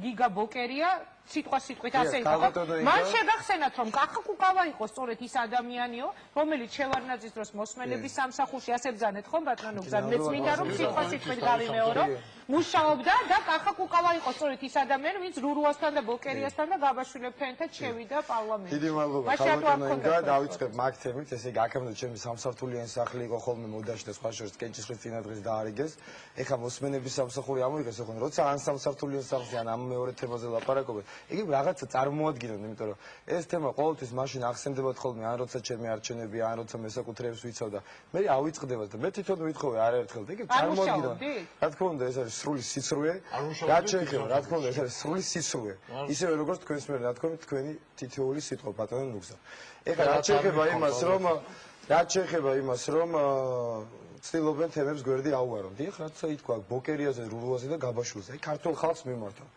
E: გიგა ბოკერია სიტყვით ასე იყო. მან შეგახსენათ, რომ კახაკუკავა იყო სწორედ ის ადამიანიო, რომელიც შევარდნაძის დროს მოსმენების სამსახურში ასე ბრძანეთ ხომ ბატონო ნუგზარ, მეც მინდა რომ სიტყვით გავიმეორო, მუშაობდა და კახაკუკავა იყო სწორედ ის ადამიანი, ვინც რურუასთან და ბოკერიასთან და გაბაშვილებთან ერთად შევიდა პარლამენტში.
G: დიდი მადლობა ხალხო, დავიწყებ მაგ თემით, ესე იგი აქამდე ჩემი სამსართულიანი სახლი იყო ხოლმე მოდაში და სხვა შორის კენჭისყრის წინადღეს დაარიგეს. ეხლა მოსმენების სამსახური ამოიღეს, ხო, როცა ან სამსართულიან სახლზე ან ამ მეორე თემაზე ლაპარაკობენ. იგი რაღაცა წარმოადგენენ, იმიტომ რომ ეს თემა ყოველთვის მაშინ ახსენდებათ ხოლმე, ან როცა ჩემი არჩევნები, ან როცა მესაკუთრეებს ვიცავდა. მე ავიწყდება და მე თვითონ ვითხოვე არაერთხელ და იგი წარმოადგენენ. რა თქმა უნდა, ეს არის სრული სიცრუე. რაც შეეხება, რა თქმა უნდა, ეს არის სრული სიცრუე. ისევე როგორც თქვენს მიერ ნათქვამი თქვენი თითოეული სიტყვა ბატონო ნუგზარ. ეხლა რაც შეეხება იმას, რომ ცდილობენ თემებს გვერდი აუვარონ. დიახ, რაც ითქვა ბოკერიაზე, რურუაზე და გაბაშვილზე. აი ქართულ ხალხს მიმართავ.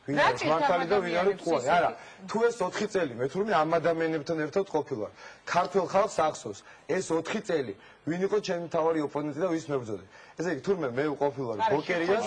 G: ვინ არის მართალი და ვინ არის მყუარი? არა, თუ ეს 4 წელი მე თურმე ამ ადამიანებთან ერთად ყოფილვარ. ქართულ ხალხს ახსოვს, ეს 4 წელი ვინ იყო ჩემი მთავარი ოპონენტი და ვის მებრძოლე. ესე იგი თურმე მე ვყოფილვარ ბოკერიას.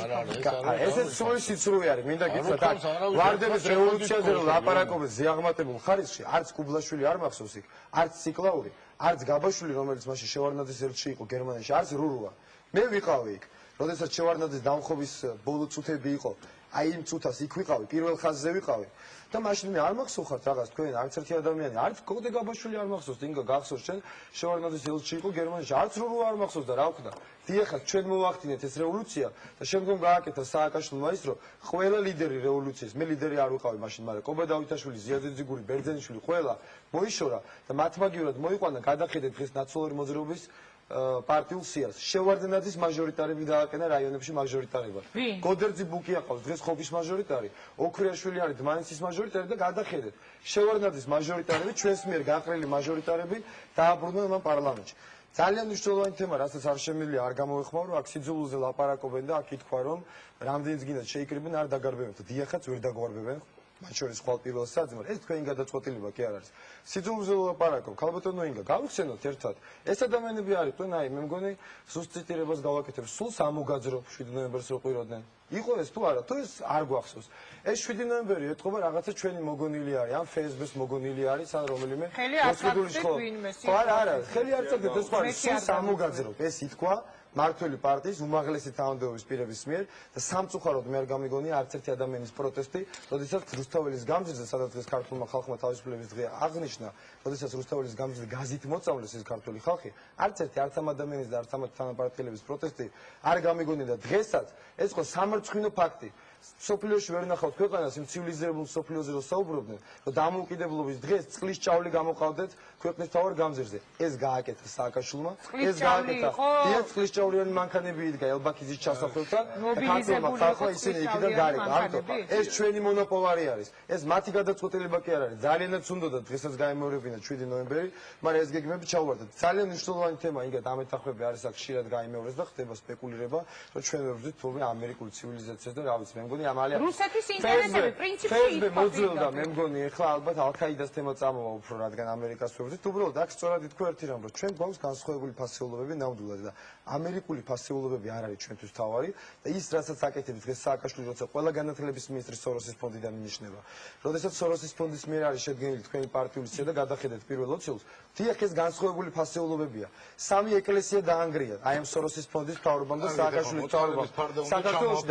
G: ესე სრული სიცრუე არის, მინდა გითხრათ, ვარდების რევოლუციაზე რომ ლაპარაკობენ ზიაღმატებულ ხარისხში, არც კუბლაშვილი არ მახსოვს იქ, არც ციკლაური, არც გაბაშვილი, რომელიც მაშინ შევარდნაძის ელჩი იყო გერმანიაში, არც რურუა. მე ვიყავი იქ, როდესაც შევარდნაძის დამხობის ბოლო წუთები იყო. აი იმ წუთას იქ ვიყავი, პირველ ხაზზე ვიყავი და მაშინ მე არ მახსოვხართ რაღაც თქვენ არც ერთი ადამიანი, არც კოდე გაბაშვილი არ მახსოვს, დინგა გახსოვს შენ შევარდნაძის ელჩი იყო გერმანიაში, არც რურუ არ მახსოვს და რა ვქნა. დიახაც ჩვენ მოვახდინეთ ეს რევოლუცია და შემდგომ გააკეთა სააკაშვილმა ის რომ ყველა ლიდერი რევოლუციის, მე ლიდერი არ ვიყავი მაშინ, მაგრამ კობა დავითაშვილი, ზიაძე ძიგური, ბერძენიშვილი ყველა მოიშორა და მათმაგივრად მოიყვანა გადახედეთ დღეს ნაციონალური მოძრაობის პარტიულ სიას. შევარდნაძის მაჟორიტარები დააკენა რაიონებში მაჟორიტარებად. გოდერძი ბუკი აყავს დღეს ხობის მაჟორიტარი, ოქრიაშვილი არის დმანისის მაჟორიტარი და გადახედეთ. შევარდნაძის მაჟორიტარები ჩვენს მიერ გაყრილი მაჟორიტარები დააბრუნდნენ მან პარლამენტში. ძალიან მნიშვნელოვანი თემა, რასაც არ შემიძლია არ გამოვეხმარო, აქ სიძულვილზე ლაპარაკობენ და აქ ითქვა, რომ რამდენიც გინდათ შეიკრიბნენ, არ დაგარბებენ და დიახაც ვერ დაგვარბებენ. მათ შორის ხვალ პირველ საძმოდ ეს თქვენი გადაწყვეტილება კი არ არის. სიძულვილზე ლაპარაკობ, ქალბატონო ინგა, გავიხსენოთ ერთად. ეს ადამიანები არიან, აი, მე მგონი სუსტ ციტირებას გავაკეთებ, სულ სამოგაძრო 7 ნოემბერს რო ყვიროდნენ. იყო ეს თუ არა, თუ ეს არ გვახსოვს. ეს 7 ნოემბერი ეთქობა რაღაცა ჩვენი მოგონილი არის, ან Facebook-ს მოგონილი არის, ან რომელიმე მოსყიდული სკოლა. ხო, არა, ხელი არ წაგდეთ, ეს არის სულ სამოგაძრო. ეს ითქვა მართველი პარტიის უმაღლესი თანამდებობის პირების მიერ და სამწუხაროდ მე არ გამიგონია არც ერთი ადამიანის პროტესტი, როდესაც რუსთაველის გამზირზე, სადაც დღეს ქართულმა ხალხმა თავისუფლების დღე აღნიშნა, როდესაც რუსთაველის გამზირზე გაზით მოწამლეს ეს ქართული ხალხი, არც ერთი არც ამ ადამიანის და არც ამ თანაპარტიელების პროტესტი არ გამიგონია და დღესაც ეს ხო სამარცხვინო ფაქტი. სოფლიოში ვერ ნახავთ ქვეყანას იმ ცივილიზებულ სოფლიოზე რო საუბრობდნენ, რომ დამოუკიდებლობის დღეს წყლის ჭავლი გამოყავდეთ ქვეყნის მთავარ გამზირზე. ეს გააკეთა სააკაშვილმა, ეს გააკეთა. დიახ, წყლის ჭავლიანი მანქანები იდგა ელბაქიძის ჩასახელთან და ქართულმა ხალხმა ისინი იქიდან გარეკა. ამიტომ ეს ჩვენი მონოპოლარი არის. ეს მათი გადაწყვეტილება კი არ არის. ძალიანაც უნდოდა დღესაც გაიმეორებინა 7 ნოემბერი, მაგრამ ეს გეგმები ჩაუვარდათ. ძალიან მნიშვნელოვანი თემა, იგივე დამეთახმები არის აქ ხშირად გაიმეორეს და ხდება სპეკულირება, რომ ჩვენ ვებრძვით თურმე ამერიკული ცივილიზაციას და რა ვიცი, მე მგონი ამალია
E: რუსეთის ინტერესები პრინციპში
G: მოძველდა, მე მგონი ეხლა ალბათ ალ-ქაიდას თემა წამოვა უფრო, რადგან ამერიკას ვებრძვით. უბრალოდ აქ სწორად ითქვა ერთი რამ, რომ ჩვენ გვაქვს განსხვავებული ფასეულობები ნამდვილად და ამერიკული ფასეულობები არ არის ჩვენთვის თავარი და ის რასაც აკეთებს დღეს სააკაშვილი, როცა ყველა განათლების მინისტრი სოროსის ფონდიდან ინიშნება. როდესაც სოროსის ფონდის მიერ არის შედგენილი თქვენი პარტიული სია და გადახედეთ პირველ 20-ს, დიახ ეს განსხვავებული ფასეულობებია. სამი ეკლესია დაანგრია. აი ამ სოროსის ფონდის მთავრობამ და სააკაშვილის მთავრობამ. საქართველოში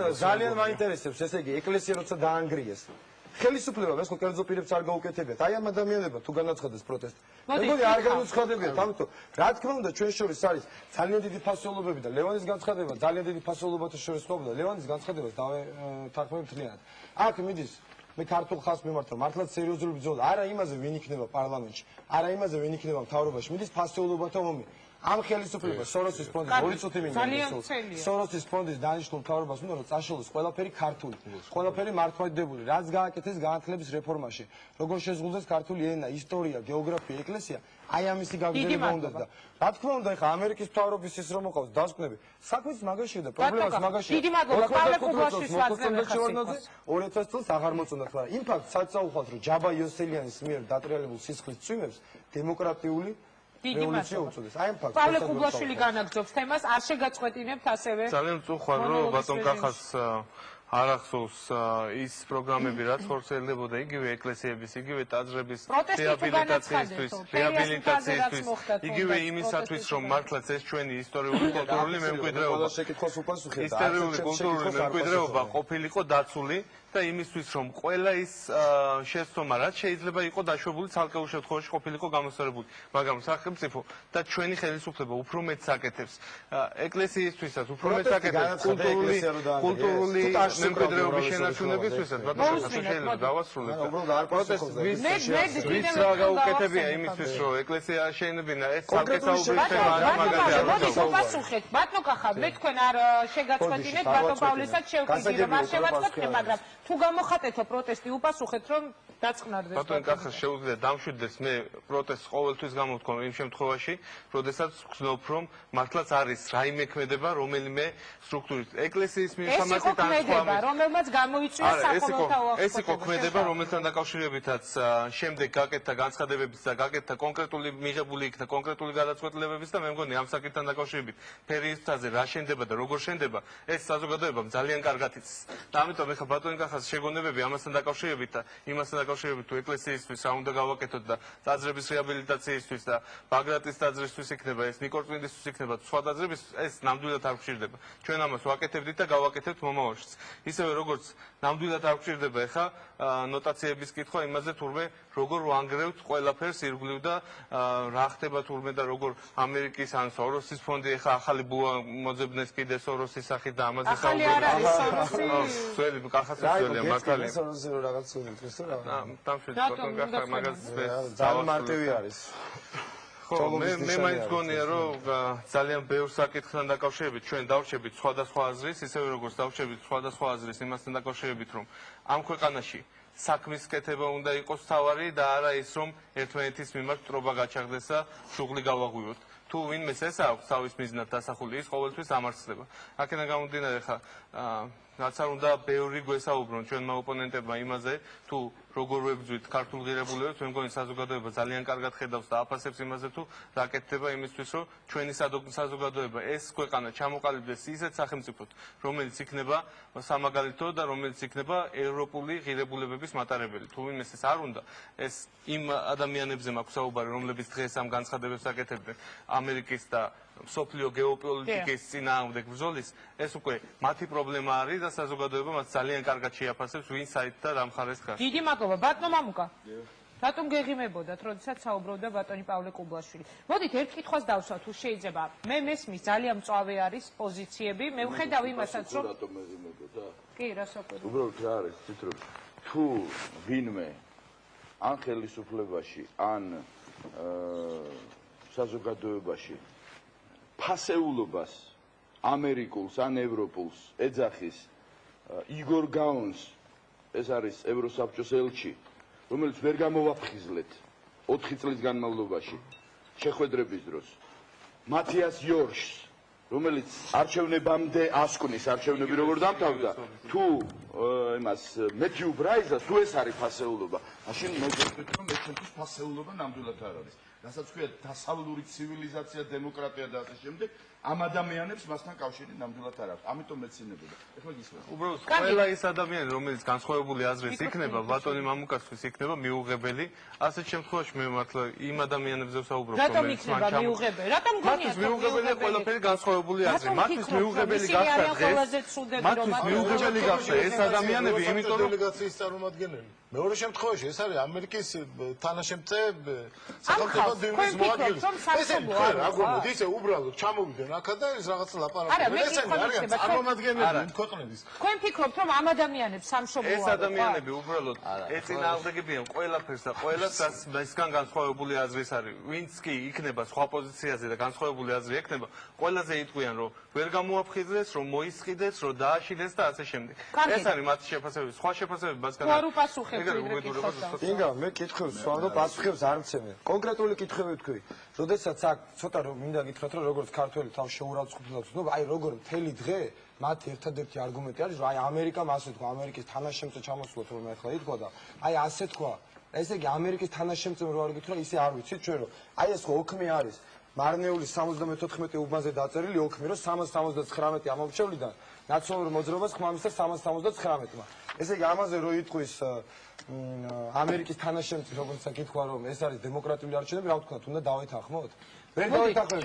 G: ძალიან მაინტერესებს, ესე იგი, ეკლესია როცა დაანგრიეს. ხელისუფლებამ ეს ხო კერძო პირებს არ გაუკეთებიათ. აი ამ ადამიანებმა თუ განაცხადეს პროტესტი. მე მგონი არ განუცხადებიათ, ამიტომ რა თქმა უნდა ჩვენ შორის არის ძალიან დიდი ფასეულობები და ლევანის განცხადება ძალიან დიდი ფასეულობათა შორის ყოფნა. ლევანის განცხადებას დავეთანხმებ მთლიანად. აქ მიდის მე ქართულ ხალხს მიმართავ, მართლაც სერიოზული ბრძოლა. არა იმაზე ვინ იქნება პარლამენტში, არა იმაზე ვინ იქნება მთავრობაში, მიდის ფასეულობათა ომი. ამ ხელისუფლებას სოროსის ფონდის ორი წუთი მინდა. სოროსის ფონდის დანიშნულ მთავრობას უნდა რომ წაშალოს ყველაფერი ქართული, ყველაფერი მართლმადიდებელი, რაც გააკეთეს განათლების რეფორმაში, როგორ შეზღუდეს ქართული ენა, ისტორია, გეოგრაფია, ეკლესია, აი ამისი გაგრძელება უნდა და რა თქმა უნდა ეხა ამერიკის მთავრობის ის რომ მოყავს დასკვნები, საქმეც მაგაშია და პრობლემაც მაგაშია.
E: დიდი მადლობა პავლე კუბლაშვილის ვაძლევ ხასიათს.
G: 2000 წელს აღარ მოწონდათ, მაგრამ იმ ფაქტს საწაუხოთ რომ ჯაბა იოსელიანის მიერ დატრიალებულ სისხლის წვიმებს დემოკრატიული
E: დიდი მადლობა. პავლე კუბლაშვილი განაგრძობს თემას, არ შეგაწყვეტინებთ ასევე.
J: ძალიან მწუხარ რომ ბატონ კახას არ ახსოვს ის პროგრამები, რაც ხორციელდებოდა იგივე ეკლესიების, იგივე ტაძრების რეაბილიტაციისთვის, იგივე იმისათვის, რომ მართლაც ეს ჩვენი ისტორიული კულტურული მემკვიდრეობა, ისტორიული კულტურული მემკვიდრეობა ყოფილიყო დაცული და იმისთვის, რომ ყველა ის შეცდომა, რაც შეიძლება იყო დაშვებული ცალკეულ შემთხვევაში ყოფილიყო გამოსწორებული, მაგრამ სახელმწიფო და ჩვენი ხელისუფლება უფრო მეტს აკეთებს ეკლესიისთვისაც, უფრო მეტს აკეთებს კულტურული მემკვიდრეობის შენარჩუნებისთვისაც, ბატონო, შეიძლება დავასრულებ. ვის რა გაუკეთებია იმისთვის, რომ ეკლესია შეენებინა, ეს ცალკე საუბრის თემა არა მაგაზე.
E: მოგასუხეთ, ბატონო კახა, მე თქვენ არ შეგაწყვეტინებთ, ბატონ პავლესაც შევკიდირებ, არ შევაწყვეტინებ, მაგრამ თუ გამოხატეთო პროტესტი, უპასუხეთ, რომ დაწყნარდეს.
J: ბატონ კახას შეუძლია დამშვიდდეს მე პროტესტს ყოველთვის გამოვთქვამ იმ შემთხვევაში, როდესაც ვგრძნობ, რომ მართლაც არის რაიმე ქმედება რომელიმე სტრუქტურის ეკლესიის მიერ
E: რომელმაც გამოიწვია საყოველთაო
J: ეს იყო ქმედება, რომელთან დაკავშირებითაც შემდეგ გაკეთდა განცხადებებიც და გაკეთდა კონკრეტული მიღებული იქნა კონკრეტული გადაწყვეტილებებიც და მე მგონი ამ საკითხთან დაკავშირებით ფერიოსტაზე რა შენდება და როგორ შენდება, ეს საზოგადოებამ ძალიან კარგად იცის. და ამიტომ ეხლა ბატონი კახას შეგონებები ამასთან დაკავშირებით და იმასთან დაკავშირებით თუ ეკლესიისთვის რა უნდა გავაკეთოთ და ტაძრების რეაბილიტაციისთვის და ბაგრატის ტაძრისთვის იქნება ეს, ნიკორწმინდისთვის იქნება სხვა ტაძრების, ეს ნამდვილად არ გვჭირდება. ჩვენ ამას ვაკეთებდით და გავაკეთებთ მომავალშიც. ისევე როგორც ნამდვილად არ გვჭირდება ეხა ნოტაციების კითხვა იმაზე თურმე როგორ ვანგრევთ ყველაფერს ირგვლივ და რა ხდება თურმე და როგორ ამერიკის ან სოროსის ფონდი ეხა ახალი ბუა მოძებნეს კიდე სოროსის სახით და ამაზე
E: ახალი არ არის სოროსი.
J: სველი კახას სველია მართალია.
G: სოროსი რო რაღაც სულ ითქვის რა.
J: დამშვიდ ბატონ კახა მაგას
G: ძალიან მარტივი არის.
J: მე მაინც გონია რომ ძალიან ბევრ საკითხთან დაკავშირებით ჩვენ დავრჩებით სხვადასხვა აზრის, ისევე როგორც დავრჩებით სხვადასხვა აზრის იმასთან დაკავშირებით, რომ ამ ქვეყანაში საქმის კეთება უნდა იყოს თავარი და არა ის რომ ერთმანეთის მიმართ ტრობა გაჩაღდეს და შუღლი გავაღვიოთ. თუ ვინმეს ეს აქვს თავის მიზნად დასახული, ის ყოველთვის ამარცხდება. აქედან გამომდინარე ხა რაც არ უნდა ბევრი გვესაუბრონ ჩვენმა ოპონენტებმა იმაზე, თუ როგორ ვებძვით ქართულ ღირებულებებს, მე მგონი საზოგადოება ძალიან კარგად ხედავს და აფასებს იმაზე, თუ რა კეთდება იმისთვის, რომ ჩვენი საზოგადოება ეს ქვეყანა ჩამოყალიბდეს ისეთ სახელმწიფოდ, რომელიც იქნება სამაგალითო და რომელიც იქნება ევროპული ღირებულებების მატარებელი. თუ ვინმეს ეს არ უნდა, ეს იმ ადამიანებზე მაქვს საუბარი, რომლებიც დღეს ამ განცხადებებს აკეთებდნენ ამერიკის და მსოფლიო გეოპოლიტიკის წინააღმდეგ ბრძოლის, ეს უკვე მათი პრობლემა არის და საზოგადოება მას ძალიან კარგად შეაფასებს, ვინ საით და რა მხარეს დგას.
E: დიდი მადლობა, ბატონო მამუკა. რატომ გეღიმებოდათ, როდესაც საუბრობდა ბატონი პავლე კუბლაშვილი? მოდით ერთ კითხვას დავსვათ, თუ შეიძლება. მე მესმის ძალიან მწვავე არის პოზიციები, მე ვხედავ იმასაც, რომ
H: რატომ ეღიმებოდა?
E: კი, რასაკვირველია.
H: უბრალოდ რა არის, ციტრო. თუ ვინმე ან ხელისუფლებაში, ან საზოგადოებაში ფასეულობას ამერიკულს ან ევროპულს ეძახის იგორ გაონს, ეს არის ევროსაბჭოს ელჩი, რომელიც ვერ გამოვაფხიზლეთ 4 წლის განმავლობაში შეხვედრების დროს, მათიას იორშს, რომელიც არჩევნებამდე ასკვნის არჩევნები როგორ დამთავრდა, თუ იმას მეთიუ ბრაიზას, თუ ეს არის ფასეულობა, მაშინ მე ვიტყვით, რომ ეს ჩვენთვის ფასეულობა ნამდვილად არ არის. რასაც ქვია დასავლური ცივილიზაცია, დემოკრატია და ასე შემდეგ, ამ ადამიანებს მასთან კავშირი ნამდვილად არ აქვს. ამიტომ მეცინებოდა. ეხლა გისმენთ.
J: უბრალოდ ყველა ის ადამიანი, რომელიც განსხვავებული აზრის იქნება, ბატონი მამუკასთვის იქნება მიუღებელი. ასეთ შემთხვევაში მე მართლა იმ ადამიანებზე ვსაუბრობ,
E: რატომ იქნება მიუღებელი? რატომ გონიათ
J: მიუღებელია ყველაფერი განსხვავებული აზრი. მათთვის მიუღებელი გახდა დღეს. მათთვის მიუღებელი გახდა ეს ადამიანები, იმიტომ რომ
I: დელეგაციის წარმომადგენელი. მეორე შემთხვევაში ეს არის ამერიკის თანაშემწე სახელმწიფო დინის მოადგილე. ესე რა გონოთ, ისე უბრალოდ ჩამოვიდნენ აქა და ის რაღაცა ლაპარაკობენ. ესენი არიან წარმომადგენლები იმ ქვეყნების.
E: თქვენ ფიქრობთ, რომ ამ ადამიანებს სამშობლო
J: ეს ადამიანები უბრალოდ ეწინააღმდეგებიან ყველაფერს და ყველას ისგან განსხვავებული აზრის არის. ვინც კი იქნება სხვა პოზიციაზე და განსხვავებული აზრი ექნება, ყველაზე იტყვიან, რომ ვერ გამოაფხიზლეს, რომ მოისყიდეს, რომ დააშილეს და ასე შემდეგ. ეს არის მათი შეფასებები. სხვა შეფასებები მასგან
G: ინგა, მე კითხვებს ვსვამდო, პასუხებს არ მცემენ. კონკრეტული კითხვები ვთქვი. როდესაც აქ ცოტა რომ მინდა გითხრათ, რომ როგორც ქართველი თავს შეურაცხყოფილად ვცნობა, აი როგორ მთელი დღე მათ ერთადერთი არგუმენტი არის, რომ აი ამერიკამ ასე თქვა, ამერიკის თანაშემწე ჩამოსულოთ, რომ ახლა ითქვა და აი ასე თქვა. ესე იგი ამერიკის თანაშემწემ რო არ გითხრა, ისე არ ვიცით ჩვენ რომ აი ეს ოქმი არის. მარნეული 74 უბანზე დაწერილი ოქმი, რომ 379 ამომრჩევლიდან ნაციონალურ მოძრაობას ხმამისდა 379-მა. ესე იგი ამაზე რო იტყვის ამერიკის თანაშემწე, როგორც აკითხვა, რომ ეს არის დემოკრატიული არჩევნები, რა ვთქვათ, უნდა დავეთანხმოთ? ვერ დავეთანხმოთ.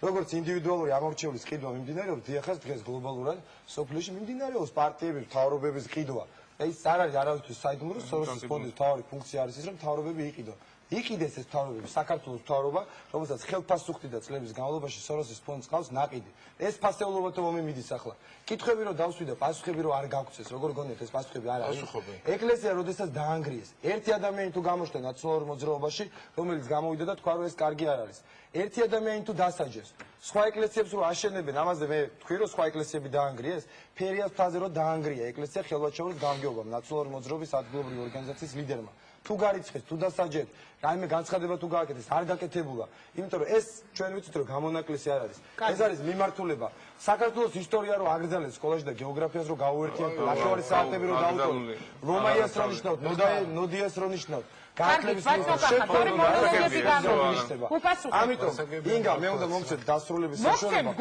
G: როგორც ინდივიდუალური ამორჩევლის ყიდვა მიმდინარეობს, დიახაც დღეს გლობალურად სოფლიოში მიმდინარეობს პარტიების მთავრობების ყიდვა. ეს არ არის არავისთვის საიდუმლო, სოროსის ფონდის მთავარი ფუნქცია არის ის, რომ მთავრობები იყიდო. იყიდეს ეს მთავრობები, საქართველოს მთავრობა, რომელსაც ხელფასუხტი და წლების განმავლობაში სოროსის ფონდს ყავს ნაყიდი. ეს ფასეულობათა ომი მიდის ახლა. კითხვები რომ დავსვი და პასუხები რომ არ გავქცეს, როგორ გონიათ ეს პასუხები არ არის? ეკლესია როდესაც დაანგრიეს, ერთი ადამიანი თუ გამოჩნდა ნაციონალურ მოძრაობაში, რომელიც გამოვიდა და თქვა რომ ეს კარგი არ არის. ერთი ადამიანი თუ დასაჯეს, სხვა ეკლესიებს რომ აშენებენ, ამაზე მე თქვი რომ სხვა ეკლესიები დაანგრიეს, ფერიას ფაზე რომ დაანგრია ეკლესია ხელვაჩაურის გამგეობამ, ნაციონალური მოძრაობის ადგილობრივი ორგანიზაციის ლიდერმა. თუ გარიცხეს, თუ დასაჯეთ, რაიმე განცხადება თუ გააკეთეს, არ გაკეთებულა. იმიტომ რომ ეს ჩვენ ვიცით რომ გამონაკლისი არ არის. ეს არის მიმართულება. საქართველოს ისტორია რო აგრძელეს სკოლაში და გეოგრაფიას რო გავუერთიათ, ნახევარი საათები რო დავუწყოთ. რომაიას რო ნიშნავთ, ნოდიას რო ნიშნავთ. გააკლების ამიტომ ინგა მე უნდა მომცეთ დასრულების საშუალება.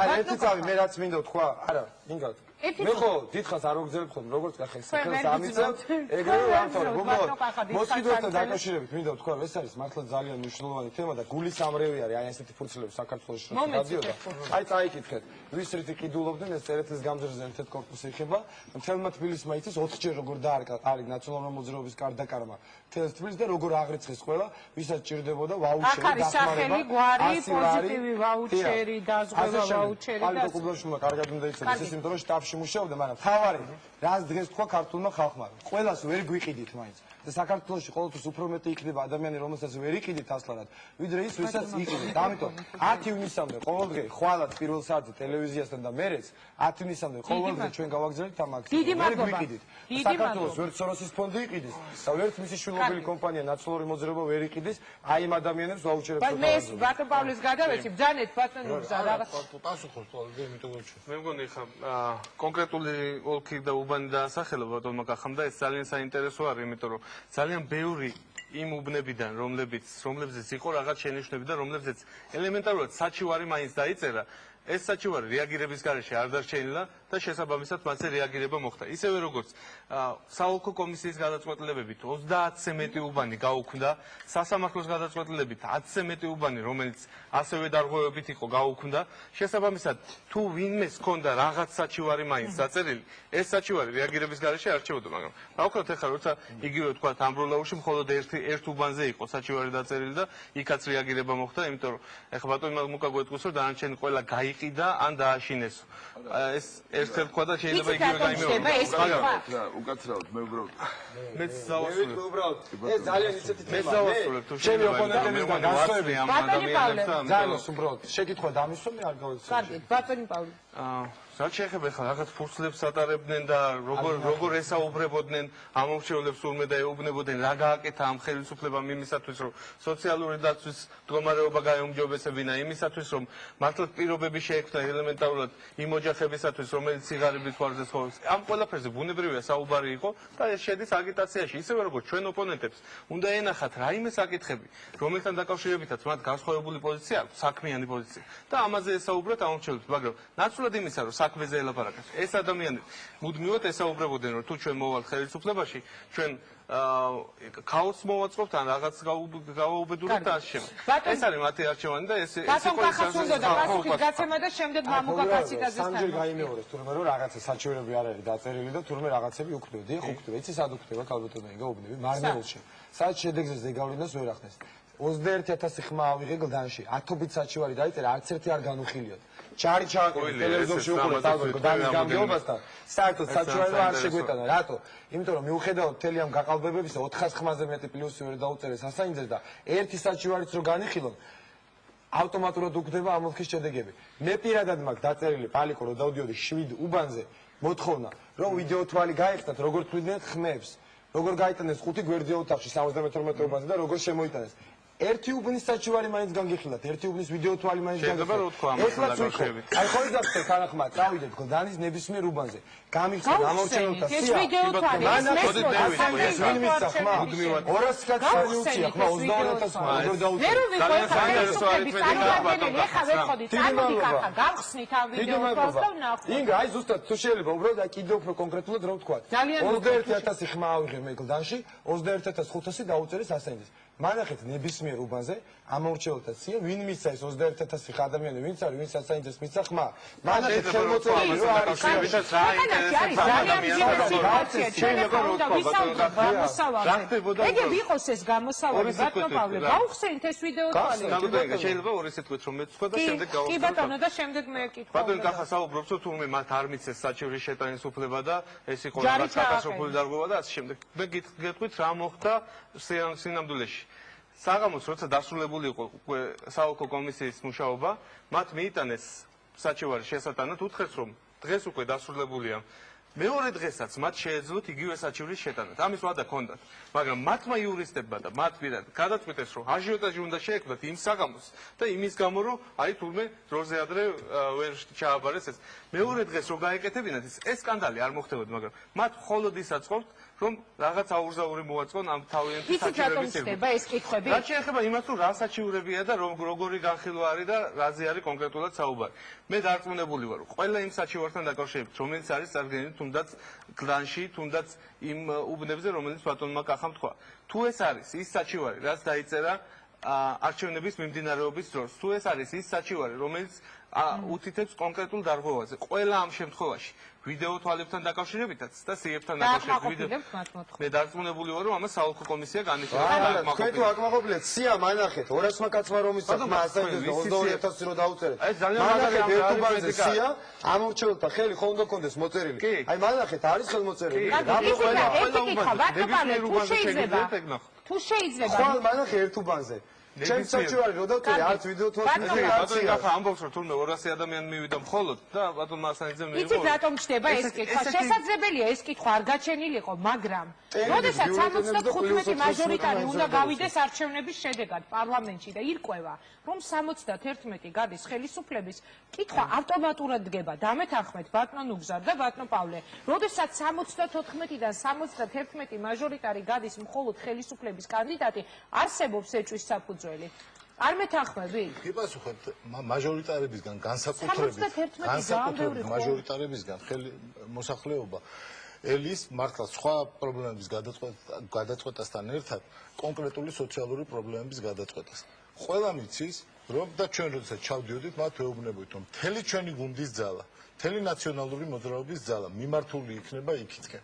G: აი ერთი წავი მე რაც მინდა თქვა, არა, ინგა მე ხო დიდხანს არ ვგზელებ ხოლმე როგორც გახეს ხელს ამიცავ ეგრევე ვამთავრე უბრალოდ მოსყიდვასთან დაკავშირებით მინდა ვთქვა რომ ეს არის მართლა ძალიან მნიშვნელოვანი თემა და გულის ამრევი არის აი ასეთი ფურცლები საქართველოში რომ გადიოდა აი წაიკითხეთ მივხვდეთ ვის რით იყიდულობდნენ ეს წერეთის გამზირზე ერთ-ერთ კორპუსი იხება მთელმა თბილისმა იცის 4-ჯერ როგორ დაარქა არის ნაციონალური მოძრაობის კარდაკარმა მთელს თბილისს და როგორ აღრიცხეს ყველა ვისაც ჭირდებოდა ვაუჩერი
E: აქ არის სახელი გვარი პოზიტივი ვაუჩერი დაზღვევა ვაუჩერი და
G: ალიკო კუბლაშვილმა კარგად უნდა იცოდეს ეს იმიტომ რომ შტაბში მუშაობდა მაგრამ თავარი რას დღეს თქვა ქართულმა ხალხმა ყველას ვერ გვიყიდით მაინც და საქართველოში ყოველთვის უფრო მეტი იქნება ადამიანი რომელსაც ვერ იყიდით ასლარად ვიდრე ის ვისაც იყიდით ამიტომ 10 ივნისამდე ყოველდღე ხვალად პირველ საათზე ტელევიზიასთან და მერეც 10 ივნისამდე ყოველდღე ჩვენ გავაგზავნით ამ აქციას ვერ გვიყიდით საქართველოს ვერც სოროსის ფონდი იყიდის და ვერც მისი შვილობილი კომპანია ნაციონალური მოძრაობა ვერ იყიდის აი იმ ადამიანებს ვაუჩერებს
E: მე ეს ბატონ პავლეს გადავეცი ბძანეთ ბატონო ბზა რაღაც
I: პასუხობს თვალზე იმიტომ ვეჩვენ
J: მე მგონი ხა კონკრეტული ოლქი და უბანი დაასახელა ბატონმა კახამ და ეს ძალიან საინტერესო არის იმიტომ რომ ძალიან ბევრი იმ უბნებიდან რომლებზეც იყო რაღაც შენიშვნები და რომლებზეც ელემენტარულად საჩივარი მაინც დაიწერა ეს საჩივარი რეაგირების გარეშე არ დარჩენილა და შესაბამისად მასზე რეაგირება მოხდა. ისევე როგორც საოლქო კომისიის გადაწყვეტილებებით 30-ზე მეტი უბანი გაუქმდა, სასამართლოს გადაწყვეტილებით 10-ზე მეტი უბანი, რომელიც ასევე დარღვევებით იყო გაუქმდა. შესაბამისად, თუ ვინმეს ჰქონდა რაღაც საჩივარი მაინც დაწერილი, ეს საჩივარი რეაგირების გარეშე არ რჩებოდა, მაგრამ რა ვქნათ ახლა, როცა იგივე თქვა ამბროლაუში მხოლოდ ერთ უბანზე იყო საჩივარი დაწერილი და იქაც რეაგირება მოხდა, იმიტომ რომ ახლა ბატონმა მუკა გვეტყვის, რომ დანარჩენი ყველა გაიყიდა ან დააშინესო. ეს ერთ-ერთ თქვა და შეიძლება იგივე
H: გაიმეოროს. უკაცრავად მე უბრალოდ
J: მეც დავასრულებ.
G: ეს ძალიან ისეთი
J: მე დავასრულებ თუ
G: ჩემი ოპონენტებისგან გასწრები
J: ამ ადამიანებთან.
G: ძალიან უბრალოდ შეკითხვა დამისვა მე არ გავეცი.
E: კარგი ბატონი პავლე
J: რაც შეეხება ხა რაღაც ფურცლებს ატარებდნენ და როგორ ესაუბრებოდნენ ამომრჩევლებს ურმე და ეუბნებოდნენ რა გააკეთა ამ ხელისუფლებამ იმისათვის რომ სოციალური დაცვის მდგომარეობა გაეუმჯობესებინა იმისათვის რომ მართლაც პირობები შეექმნა ელემენტარულად იმ ოჯახებისათვის რომელიც სიგარების ვარზე ცხოვრობს ამ ყველაფერზე ბუნებრივია საუბარი იყო და ეს შედის აგიტაციაში ისევე როგორც ჩვენ ოპონენტებს უნდა ენახათ რაიმე საკითხები რომელთან დაკავშირებითაც მათ განსხვავებული პოზიცია აქვს საქმიანი პოზიცია და ამაზე ესაუბროთ ამომრჩევლებს მაგრამ ნაცვლად იმისა რომ საქმეზე ელაპარაკებს. ეს ადამიანები მუდმივად ესაუბრებოდნენ, რომ თუ ჩვენ მოვალ ხელისუფლებაში, ჩვენ ქაოსს მოვაწყობთ ან რაღაც გავაუბედურებთ და ასე შემდეგ. ეს არის მათი არჩევანი და ეს
E: იყო პასუხის გაცემა და შემდეგ მამუკა კაციტაძესთან.
G: სამჯერ გაიმეორეს თურმე რომ რაღაცა საჩივრები არ არის დაწერილი და თურმე რაღაცები უქმდება. დიახ, უქმდება. იცი სად უქმდება ქალბატონი გაუბნები მარნეულში. სად შედეგზე ზეგავლინას ვერ ახდენს. 21000 ხმა ავიღე გლდანში. 1000 საჩივარი დაიწერა, არც ერთი არ განუხილიათ. ჯარი ჩააკეთე ტელევიზორში უყურეთ ალბათ დანის გამგეობასთან საერთოდ საჩუარი არ შეგვეტანა რატო იმიტომ რომ მიუხედავად მთელი ამ გაყალბებებისა 400 ხმაზე მეტი პლუსი ვერ დაუწერეს ასაინძეს და ერთი საჩუარიც რო განიხილონ ავტომატურად უქმდება ამ ოლქის შედეგები მე პირადად მაქვს დაწერილი პალიკო რო დავდიოდი 7 უბანზე მოთხოვნა რომ ვიდეო თვალი გაიხსნათ როგორ თვლიდნენ ხმებს როგორ გაიტანეს 5 გვერდზე ოთახში 72 უბანზე და როგორ შემოიტანეს ერთი უბნის საჩივარი მაინც განგიხილათ, ერთი უბნის ვიდეო თვალი მაინც განგიხილათ. ეხლაც ვიქო. აი ხო იზახეთ თანახმა, წავიდეთ გლდანის ნებისმიერ უბანზე. გამიხსნა ამორჩეულთა სია.
E: ეს ვიდეო თვალი, ეს
G: მესმოდა ხმა. 200 კაცი უწია ხმა 22000 ხმა. როგორ დაუწია.
E: მე რო ვიყო ეხლა ვეთხოდით, წარმოდი კახა, გამხსნით ამ ვიდეო თვალს და ვნახოთ.
G: ინგა, აი ზუსტად თუ შეიძლება უბრალოდ აი კიდევ უფრო კონკრეტულად რა ვთქვა. 21000 ხმა ავიღე მე გლდანში, 21500 დაუწერეს ასენდის. მანახეთ ნებისმიერ უბანზე ამორჩეულთა სია ვინ მისცა ეს 21000 ადამიანი ვინც არის ვინც ასაინძეს მისცა ხმა მანახეთ ხელმოწერილი რო არის
E: შეიძლება ეგ იყოს ეს გამოსავალი ბატონო პავლე გავხსენით ეს ვიდეო თვალი
J: შეიძლება ორი სიტყვით რომ მეცქვა და შემდეგ გავხსენთ
E: კი ბატონო და შემდეგ მე ეკითხა
J: ბატონო კახა საუბრობს რომ თურმე მათ არ მიცეს საჩივრის შეტანის უფლება და ეს იყო რაღაც კატასტროფული დარღვევა და ასე შემდეგ მე გეტყვით რა მოხდა სინამდვილეში საღამოს როცა დასრულებული იყო საოლქო კომისიის მუშაობა მათ მიიტანეს საჩივარი შესატანად უთხრეს რომ დღეს უკვე დასრულებულია მეორე დღესაც მათ შეეძლოთ იგივე საჩივრის შეტანა ამის ვადა ჰქონდათ მაგრამ მათმა იურისტებმა და მათ პირად გადაწყვიტეს რომ აჟიოტაჟი უნდა შეექმნათ იმ საღამოს და იმის გამო რომ აი თურმე დროზე ადრე ვერ ჩააბარეს ეს მეორე დღეს რო გაეკეთებინათ ეს სკანდალი არ მოხდებოდა მაგრამ მათ მხოლოდ ის აწყობთ რომ რაღაც აურზაური მოაწყონ ამ თავიანთი საჩივრების
E: ეხება ეს კითხვები
J: რაც შეეხება იმას რომ რა საჩივრებია და როგორი განხილვა არის და რაზე არის კონკრეტულად საუბარი მე დარწმუნებული ვარ რომ ყველა იმ საჩივართან დაკავშირებით რომელიც არის წარდგენილი თუნდაც გლანში თუნდაც იმ უბნებზე რომელიც ბატონმა კახამ თქვა თუ ეს არის ის საჩივარი რაც დაიწერა არჩევნების მიმდინარეობის დროს. თუ ეს არის ის საჩივარი, რომელიც უთითებს კონკრეტულ დარღვევაზე. ყველა ამ შემთხვევაში ვიდეო თვალებთან დაკავშირებითაც და სიებთან დაკავშირებით მე დარწმუნებული ვარ, რომ ამას საოლქო კომისია განიხილავს.
G: თქვენ თუ აკმაყოფილეთ სია მანახეთ 200-მა კაცმა რომის ხმა ასაკის 22000 რო დაუწერეთ.
J: ეს ძალიან მაგარია
G: YouTube-ზე სია ამორჩეულთა ხელი ხომ უნდა კონდეს მოწერილი. აი მანახეთ არის ხელმოწერილი.
E: თუ შეიძლება
G: ხვალ მანახე ერთ უბანზე. ჩემ საჩივარი რო დავწერე არც ვიდეო
J: ბატონი გახა ამბობს რომ თურმე 200 ადამიანი მივიდა მხოლოდ და ბატონ მასანიძემ მიიღო.
E: იცით რატომ ჩდება ეს კითხვა? შესაძლებელია ეს კითხვა არ გაჩენილიყო, მაგრამ როდესაც 75 მაჟორიტარი უნდა გავიდეს არჩევნების შედეგად პარლამენტში და ირკვევა, რომ 71 გადის ხელისუფლების, კითხვა ავტომატურად დგება. დამეთანხმეთ ბატონ უგზარ და ბატონ პავლე. როდესაც 74-დან 71 მაჟორიტარი გადის მხოლოდ ხელისუფლების კანდიდატი, არსებობს ეჭვის საფუძველი. არ მეთანხმები?
I: გიპასუხეთ მაჟორიტარებისგან განსაკუთრებით მაჟორიტარებისგან მოსახლეობა ელის მართლა სხვა პრობლემების გადაწყვეტასთან ერთად კონკრეტული სოციალური პრობლემების გადაწყვეტას. ყველა მიცის რომ და ჩვენ როდესაც ჩავდიოდით მათ ვეუბნებოდით რომ მთელი ჩვენი გუნდის ძალა, მთელი ნაციონალური მოძრაობის ძალა მიმართული იქნება იქითკენ,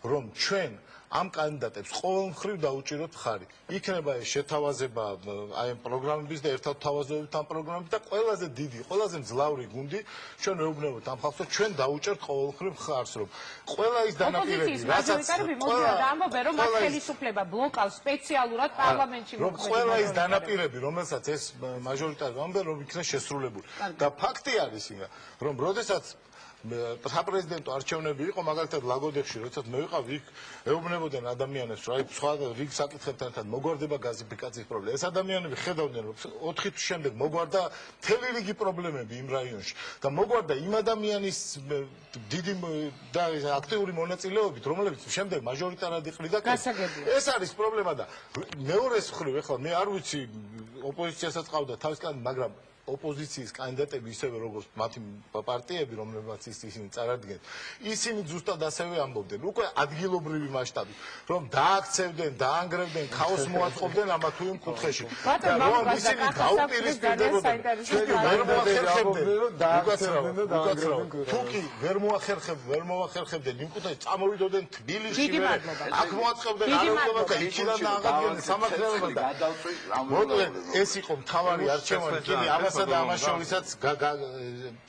I: რომ ჩვენ ამ კანდიდატებს ყოველ მხრივ დაუჭიროთ ხარი. იქნება ეს შეთავაზება აი ამ პროგრამების და ერთად თავაზობებით ამ პროგრამებს და ყველაზე დიდი, ყველაზე მძლავრი გუნდი ჩვენ ვეუბნებოთ ამ ხალხს, რომ ჩვენ დაუჭერთ ყოველ მხრივ ხარს, რომ ყველა ის დანაპირები,
E: რასაც ამბობენ, რომ მათ ხელისუფლება ბლოკავს სპეციალურად პარლამენტში
I: რომ ყველა ის დანაპირები, რომელსაც ეს მაჟორიტარი ამბობენ, რომ იქნება შესრულებული. და ფაქტი არის იმა, რომ როდესაც საპრეზიდენტო არჩევნები იყო მაგალითად ლაგოდეხში, როდესაც მე ვიყავი იქ, ეუბნებოდნენ ადამიანებს, რომ აი სხვა რიგ საკითხებთან ერთად მოგვარდება გაზიფიკაციის პრობლემა. ეს ადამიანები ხედავდნენ, რომ 4 თვის შემდეგ მოგვარდა მთელი რიგი პრობლემები იმ რაიონში და მოგვარდა იმ ადამიანის დიდი და აქტიური მონაწილეობით, რომლებიც შემდეგ მაჟორიტარად იყრიდა. ეს არის პრობლემა და მეორეს მხრივ ეხლა მე არ ვიცი ოპოზიციასაც ყავდა თავისკენ, მაგრამ ოპოზიციის კანდიდატები ისევე როგორც მათი პარტიები, რომლებმაც ისინი წარადგენენ, ისინი ზუსტად ასევე ამბობდნენ, უკვე ადგილობრივი მასშტაბით, რომ დააქცევდნენ, დაანგრევდნენ, ქაოსს მოაწყობდნენ ამა თუ იმ კუთხეში. და რომ ისინი დაუპირისპირდებოდნენ, ვერ მოახერხებდნენ, თუკი ვერ მოახერხებდნენ იმ კუთხეში, წამოვიდოდნენ თბილისში, აქ მოაწყობდნენ არაუდრობად და იქიდან დააღწიოდნენ სამართლებრივად. მოკლედ ეს იყო მთავარი არჩევანი, კიდე ამასა და ამას შორისაც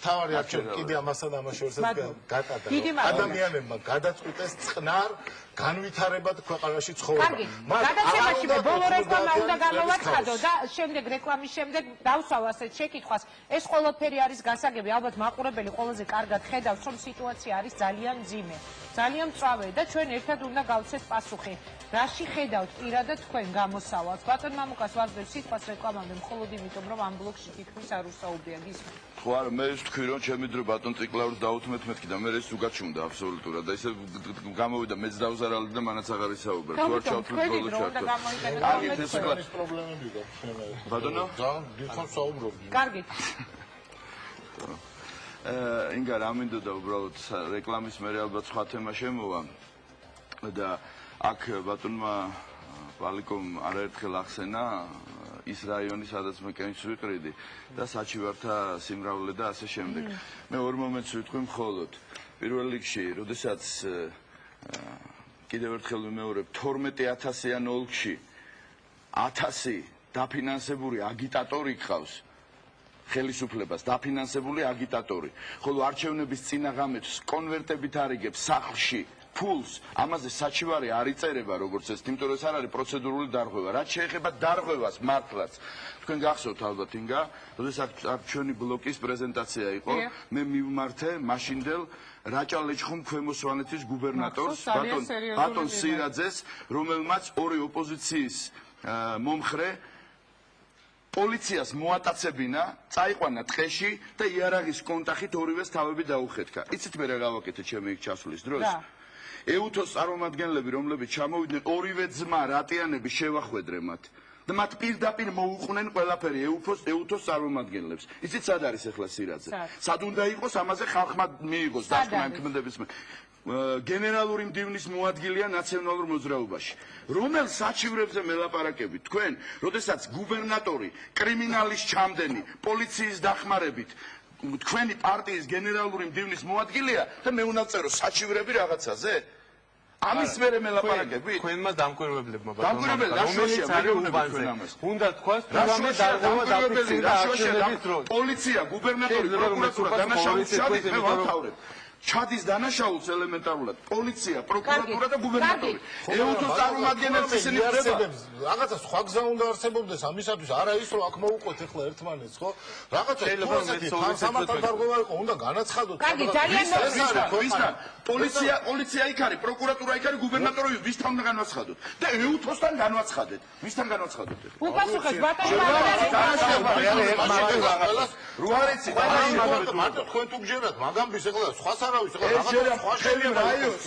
I: თავარი არჩევანი კიდე ამასა და ამას შორისაც გატარდა. ადამიანებმა გადაწყვიტეს წყნარ განვითარებად ქვეყანაში ცხოვრება.
E: გადაცემაში ბოლო რეკლამა უნდა გამოვაცხადო და შემდეგ რეკლამის შემდეგ დავსვავ ასეთ შეკითხვას. ეს ყველაფერი არის გასაგები, ალბათ მაყურებელი ყველაზე კარგად ხედავს, რომ სიტუაცია არის ძალიან მძიმე, ძალიან მწვავე და ჩვენ ერთად უნდა გავცეთ პასუხი. რაში ხედავთ პირადად თქვენ გამოსავალს? ბატონ მამუკას ვარდებ სიტყვას რეკლამამდე მხოლოდ იმიტომ, რომ ამ ბლოკში თითქმის არ უსაუბრია გისმენთ.
H: ხო არა, მე ის თქვი რომ ჩემი დრო ბატონ ციკლაურს დაუთმეთ მეთქი და მე ეს უგაჩუნდა აბსოლუტურად და ისე გამოვიდა მეც დავზარალი და მანაც აღარ ისაუბრებ. თუ არ ჩავთვლით ბოლოს ჩართო. კარგით ეს
I: პრობლემები გაქვს შემაერთო.
H: ბატონო?
I: ძალიან დიდხანს საუბრობდი.
E: კარგით.
H: ინგა რა მინდოდა უბრალოდ რეკლამის მერე ალბათ სხვა თემა შემოვა და აქ ბატონმა პალიკომ არაერთხელ ახსენა ის რაიონი, სადაც მე კენჭს ვიყრიდი და საჩივართა სიმრავლე და ასე შემდეგ. მე ორ მომენტს ვიტყვი მხოლოდ. პირველ რიგში, როდესაც კიდევ ერთხელ ვიმეორებ 12000-იან ოლქში 1000 დაფინანსებული აგიტატორი გყავს ხელისუფლებას, დაფინანსებული აგიტატორი. ხოლო არჩევნების წინაღამეთს კონვერტებით არიგებს სახლში ფულს, ამაზე საჩივარი არ იწერება როგორც ეს, იმიტომ რომ ეს არ არის პროცედურული დარღვევა. რაც შეეხება დარღვევას მართლაც. თქვენ გახსოვთ ალბათ ინგა, როდესაც ჩვენი ბლოკის პრეზენტაცია იყო, მე მივმართე მაშინდელ რაჭა ლეჩხუმ ქვემო სვანეთის გუბერნატორს, ბატონ სირაძეს, რომელმაც ორი ოპოზიციის მომხრე პოლიციას მოატაცებინა, წაიყვანა ტყეში და იარაღის კონტახით ორივეს თავები დაუხეთქა. იცით მე რა გავაკეთე ჩემი იქ ჩასვლის დროს? ეუთოს წარმომადგენლები, რომლებიც ჩამოვიდნენ, ორივე ძმა რატიანები შევახვედრე მათ. და მათ პირდაპირ მოუყვნენ ყველაფერი ეუთოს წარმომადგენლებს. იცით სად არის ახლა სირაძე? სად უნდა იყოს ამაზე ხალხმა მიიღოს დასკვნა იმქმედების. გენერალური მდივნის მოადგილეა ნაციონალურ მოძრაობაში. რომელ საჩივრებზე მელაპარაკებით თქვენ, როდესაც გუბერნატორი კრიმინალის ჩამდენი პოლიციის დახმარებით თქვენი პარტიის გენერალური მდივნის მოადგილეა და მე უნდა წერო საჩივრები რაღაცაზე? ამის მერე მელაპარაკებით?
J: თქვენმა დამკვირვებლებმა
H: რომელიც არის უბანზე.
J: უნდა თქვას პროგრამა დარღვევა დაფიქსირდა არჩევნების დროს.
H: პოლიცია, გუბერნატორი, პროკურატურა დანაშაულს ჩადის, მე ვავთავრებ. ჩადის დანაშაულს ელემენტარულად პოლიცია, პროკურატურა და გუბერნატორი. ეუთოს წარმომადგენელს ისინი ხდება.
I: რაღაცა სხვა გზა უნდა არსებობდეს ამისათვის, არა ის რომ აქ მოუყვეთ ახლა ერთმანეთს, ხო? რაღაცა სამართალ დარღვევა იყო, უნდა განაცხადოთ.
E: კარგი, ძალიან
H: ვისთან? პოლიცია იქ არის, პროკურატურა იქ არის, გუბერნატორი ვისთან უნდა განაცხადოთ? და ეუთოსთან განაცხადეთ. ვისთან განაცხადოთ?
E: უპასუხეს ბატონო
I: მარტო თქვენ თუ გჯერათ მაგამბის ახლა სხვა სარავის ახლა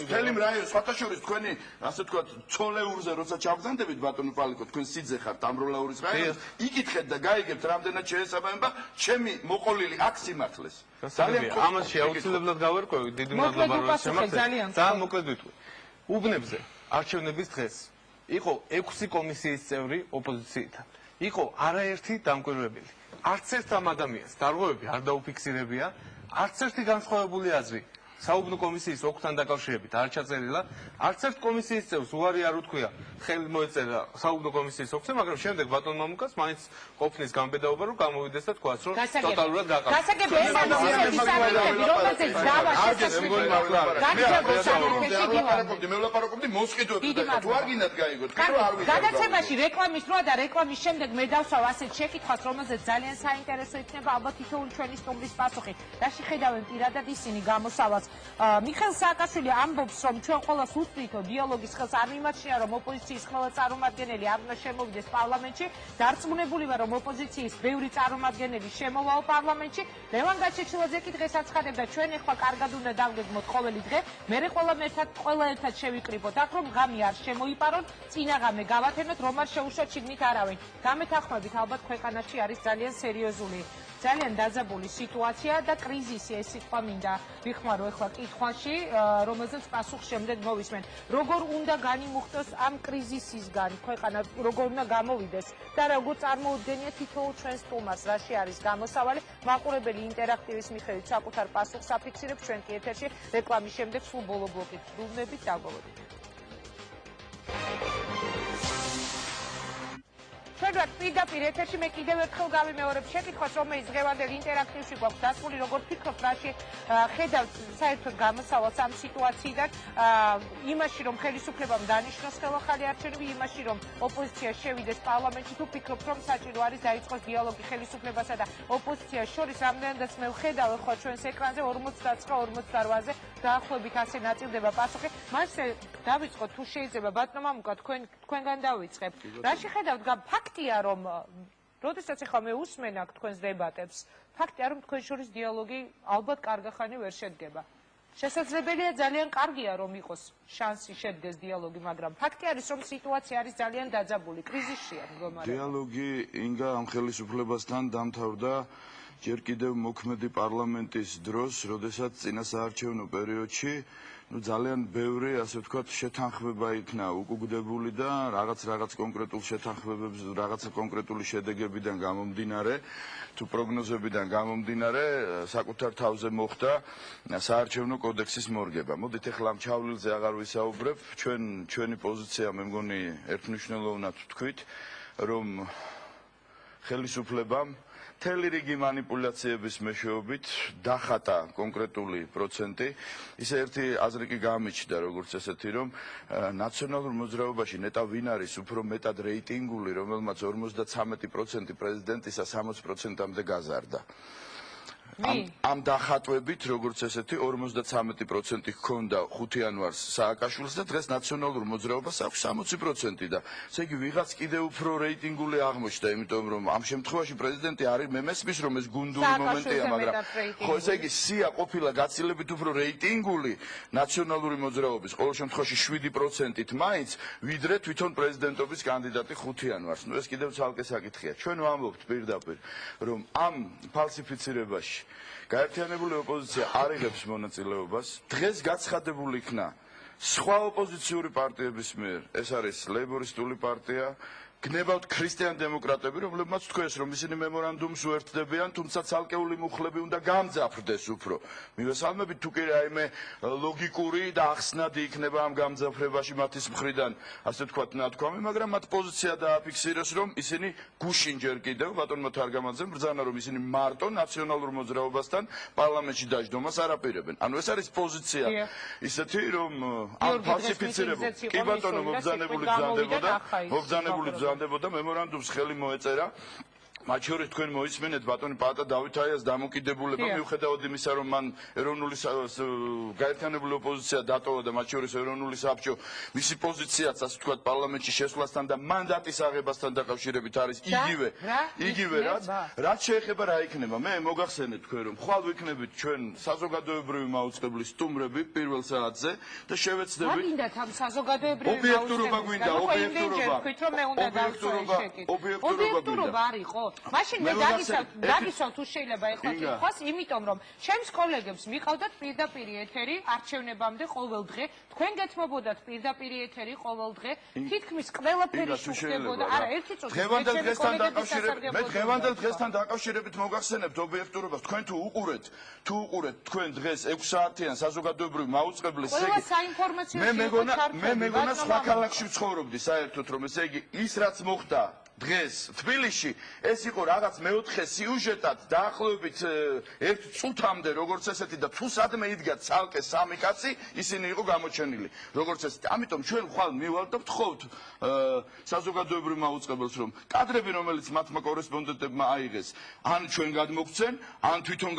H: მთელი რაიონს სხვათაშორის თქვენი ასე ვთქვათ ცოლეურზე როცა ჩავგზანდებით ბატონო პალიკო თქვენ სიძე ხართ ამროლაურის რაიონს იკითხეთ და გაიგებთ რამდენად შეესაბამება ჩემი მოყოლილი აქ სიმართლეს
J: ძალიან ამაში აუცილებლად გავერკვევი დიდი მადლობა რომ შემოგვიყვეთ ძალიან მოკლედ ვიტყვი უბნებზე არჩევნების დღეს იყო 6 კომისიის წევრი ოპოზიციიდან იყო არაერთი დამკვირვებელი არც ერთ ამ ადამიანს დარღვევები არ დაუფიქსირებია არც ერთი განსხვავებული აზრი საუბნო კომისიის ოქთან დაკავშირებით არ ჩაწერილა არც ერთ კომისიის წევრს უარი არ უთქვია ხელი მოეწერა საუბნო კომისიის ოქზე მაგრამ შემდეგ ბატონ მამუკას მაინც ყოფნის გამბედაობა რომ გამოვიდეს და თქვას რომ ტოტალურად გაყავდა
E: გასაგები ეს არის ისეთი რომელზეც დავა
H: შესაძლებელი მე ვლაპარაკობდი მოსყიდვებზე და თუ არ გინდათ გაიგოთ კი რომ არ ვიცი
E: გადაცემაში რეკლამის დროა და რეკლამის შემდეგ მე დავსვავ ასეთ შეკითხვას რომელზეც ძალიან საინტერესო იქნება ალბათ თითოეული ჩვენი სტუმრის პასუხი და შეხედავენ პირადად ისინი გამოსავალს მიხეილ სააკაშვილი ამბობს რომ ჩვენ ყველას უთხრითო დიალოგის ხელს არ მიმაჩნია რომ ოპოზიციის ყველა წარმომადგენელი არ უნდა შემოვიდეს პარლამენტში დარწმუნებული ვარ რომ ოპოზიციის ბევრი წარმომადგენელი შემოვაო პარლამენტში ლევან გაჩეჩილაძე კი დღეს აცხადებდა ჩვენ ახლა კარგად უნდა დავგეგმოთ ყოველი დღე მერე ყველა ერთად შევიკრიბოთ აქ რომ ღამე არ შემოიპარონ წინა ღამე გავათენოთ რომ არ შეუშვათ შიგნით არავინ გამეთანხმებით ალბათ ქვეყანაში არის ძალიან სერიოზული ძალიან დაძაბული სიტუაცია და კრიზისი ეს სიტყვა მინდა ვიხმარო ახლა კითხვაში რომელზეც პასუხს შემდეგ მოვისმენ როგორ უნდა განიმუხტოს ამ კრიზისისგან ქვეყანა როგორ უნდა გამოვიდეს და როგორ წარმოუდგენია თითოეულ ჩვენს სტუმარს რაში არის გამოსავალი მაყურებელი ინტერაქტივის მიხედვით საკუთარ პასუხს აფიქსირებს ჩვენ კი ეთერში რეკლამის შემდეგ სულ ბოლო ბლოკით ბრუნებით დაგვავოდით Შეგვიძლია პირდაპირ ეთერში მე კიდევ ერთხელ გავიმეორებ შეკითხვას, რომელიც დღევანდელ ინტერაქტივში გვაქვს დასმული, როგორ ფიქრობთ, რაში ხედავთ საერთოდ გამოსავალს ამ სიტუაციიდან, იმაში, რომ ხელისუფლებამ დანიშნოს ხელახალი არჩევნები, იმაში, რომ ოპოზიცია შევიდეს პარლამენტში, თუ ფიქრობთ, რომ საჭირო არის დაიწყოს დიალოგი ხელისუფლებასა და ოპოზიციას შორის, რამდენადაც მე ვხედავ ახლა ჩვენს ეკრანზე 49-48-ზე დაახლოებით ასე ნაწილდება პასუხი. მასე დავიწყოთ, თუ შეიძლება ბატონო მამუკა, თქვენგან დავიწყებ. რაში ხედავთ ფაქტია რომ როდესაც ახლა მე უსმენ აქ თქვენს დებატებს ფაქტია რომ თქვენ შორის დიალოგი ალბათ კარგახანი ვერ შედგება შესაძლებელია ძალიან კარგია რომ იყოს შანსი შედგეს დიალოგი მაგრამ ფაქტი არის რომ სიტუაცია არის ძალიან დაძაბული კრიზისშია მდგომარე
H: დიალოგი ინგა ამ ხელისუფლებასთან დამთავრდა ჯერ კიდევ მოქმედი პარლამენტის დროს როდესაც წინა საარჩევნო პერიოდში ძალიან ბევრი ასე ვთქვათ შეთანხმება იქნა უკუგდებული და რაღაც კონკრეტულ შეთანხმებებს რაღაცა კონკრეტული შედეგებიდან გამომდინარე თუ პროგნოზებიდან გამომდინარე საკუთარ თავზე მოხდა საარჩევნო კოდექსის მორგება. მოდით ახლა ამ ჩავლილზე აღარ ვისაუბრებ. ჩვენი პოზიცია მე მგონი ერთმნიშვნელოვნად ვთქვით რომ ხელისუფლებამ მთელი რიგი მანიპულაციების მეშვეობით დახატა კონკრეტული პროცენტი. ისე ერთი აზრი კი გამიჩნდა, როგორც ესეთი, რომ ნაციონალურ მოძრაობაში ნეტა ვინ არის უფრო მეტად რეიტინგული, რომელმაც 53% პრეზიდენტისა 60%-მდე გაზარდა. ამ დახატვებით, როგორც ესეთი 53% ჰქონდა 5 იანვარს სააკაშვილს და დღეს ნაციონალურ მოძრაობას აქვს 60% და ესე იგი ვიღაც კიდევ უფრო რეიტინგული აღმოჩნდა, იმიტომ რომ ამ შემთხვევაში პრეზიდენტი არის მე მესმის რომ ეს გუნდური მომენტია, მაგრამ ხო ესე იგი სია ყოფილა გაცილებით უფრო რეიტინგული ნაციონალური მოძრაობის ყოველ შემთხვევაში 7%-ით მაინც, ვიდრე თვითონ პრეზიდენტობის კანდიდატი 5 იანვარს. ნუ ეს კიდევ ცალკე საკითხია. ჩვენ ვამბობთ პირდაპირ, რომ ამ ფალსიფიცირებაში გაერთიანებული ოპოზიცია არ იღებს მონაწილეობას. დღეს გაცხადებული იქნა სხვა ოპოზიციური პარტიების მიერ, ეს არის ლეიბორისტული პარტია, გნებავთ ქრისტიან-დემოკრატები, რომლებმაც თქვეს, რომ ისინი მემორანდუმს უერთდებიან, თუმცა ცალკეული მუხლები უნდა გამძაფრდეს უფრო. მივესალმებით, თუ კი რაიმე ლოგიკური და ახსნადი იქნება ამ გამძაფრებაში მათის მხრიდან, ასე ვთქვათ, ნათქვამი, მაგრამ მათ პოზიცია დააფიქსირეს, რომ ისინი გუშინ ჯერ კიდევ ბატონმა თარგამაძემ ბრძანა, რომ ისინი მარტო ნაციონალურ მოძრაობასთან პარლამენტში დაждდომას არ აპირებენ. ანუ ეს არის პოზიცია ისეთი, რომ ამ ფალსიფიცირებულ კი ბატონო მობრძანებოდა მემორანდუმს ხელი მოეწერა. მათ შორის თქვენ მოისმენეთ ბატონი პაატა დავით აიას დამოკიდებულება მიუხედავად იმისა, რომ მან ეროვნული გაერთიანებული ოპოზიცია დატოვა და მათ შორის ეროვნული საბჭო მისი პოზიციაც ასე ვთქვათ პარლამენტში შესვლასთან და მანდატის აღებასთან დაკავშირებით არის იგივე რაც შეეხება რა იქნება. მე მოგახსენეთ თქვენ რომ ხვალ ვიქნებით ჩვენ საზოგადოებრივი მაუწყებლის სტუმრები პირველ საათზე და შევეცდებით
E: გინდათ ამ საზოგადოებრივი
H: ობიექტურობა გვინდა
E: ობიექტურობა არ იყო მაშინ მე დაგისვავ თუ შეიძლება ეხლა კითხვას, იმიტომ რომ ჩემს კოლეგებს მიყავდათ პირდაპირ ეთერი არჩევნებამდე ყოველდღე, თქვენ გეთმობოდათ პირდაპირ ეთერი ყოველდღე, თითქმის ყველაფერი შეხდებოდა. არა, ერთი წუთი.
H: მე დღევანდელ დღესთან დაკავშირებით მოგახსენებთ ობიექტურობას. თქვენ თუ უყურეთ თქვენ დღეს 6 საათიან საზოგადოებრივი მაუწყებლის
E: ყველა საინფორმაციო
H: მე მეგონა სხვა ქალაქში ვცხოვრობდი საერთოდ რომ ესე იგი ის რაც მოხდა დღეს თბილისში ეს იყო რაღაც მეოთხე სიუჟეტად დაახლოებით 1 წუთამდე როგორც ესეთი და თუ სადმე იდგა ცალკე 3 კაცი ისინი იყო გამოჩენილი როგორც ესეთი. ამიტომ ჩვენ ხვალ მივალთ და ვთხოვთ საზოგადოებრივ მაუწყებელს რომ კადრები რომელიც მათმა კორესპონდენტებმა აიღეს ან ჩვენ გადმოგცენ ან თვითონ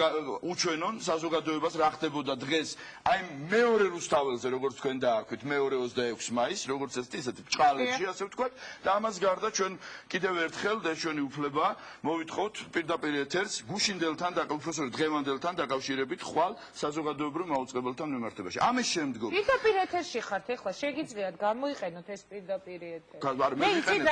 H: უჩვენონ საზოგადოებას რა ხდებოდა დღეს აი მეორე რუსთაველზე როგორც თქვენ დააქვით მეორე 26 მაისს როგორც ესეთი ისეთი ბჭყალებში ასე ვთქვათ და ამას გარდა ჩვენ კიდევ ერთხელ დაშვენი უფლება მოვითხოვთ პირდაპირ ეთერს გუშინდელთან და პროფესორ დღევანდელთან დაკავშირებით ხვალ საზოგადოებრივ მაუწყებელთან მიმართებაში. ამის შემდგომ
E: პირდაპირ ეთერში ხართ ეხლა შეგიძლიათ გამოიყენოთ ეს პირდაპირ ეთერი.
H: მე ვიყენებ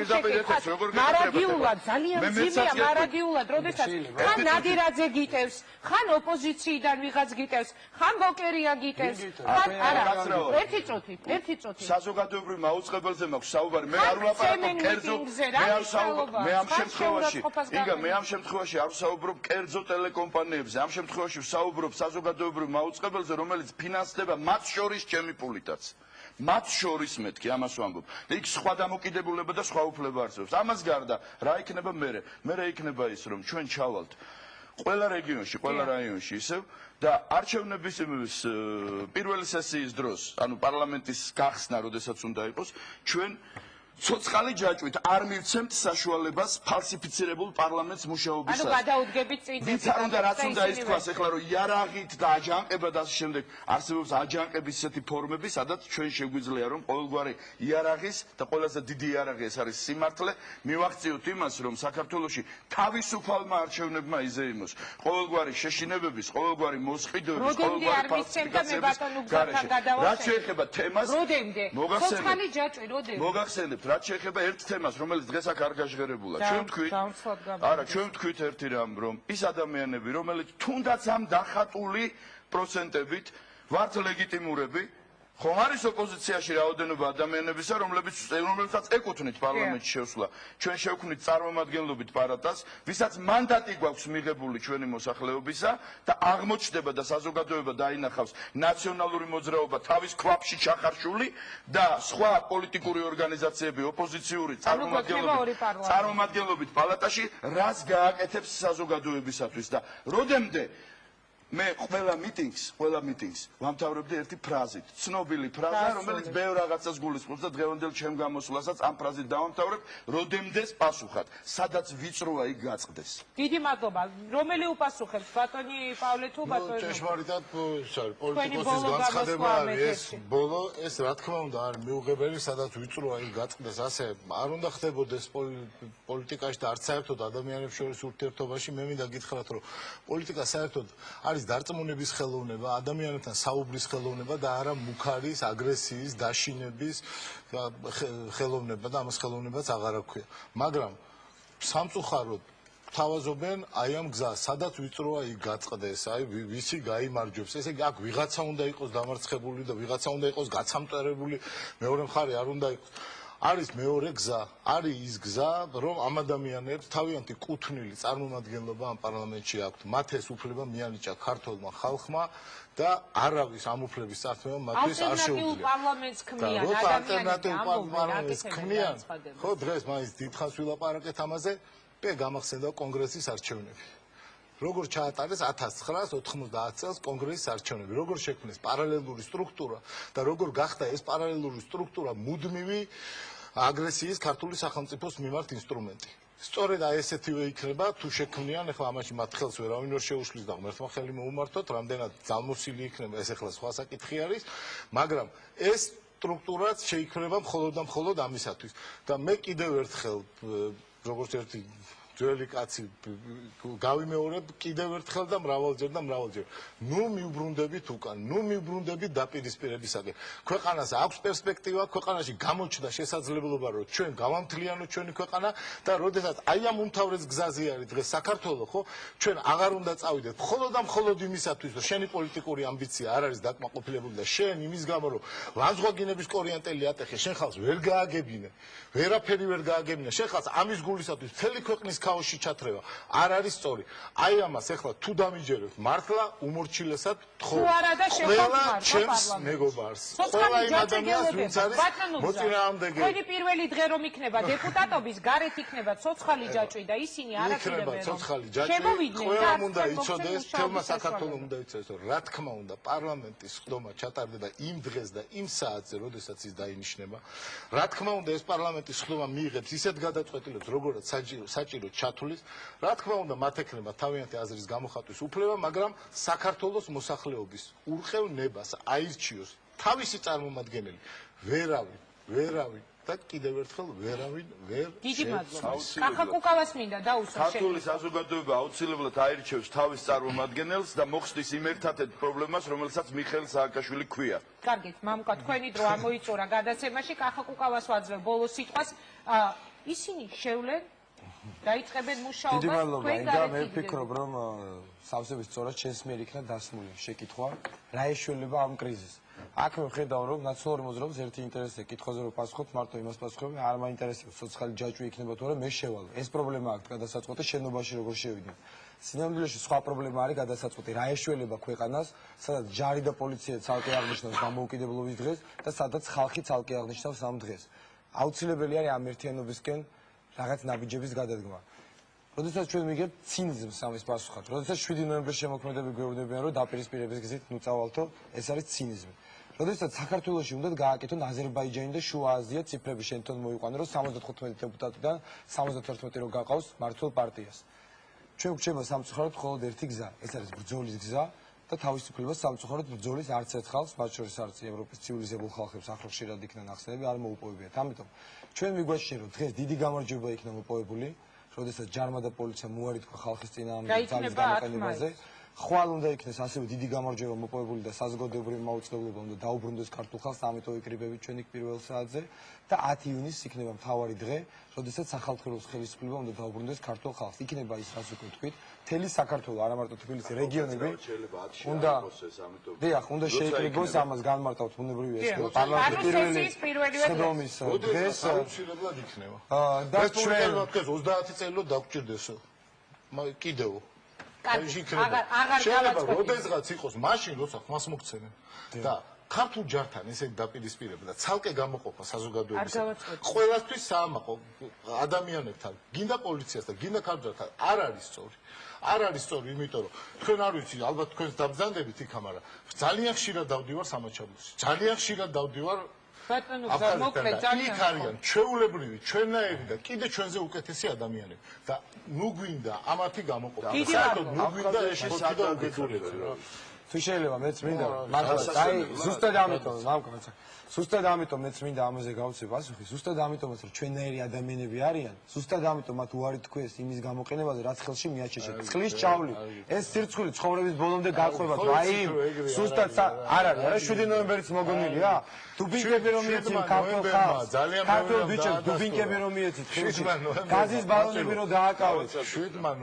H: პირდაპირ ეთერს როგორ
E: მარადიულად ძალიან ძიმეა მარადიულად როდესაც ხან ნადირაძე გიტევს ხან ოპოზიციიდან ვიღაც გიტევს ხან ბოკერია გიტევს ხან არა ერთი წუთი
H: საზოგადოებრივ მაუწყებელზე მაქვს საუბარი მე არ ვლაპარაკობ კერძო მე ამ შემთხვევაში არ ვსაუბრობ კერძო ტელეკომპანიებზე ამ შემთხვევაში ვსაუბრობ საზოგადოებრივ მაუწყებელზე რომელიც ფინანსდება მათ შორის ჩემი პულითაც მათ შორის მეთქი ამას ვამბობ და იქ სხვა დამოკიდებულება და სხვა უფლება არსებობს. ამას გარდა რა იქნება მერე იქნება ის რომ ჩვენ ჩავალთ ყველა რეგიონში ყველა რაიონში ისევ და არჩევნების პირველი სესიის დროს ანუ პარლამენტის გახსნა როდესაც უნდა იყოს ჩვენ ცოცხალი ჯაჭვით არ მივცემთ საშუალებას ფალსიფიცირებულ პარლამენტს მუშაობისას.
E: ანუ გადაუდგებით წინ
H: ვიცარ უნდა რაც უნდა ითქვას ეხლა რომ იარაღით და აჯანყება და ასე შემდეგ არსებობს აჯანყების ისეთი ფორმები სადაც ჩვენ შეგვიძლია რომ ყოველგვარი იარაღის და ყველაზე დიდი იარაღი ეს არის სიმართლე მივახციოთ იმას რომ საქართველოში თავისუფალმა არჩევნებმა იზეიმოს ყოველგვარი შეშინებების ყოველგვარი მოსყიდვების ყოველგვარი რაც შეეხება თემას
E: ცოცხალი ჯაჭვი როდემდე
H: მოგახსენებთ რაც შეეხება ერთ თემას რომელიც დღეს აქ არ გაჟღერებულა ჩვენ ვთქვით ერთი რამ რომ ის ადამიანები რომელიც თუნდაც ამ დახატული პროცენტებით ვართ ლეგიტიმურები ხომ არის ოპოზიციაში რაოდენობა ადამიანებისა რომლებსაც ეკუთვნით პარლამენტში შესვლა ჩვენ შევქმნით წარმომადგენლობით პარატას ვისაც მანდატი გვაქვს მიღებული ჩვენი მოსახლეობისა და აღმოჩნდება და საზოგადოება დაინახავს ნაციონალური მოძრაობა თავის ქვაბში ჩახარშული და სხვა პოლიტიკური ორგანიზაციები ოპოზიციური წარმომადგენლობით პალატაში რას გააკეთებს საზოგადოებისათვის და როდემდე მე ყველა მიტინგს ვამთავრებდი ერთი ფრაზით, ცნობილი ფრაზა, რომელიც ბევრ რაღაცას გულისხმობს და დღევანდელ ჩემ გამოსვლასაც ამ ფრაზით დავამთავრებ, როდემდეს პასუხად, სადაც ვიწროა იქ გაწყდეს.
E: დიდი მადლობა. რომელი უპასუხებს, ბატონი პავლე თუ ბატონი?
I: ჭეშმარიტად, პოლიტიკოსის განცხადება არის ბოლო, ეს რა თქმა უნდა არის მიუღებელი, სადაც ვიწროა იქ გაწყდეს, ასე არ უნდა ხდებოდეს პოლიტიკაში და არც საერთოდ ადამიანებს შორის ურთიერთობაში, მე მინდა გითხრათ, რომ პოლიტიკა საერთოდ არის დარწმუნების ხელოვნება, ადამიანებთან საუბრის ხელოვნება და არა მუქარის, აგრესიის, დაშინების ხელოვნება და ამას ხელოვნებაც აღარ აქვს. მაგრამ სამწუხაროდ თავაზობენ აი ამ გზას, სადაც ვიწროა იქ გაწყდეს, აი ვისი გაიმარჯვებს. ესე იგი აქ ვიღაცა უნდა იყოს დამარცხებული და ვიღაცა უნდა იყოს გაცამტერებული, მეორე მხარე არ უნდა იყოს. არის მეორე გზა, არის ის გზა, რომ ამ ადამიანებს თავიანთი კუთვნილი წარმომადგენლობა ამ პარლამენტში აქვთ. მათ ეს უფლება მიანიჭა ქართულმა ხალხმა და არავის ამ უფლების წარსულმა მათთვის არ შეუძლია.
E: პარლამენტს ქმნიან,
I: როცა ალტერნატიულ პარლამენტს ქმნიან, ხო დღეს მაინც დიდხანს ვილაპარაკეთ ამაზე, მე გამახსენდა კონგრესის არჩევნები. როგორ ჩაატარეს 1990 წელს კონგრესის არჩევნები, როგორ შექმნეს პარალელური სტრუქტურა და როგორ გახდა ეს პარალელური სტრუქტურა მუდმივი აგრესიის ქართული სახელმწიფოს მიმართ ინსტრუმენტი. სწორედ აი ესეთივე იქნება თუ შექმნიან, ახლა ამაში მათ ხელს ვერავინ ვერ შეუშლის და ღმერთმა ხელი მოუმართოთ, რამდენად ძალმოსილი იქნება ეს ახლა სხვა საკითხი არის, მაგრამ ეს სტრუქტურაც შეიქმნება მხოლოდ და მხოლოდ ამისათვის. და მე კიდევ ერთხელ როგორც ერთი ძველი კაცი გავიმეორებ კიდევ ერთხელ და მრავალჯერ. ნუ მიუბრუნდებით უკან, ნუ მიუბრუნდებით დაპირისპირებისაკენ. ქვეყანას აქვს პერსპექტივა, ქვეყანაში გამოჩნდა შესაძლებლობა, რომ ჩვენ გავამთლიანოთ ჩვენი ქვეყანა და როდესაც აი ამ უმთავრეს გზაზე არის დღეს საქართველო, ხო? ჩვენ აღარ უნდა წავიდეთ მხოლოდ და მხოლოდ იმისათვის, რომ შენი პოლიტიკური ამბიცია არ არის დაკმაყოფილებული და შენ იმის გამო, რომ ლანძღვაგინების კორიანტელი ატეხე, შენ ხალხს ვერ გააგებინე, ვერაფერი ვერ გააგებინე, შენ ხალხს ამის გულისათვის მთელი ქვეყნის ქაოსში ჩათრევა არ არის სწორი. აი ამას ახლა თუ დამიჯერებთ მართლა უმორჩილესად თხოვ. ყველა ჩემს მეგობარს, ყველა იმ ადამიანს, ვინც არის მოწინააღმდეგე.
E: თქვენი პირველი დღე რომ იქნება დეპუტატობის, გარეთ იქნება ცოცხალი ჯაჭვი და ისინი არ აკეთებენ.
I: ცოცხალი ჯაჭვი, ყველამ უნდა იცოდეს, თელმა საქართველოს უნდა იცოდეს, რომ რა თქმა უნდა პარლამენტის ხდომა ჩატარდება იმ დღეს და იმ საათზე, როდესაც ის დაინიშნება. რა თქმა უნდა ეს პარლამენტის ხდომა მიიღებს ისეთ გადაწყვეტილებს, როგორაც საჭირო ჩათulis, რა თქმა უნდა მათ ექნება თავიანთი აზრის გამოხატვის უფლება, მაგრამ საქართველოს მოსახლეობის ურყევნებას აირჩიოს თავისი წარმომადგენელი. ვერავინ და კიდევ ერთხელ ვერავინ ვერ
E: დიდი მადლობა. კახა კუკავას მინდა დაუსვა შენ.
H: ქართული საზოგადოება აუცილებლად აირჩევს თავის წარმომადგენელს და მოხსნის იმ ერთადერთ პრობლემას, რომელსაც მიხეილ სააკაშვილი ქვია.
E: კარგით, მამუკა, თქვენი დრო ამოიწურა გადაცემაში, კახა კუკავას ვაძლევ ბოლოს სიტყვას. ისინი შევლენ დაიწყებენ მუშაობას.
G: დიდი მადლობა. და მე ვფიქრობ, რომ სავსებით სწორად ჩვენს მიერ იქნა დასმული შეკითხვა, რა ეშველება ამ კრიზისს. აქ მე ვხედავ, რომ ნაციონალური მოძრაობის ერთი ინტერესია კითხვაზე რომ პასუხობ, მარტო იმას პასუხობ, არ მაინტერესებს სოციალური ჯაჭვი იქნება თუ არა, მე შევალო. ეს პრობლემა აქვს გადასაწყვეტი შენობაში როგორ შევიდნენ. სინამდვილეში სხვა პრობლემა არის გადასაწყვეტი, რა ეშველება ქვეყანას, სადაც ჯარი და პოლიცია ცალკე აღნიშნავს დამოუკიდებლობის დღეს და სადაც ხალხი ცალკე აღნიშნავს ამ დღეს. აუცილებელი არის ამ ერთიანობისკენ რაღაც ნაბიჯების გადადგმა. როდესაც ჩვენ მიგებთ ცინიზმს ამის პასუხად, როდესაც 7 ნოემბრის შემოქმედები გვეუბნებიან, რომ დაპირისპირების გზით ნუ წავალთო, ეს არის ცინიზმი. როდესაც საქართველოში უნდა გააკეთონ აზერბაიჯანი და შუა აზია ციფრები შენთან მოიყვანო, რომ 75 დეპუტატიდან 71 რო გაყავს მართლ პარტიას. ჩვენ გვჭირდება სამწუხაროდ მხოლოდ ერთი გზა, ეს არის ბრძოლის გზა და თავისუფლება სამწუხაროდ ბრძოლის არც ერთ ხალხს, მათ შორის არც ევროპის ცივილიზებულ ხალხებს ახლო ხშირად იქნა ნახსენები, არ მოუპოვებიათ. ამიტომ ჩვენ მიგვაჩნია, რომ დღეს დიდი გამარჯვება იქნა მოპოვებული, როდესაც ჯარმა და პოლიციამ უარი თქვა ხალხის წინააღმდეგ ძალის გამოყენებაზე. ხვალ უნდა იქნეს ასევე დიდი გამარჯვება მოპოვებული და საზოგადოებრივი მაუწყებლობა უნდა დაუბრუნდეს ქართულ ხალხს, ამიტომ ვიკრიბებით ჩვენ იქ პირველ საათზე და 10 ივნისს იქნება მთავარი დღე, როდესაც სახალხო ხელისუფლება უნდა დაუბრუნდეს ქართულ ხალხს. იქნება ის, რაც უკვე თქვით, მთელი საქართველო, არა მარტო თბილისი, რეგიონები უნდა დიახ, უნდა შეიკრიბოს ამას განმარტავთ ბუნებრივი ეს პარლამენტის პირველი სხდომის დღეს
I: აუცილებლად იქნება. და ჩვენ დღეს 30 წელი დაგვჭირდეს კიდევ შეიძლება როდესღაც იყოს მაშინ როცა ხმას მოგცემენ და ქართულ ჯართან ესე დაპირისპირება და ცალკე გამოყოფა საზოგადოების ყველასთვის საამაყო ადამიანებთან გინდა პოლიციას და გინდა ქართულ ჯართან არ არის სწორი არ არის სწორი იმიტომ რომ თქვენ არ ვიცით ალბათ თქვენს დაბრძანდებით იქ მაგრამ ძალიან ხშირად დავდივარ სამაჩაბლოში ძალიან ხშირად დავდივარ იქ არიან ჩვეულებრივი ჩვენნაირი და კიდე ჩვენზე უკეთესი ადამიანები და ნუ გვინდა ამათი გამოყოფა საერთოდ ნუ გვინდა ეს შესაძლებლობა
G: თუ შეიძლება მეც მინდა მართლა აი ზუსტად ამიტომ მამკაცო ზუსტად ამიტომ მეც მინდა ამაზე გავცე პასუხი ზუსტად ამიტომაც რომ ჩვენნაირი ადამიანები არიან ზუსტად ამიტომ მათ უარი თქვეს იმის გამოყენებაზე რაც ხელში მიაჩეჩეთ წყლის ჭავლი ეს სირცხული ცხოვრების ბოლომდე გაყვებათ აი ზუსტად არ არის არა 7 ნოემბერიც მოგონილია დუბინკები რომ მიეცით ქართულ ხალხს ქართულ ბიჭებს დუბინკები რომ მიეცით გაზის ბალონები რომ დააკავეთ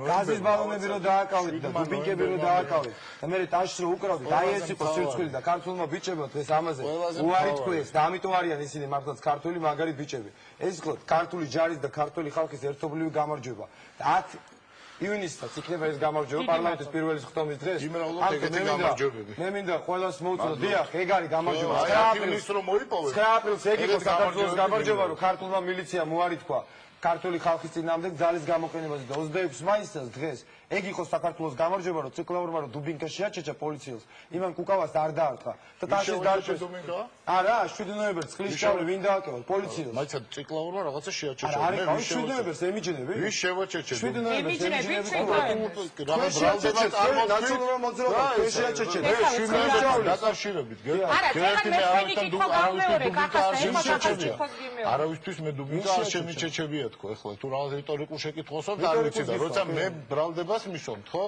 G: გაზის ბალონები რომ დააკავეთ და დუბინკები რომ დააკავეთ და მე ტაშს რო უკრავდით აი ეს იყო სირცხული და ქართულმა ბიჭებმა დღეს ამაზე უარი თქვეს და ამიტომ არიან ისინი მართლაც ქართული მაგარი ბიჭები ეს იყო ქართული ჯარის და ქართული ხალხის ერთობლივი გამარჯვება და 10 ივნისსაც იქნება ეს გამარჯვება პარლამენტის პირველი ხტომის დღეს მე მინდა ყველას მოუწოდოთ დიახ ეგ არის გამარჯვება 9 აპრილს ეგ იყო საქართველოს გამარჯვება რომ ქართულმა მილიციამ უარი თქვა ქართული ხალხის წინააღმდეგ ძალის გამოყენებაზე და 26 მაისს დღეს ეგ იყო საქართველოს გამარჯვება რომ ციკლაურმა რომ დუბინკაში აჩეჩა პოლიციელს იმან კუკავას არ დაარტყა და ტაშის დაარჩეს არა 7 ნოემბერს წყლის ჭავლი ვინ დააკევა პოლიციელს
I: მაიცა ციკლაურმა რაღაცა შეაჩეჩა
G: არა 7 ნოემბერს ემიჯნები
I: ვის შევაჩეჩე
G: 7 ნოემბერს ემიჯნები
I: რა ბრალდება
G: ნაციონალურ მოძრაობას შეაჩეჩე 7 ნოემბერს
I: დაკავშირებით
E: არა თქვენი კითხვა გამეორე კახასა ეხლა დაკავშირებით
I: არავისთვის მე დუბინკა არ შემიჩეჩებია თქო ეხლა თუ რაღაც რიტორიკულ შეკითხვას არ ვიცი და როცა მე ბრალდებას მისვამთ ხო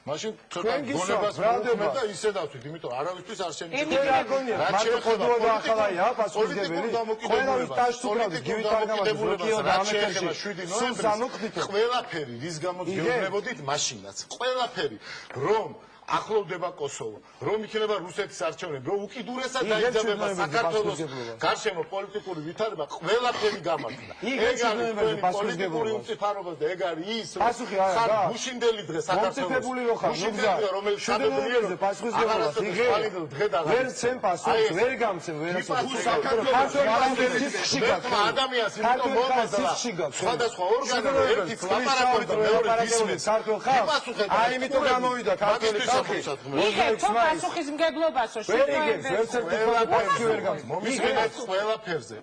I: მაშინ ცოტა გონებას ბრალდება და ისე დავთვით იმიტომ არავისთვის არ შემიჩეჩებია
G: რა შეეხება ახალაია პასუხისგებელი ყველას ტაშს უკრავდით გივით არ გამარჯვებულიო და ამერიკაში 7 ნოემბერს
I: ყველაფერი რის გამოც გეუბნებოდით მაშინაც ყველაფერი რომ ახლოვდება კოსოვო რომ იქნება რუსეთის არჩევნები რომ უკიდურესად დაიძაბება საქართველოს გარშემო პოლიტიკური ვითარება ყველაფერი გამართლა ეგ არის პოლიტიკური უწიფარობა და ეგ არის ის ხარ გუშინდელი დღე საქართველოს გუშინდელი რომელიც სადღეზე
G: პასუხისგებლობას იღებს დღე და ვერ ცემ პასუხს ვერ გამცემ ვერასოდეს
I: ადამიანს იმიტომ მომაზრდა სხვადასხვა ორგანო ერთი ლაპარაკობით მეორე ისმის
G: ქართულ ხალხს აი იმიტომ გამოვიდა ქართული
E: იგებს პასუხისმგებლობასო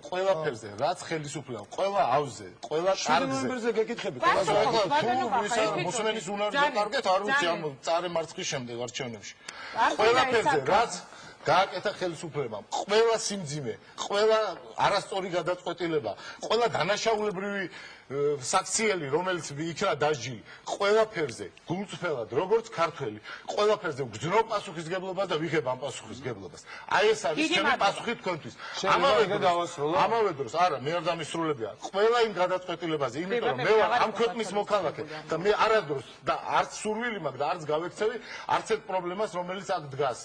I: ყველაფერზე რაც ხელისუფლება ყველა ავზე ყველა კარგზე
G: გეკითხები
I: მუსლიმის უნარი დაკარგეთ არ ვიცი ამ წარე მარცხის შემდეგ არჩევნებში ყველაფერზე რაც გააკეთა ხელისუფლებამ ყველა სიმძიმე ყველა არასწორი გადაწყვეტილება ყველა დანაშაულებრივი საქციელი რომელიც იქნა დაჟილი ყველაფერზე გულწრფელად როგორც ქართველი ყველაფერზე გძნობ პასუხისგებლობას და ვიღებ ამ პასუხისგებლობას აი ეს არის ჩემი პასუხი თქვენთვის ამავე დროს არა მე არ დამისრულებია ყველა იმ გადაწყვეტილებაზე იმიტომ რომ მე ვარ ამ ქვეყნის მოქალაქე და მე არასდროს და არც სურვილი მაქვს და არც გავექცევი არც ერთ პრობლემას რომელიც აქ დგას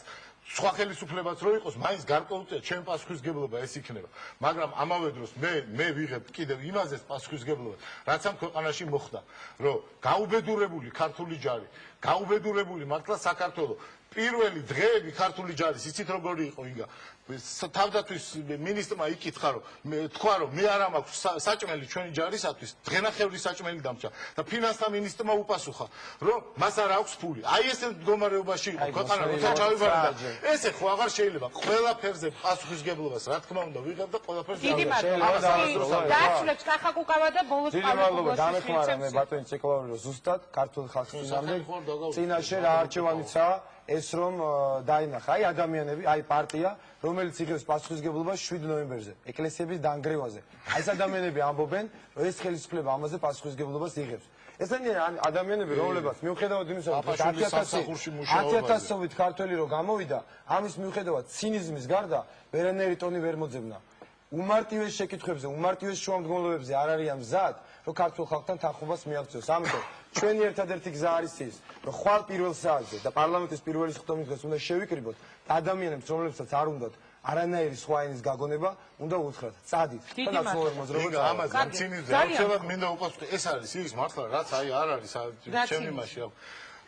I: სხვა ხელისუფლებაც რო იყოს, მაინც გარკვეულწილად ჩემი პასუხისგებლობა ეს იქნება. მაგრამ ამავე დროს მე ვიღებ კიდევ იმაზეც პასუხისგებლობას, რაც ამ ქვეყანაში მოხდა, რომ გაუბედურებული ქართული ჯარი, გაუბედურებული მართლა საქართველო პირველი დღეები ქართული ჯარის იცით როგორი იყო ინგა თავდათვის მინისტრმა იკითხა რომ თქვა რომ მე არ მაქვს საჭმელი ჩვენი ჯარისათვის დღენახევრი საჭმელი დამჭა და ფინანსთა მინისტრმა უპასუხა რომ მას არ აქვს ფული აი ესე მდგომარეობაში იყო ქვეყანა როცა ჩავიბარდა ესე ხო აღარ შეიძლება ყველაფერზე პასუხისგებლობას რა თქმა უნდა ვიღებ და ყველაფერზე
E: დააჩვენებს კახაკუკავა და ბოლოს
G: პალატოს დამეხმარა მე ბატონი ციკლოვი რომ ზუსტად ქართულ ხალხის წინაშე რა არჩევანიცაა ეს რომ დაინახა აი ადამიანები აი პარტია რომელიც იღებს პასუხისგებლობას 7 ნოემბერზე ეკლესიების დანგრევაზე აი ეს ადამიანები ამბობენ რომ ეს ხელისუფლება ამაზე პასუხისგებლობას იღებს ესენი ადამიანები რომლებაც მიუხედავად იმისა რომ 10,000-ობით ქართველი რო გამოვიდა ამის მიუხედავად ცინიზმის გარდა ვერანაირი ტონი ვერ მოძებნა უმარტივეს შეკითხვებზე უმარტივეს შუამდგომლობებზე არ არიან მზად რომ ქართულ ხალხთან თანხმობას მიაღწიოს ამიტომ ჩვენი ერთადერთი გზა არის ის რომ ხვალ პირველ საათზე და პარლამენტის პირველი ხტომის დღეს უნდა შევიკრიბოთ და ადამიანებს რომლებსაც არ უნდათ არანაირი სხვა ენის გაგონება უნდა უთხრათ წადით და ნაციონალურ მოძრაობას
I: ამაზე ამ ცინიზმზე აუცილებლად მინდა უპასუხო ეს არის ის მართლა რაც აი არ არის ჩემი მასში რომ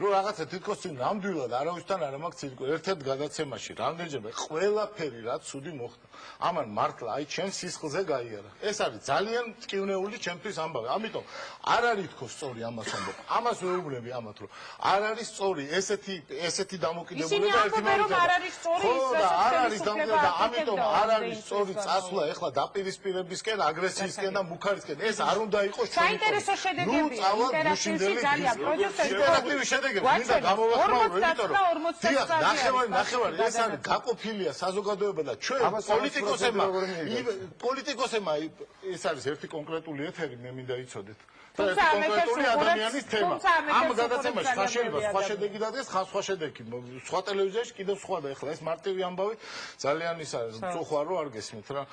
I: რაღაცა თითქოს წინ ნამდვილად არავისთან არ მაქვს ცირკული ერთ-ერთ გადაცემაში რამდენჯერმე ყველაფერი რაც ცუდი მოხდა ამან მართლა აი ჩემს სისხლზე გაიარა ეს არის ძალიან ტკივნეული ჩემთვის ამბავი ამიტომ არ არის თქო სწორი ამას ამბობ ამას ვეუბნები ამათ რომ არ არის სწორი ესეთი დამოკიდებულება ერთმანეთთან არ არის სწორი არ არის დამოკიდებულება ამიტომ არ არის სწორი წასვლა ეხლა დაპირისპირებისკენ აგრესიისკენ და მუქარისკენ ეს არ უნდა იყოს
E: საინტერესო შედეგები ინტერაქტივი ძალიან პროდიუსერი
I: შედეგებს მინდა გამოვახმაურო, იმიტომ რომ ნახევარი ეს არის გაყოფილია საზოგადოება და ჩვენ პოლიტიკოსებმა ეს არის ერთი კონკრეტული ეთერი, მე მინდა იცოდეთ. და ეს კონკრეტული ადამიანის თემა. ამ გადაცემაში ხა შეიძლება სხვა შედეგი დადგეს, ხა სხვა შედეგი. სხვა ტელევიზიაში კიდევ სხვა და ეხლა ეს მარტივი ამბავი ძალიან ის არის, წუხარ რო არ გესმით რა.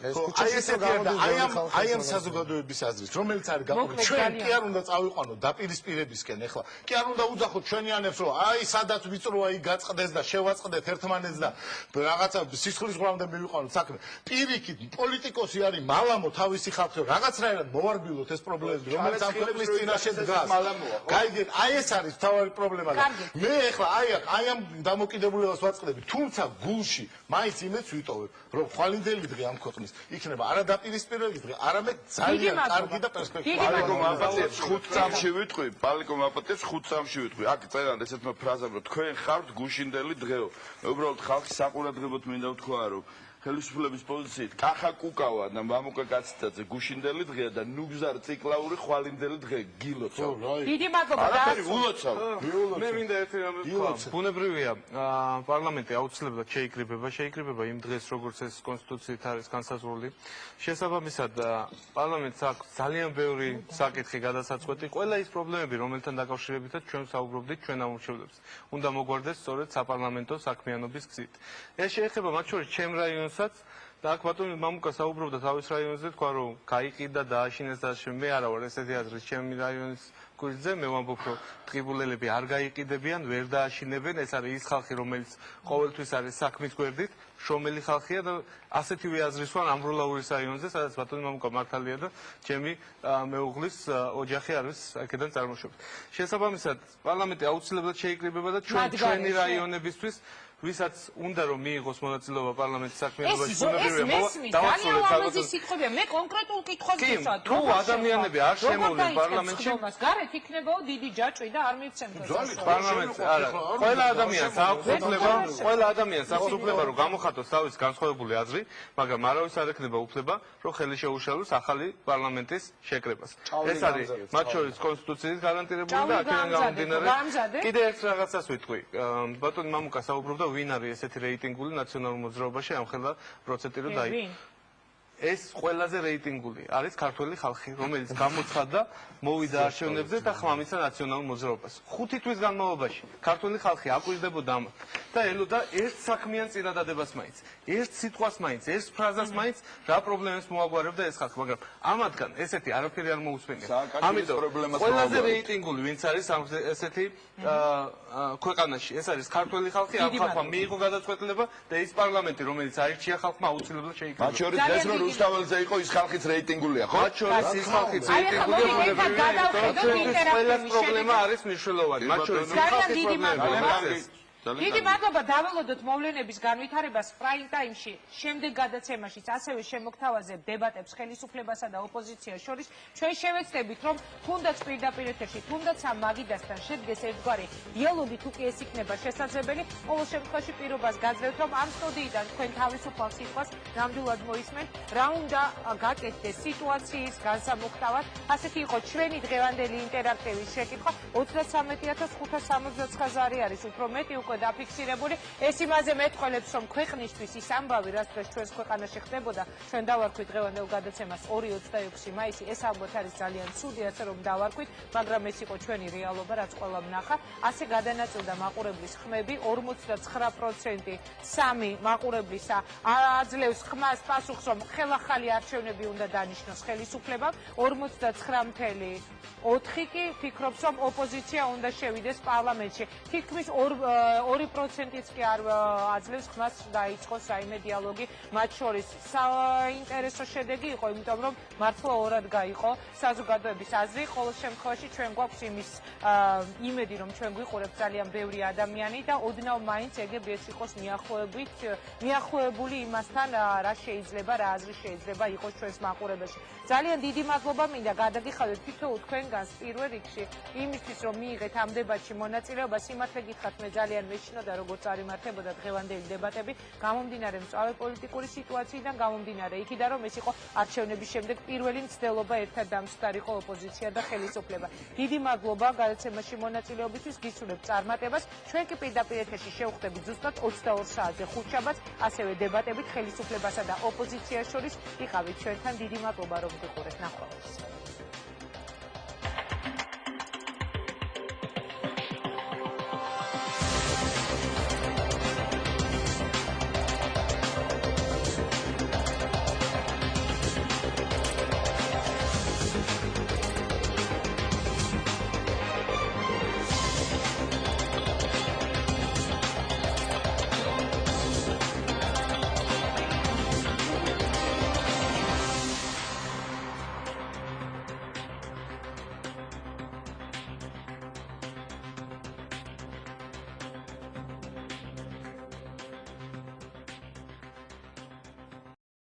I: აი ამ საზოგადოების აზრით, რომელიც არის გაყოფილი, ჩვენ კი არ უნდა წავიყვანოთ დაპირისპირებისკენ ეხლა. კი არ უნდა უძახოთ ჩვენიანებს, რომ აი სადაც ვიწროა იქ გაწყდეს და შევაწყდეთ ერთმანეთს და რაღაცა სისხლის ღრამდე მივიყვანოთ საქმე. პირიქით, პოლიტიკოსი არის მალამო თავისი ხალხი, რაღაცნაირად მოვარბილოთ ეს პრობლემები, რომელიც ამ ქვეყნის წინაშე დგას. გაიგეთ, აი ეს არის მთავარი პრობლემა და მე ეხლა აი ამ დამოკიდებულებას ვაწყდები, თუმცა გულში მაინც იმედს ვიტოვებ, რომ ხვალინდელი დღე ამ ქვეყნის იქნება არა დაპირისპირების დღე, არამედ ძალიან კარგი და პერსპექტივა.
H: პალიკომ აპატიებს 5 წამში ვიტყვი, პალიკომ აპატიებს 5 წამში ვიტყვი. აქ წერან ესეთმა ფრაზამ, რომ თქვენ ხართ გუშინდელი დღეო. მე უბრალოდ ხალხის საყურადღებოდ მინდა ვთქვა, რომ ხელისუფლების პოზიციით კახა კუკავა და მამუკა კაცთაძე გუშინდელი დღეა და ნუგზარ ციკლაური ხვალინდელი დღე გილოცავ.
E: დიდი მადლობა.
H: არაფერი ულოცავ.
J: მე მინდა ერთი რამე ვთქვა. ბუნებრივია, პარლამენტი აუცილებლად შეიკრიბება იმ დღეს, როგორც ეს კონსტიტუციით არის განსაზღვრული. შესაბამისად, პარლამენტს აქვს ძალიან ბევრი საკითხი გადასაწყვეტი. ყველა ის პრობლემები, რომელთან დაკავშირებითაც ჩვენ საუბრობდით, ჩვენ ამორჩევლებს, უნდა მოგვარდეს სწორედ საპარლამენტო საქმიანობის გზით. ეს შეეხება მათ შორის ჩემ რაიონს და აქ ბატონი მამუკა საუბრობდა თავის რაიონზე, თქვა რომ გაიყიდა და აშინეს და მე არა ვარ ესეთი აზრი ჩემი რაიონის გვერდზე, მე ვამბობ რომ ტყიბულელები არ გაიყიდებიან, ვერ დააშინებენ, ეს არის ის ხალხი რომელიც ყოველთვის არის საქმის გვერდით, შრომელი ხალხია და ასეთივე აზრის ვარ ამბროლაურის რაიონზე, სადაც ბატონი მამუკა მართალია და ჩემი მეუღლის ოჯახი არის აქედან წარმოშობით. შესაბამისად, პარლამენტი აუცილებლად შეიკრიბება და ჩვენი რაიონებისთვის ვისაც უნდა რომ მიიღოს მონაწილეობა პარლამენტის საქმიანობაში,
E: მე კონკრეტულ კითხვას ვისვათ.
J: თუ ადამიანები არ შემოვლენ პარლამენტში,
E: გარეთ იქნებაო დიდი ჯაჭვი და არ მივცემთ.
J: პარლამენტში არა, ყველა ადამიანს აქვს უფლება, რომ გამოხატოს თავის განსხვავებული აზრი, მაგრამ არავის არ ექნება უფლება, რომ ხელი შეუშალოს ახალი პარლამენტის შეკრებას. ეს არის მათ შორის კონსტიტუციის გარანტირებული და აქედან გამომდინარე. კიდევ ერთ რაღაცას ვიტყვი. ბატონი მამუკა საუბრობდა ვინ არის ესეთი რეიტინგული ნაციონალურ მოძრაობაში ამ ხელა პროცენტი რომ დაი ეს ყველაზე რეიტინგული არის ქართველი ხალხი, რომელიც გამოცხადდა, მოვიდა არჩევნებზე და ხმამისცა ნაციონალურ მოძრაობას. 5 თვის განმავლობაში ქართველი ხალხი აკვირდებოდა ამათ და ელოდა ერთ საქმიან წინადადებას მაინც, ერთ სიტყვას მაინც, ერთ ფრაზას მაინც, რა პრობლემებს მოაგვარებდა ეს ხალხი, მაგრამ ამათგან ესეთი არაფერი არ მოусვენია. ამიტომ ყველაზე რეიტინგული ვინც არის ესეთი ქვეყანაში, ეს არის ქართველი ხალხი, ამ ხალხმა მიიღო გადაწყვეტილება და ის პარლამენტი, რომელიც აირჩია ხალხმა აუცილებლად შეიკრიბა.
H: მათ შორის დღეს რომ რუსთაველზე იყო ის ხალხიც რეიტინგულია, ხო?
J: მათ შორის ის ხალხიც რეიტინგულია. ყველას პრობლემა არის მნიშვნელოვანი. მათ შორის ხალხის პრობლემები.
E: დიდი მადლობა დაველოდოთ მოვლენების განვითარებას პრაიმ ტაიმში, შემდეგ გადაცემაშიც ასევე შემოგთავაზებ დებატებს ხელისუფლებასა და ოპოზიციას შორის. ჩვენ შევეცდებით, რომ თუნდაც პირდაპირ ეთერში, თუნდაც ამ მაგიდასთან შედგეს ერთგვარი დიალოგი, თუ კი ეს იქნება შესაძლებელი. ყოველ შემთხვევაში პირობას გაძლევთ, რომ ამ სტუდიიდან თქვენ თავისუფალ სიტყვას ნამდვილად მოისმენთ, რა უნდა გაკეთდეს სიტუაციის განსამუხტავად. ასეთი იყო ჩვენი დღევანდელი ინტერაქტივის შეკითხვა. 33569 არის უფრო მეტი დაფიქსირებული. ეს იმაზე მეტყველებს, რომ ქვეყნისთვის ის ამბავი, რაც დღეს ჩვენს ქვეყანაში ხდებოდა, ჩვენ დავარქვით დღევანდელ გადაცემას 2-26 მაისი, ეს ალბათ არის ძალიან ცუდი, ასე რომ დავარქვით, მაგრამ ეს იყო ჩვენი რეალობა, რაც ყველამ ნახა. ასე გადანაწილდა მაყურებლის ხმები, 59% 3 მაყურებლისა აძლევს ხმას პასუხს, რომ ხელახალი არჩევნები უნდა დანიშნოს ხელისუფლებამ, 49.4 კი ფიქრობს, რომ ოპოზიცია უნდა შევიდეს პარლამენტში. თითქმის 2%-იც კი არ აძლევს ხმას დაიწყოს რაიმე დიალოგი მათ შორის. საინტერესო შედეგი იყო, იმიტომ რომ მართლა ორად გაიყო საზოგადოების აზრი. ყოველ შემთხვევაში ჩვენ გვაქვს იმის იმედი, რომ ჩვენ გვიყურებს ძალიან ბევრი ადამიანი და ოდნავ მაინც ეგებ ეს იყოს მიახლოებული იმასთან, რა შეიძლება, რა აზრი შეიძლება იყოს ჩვენს მაყურებელში. ძალიან დიდი მადლობა მინდა გადაგიხადოთ თითოეულ თქვენგანს პირველ რიგში იმისთვის, რომ მიიღეთ ამ დებატში მონაწილეობა. სიმართლე გითხრათ, მე ძალიან მეშინოდა როგორც არიმართებოდა დღევანდელი დებატები გამომდინარე მწვავე პოლიტიკური სიტუაციიდან გამომდინარე იქიდან რომ ეს იყო არჩევნების შემდეგ პირველი მცდელობა ერთად დამსხდარიყო ოპოზიცია და ხელისუფლება. დიდი მადლობა გადაცემაში მონაწილეობისთვის, გისურვებთ წარმატებას. ჩვენ კი პირდაპირ ეთერში შევხვდებით ზუსტად 22 საათზე ხუთშაბათს, ასევე დებატებით ხელისუფლებასა და ოპოზიციას შორის. იყავით ჩვენთან, დიდი მადლობა რომ გიყურეთ. ნახვამდის.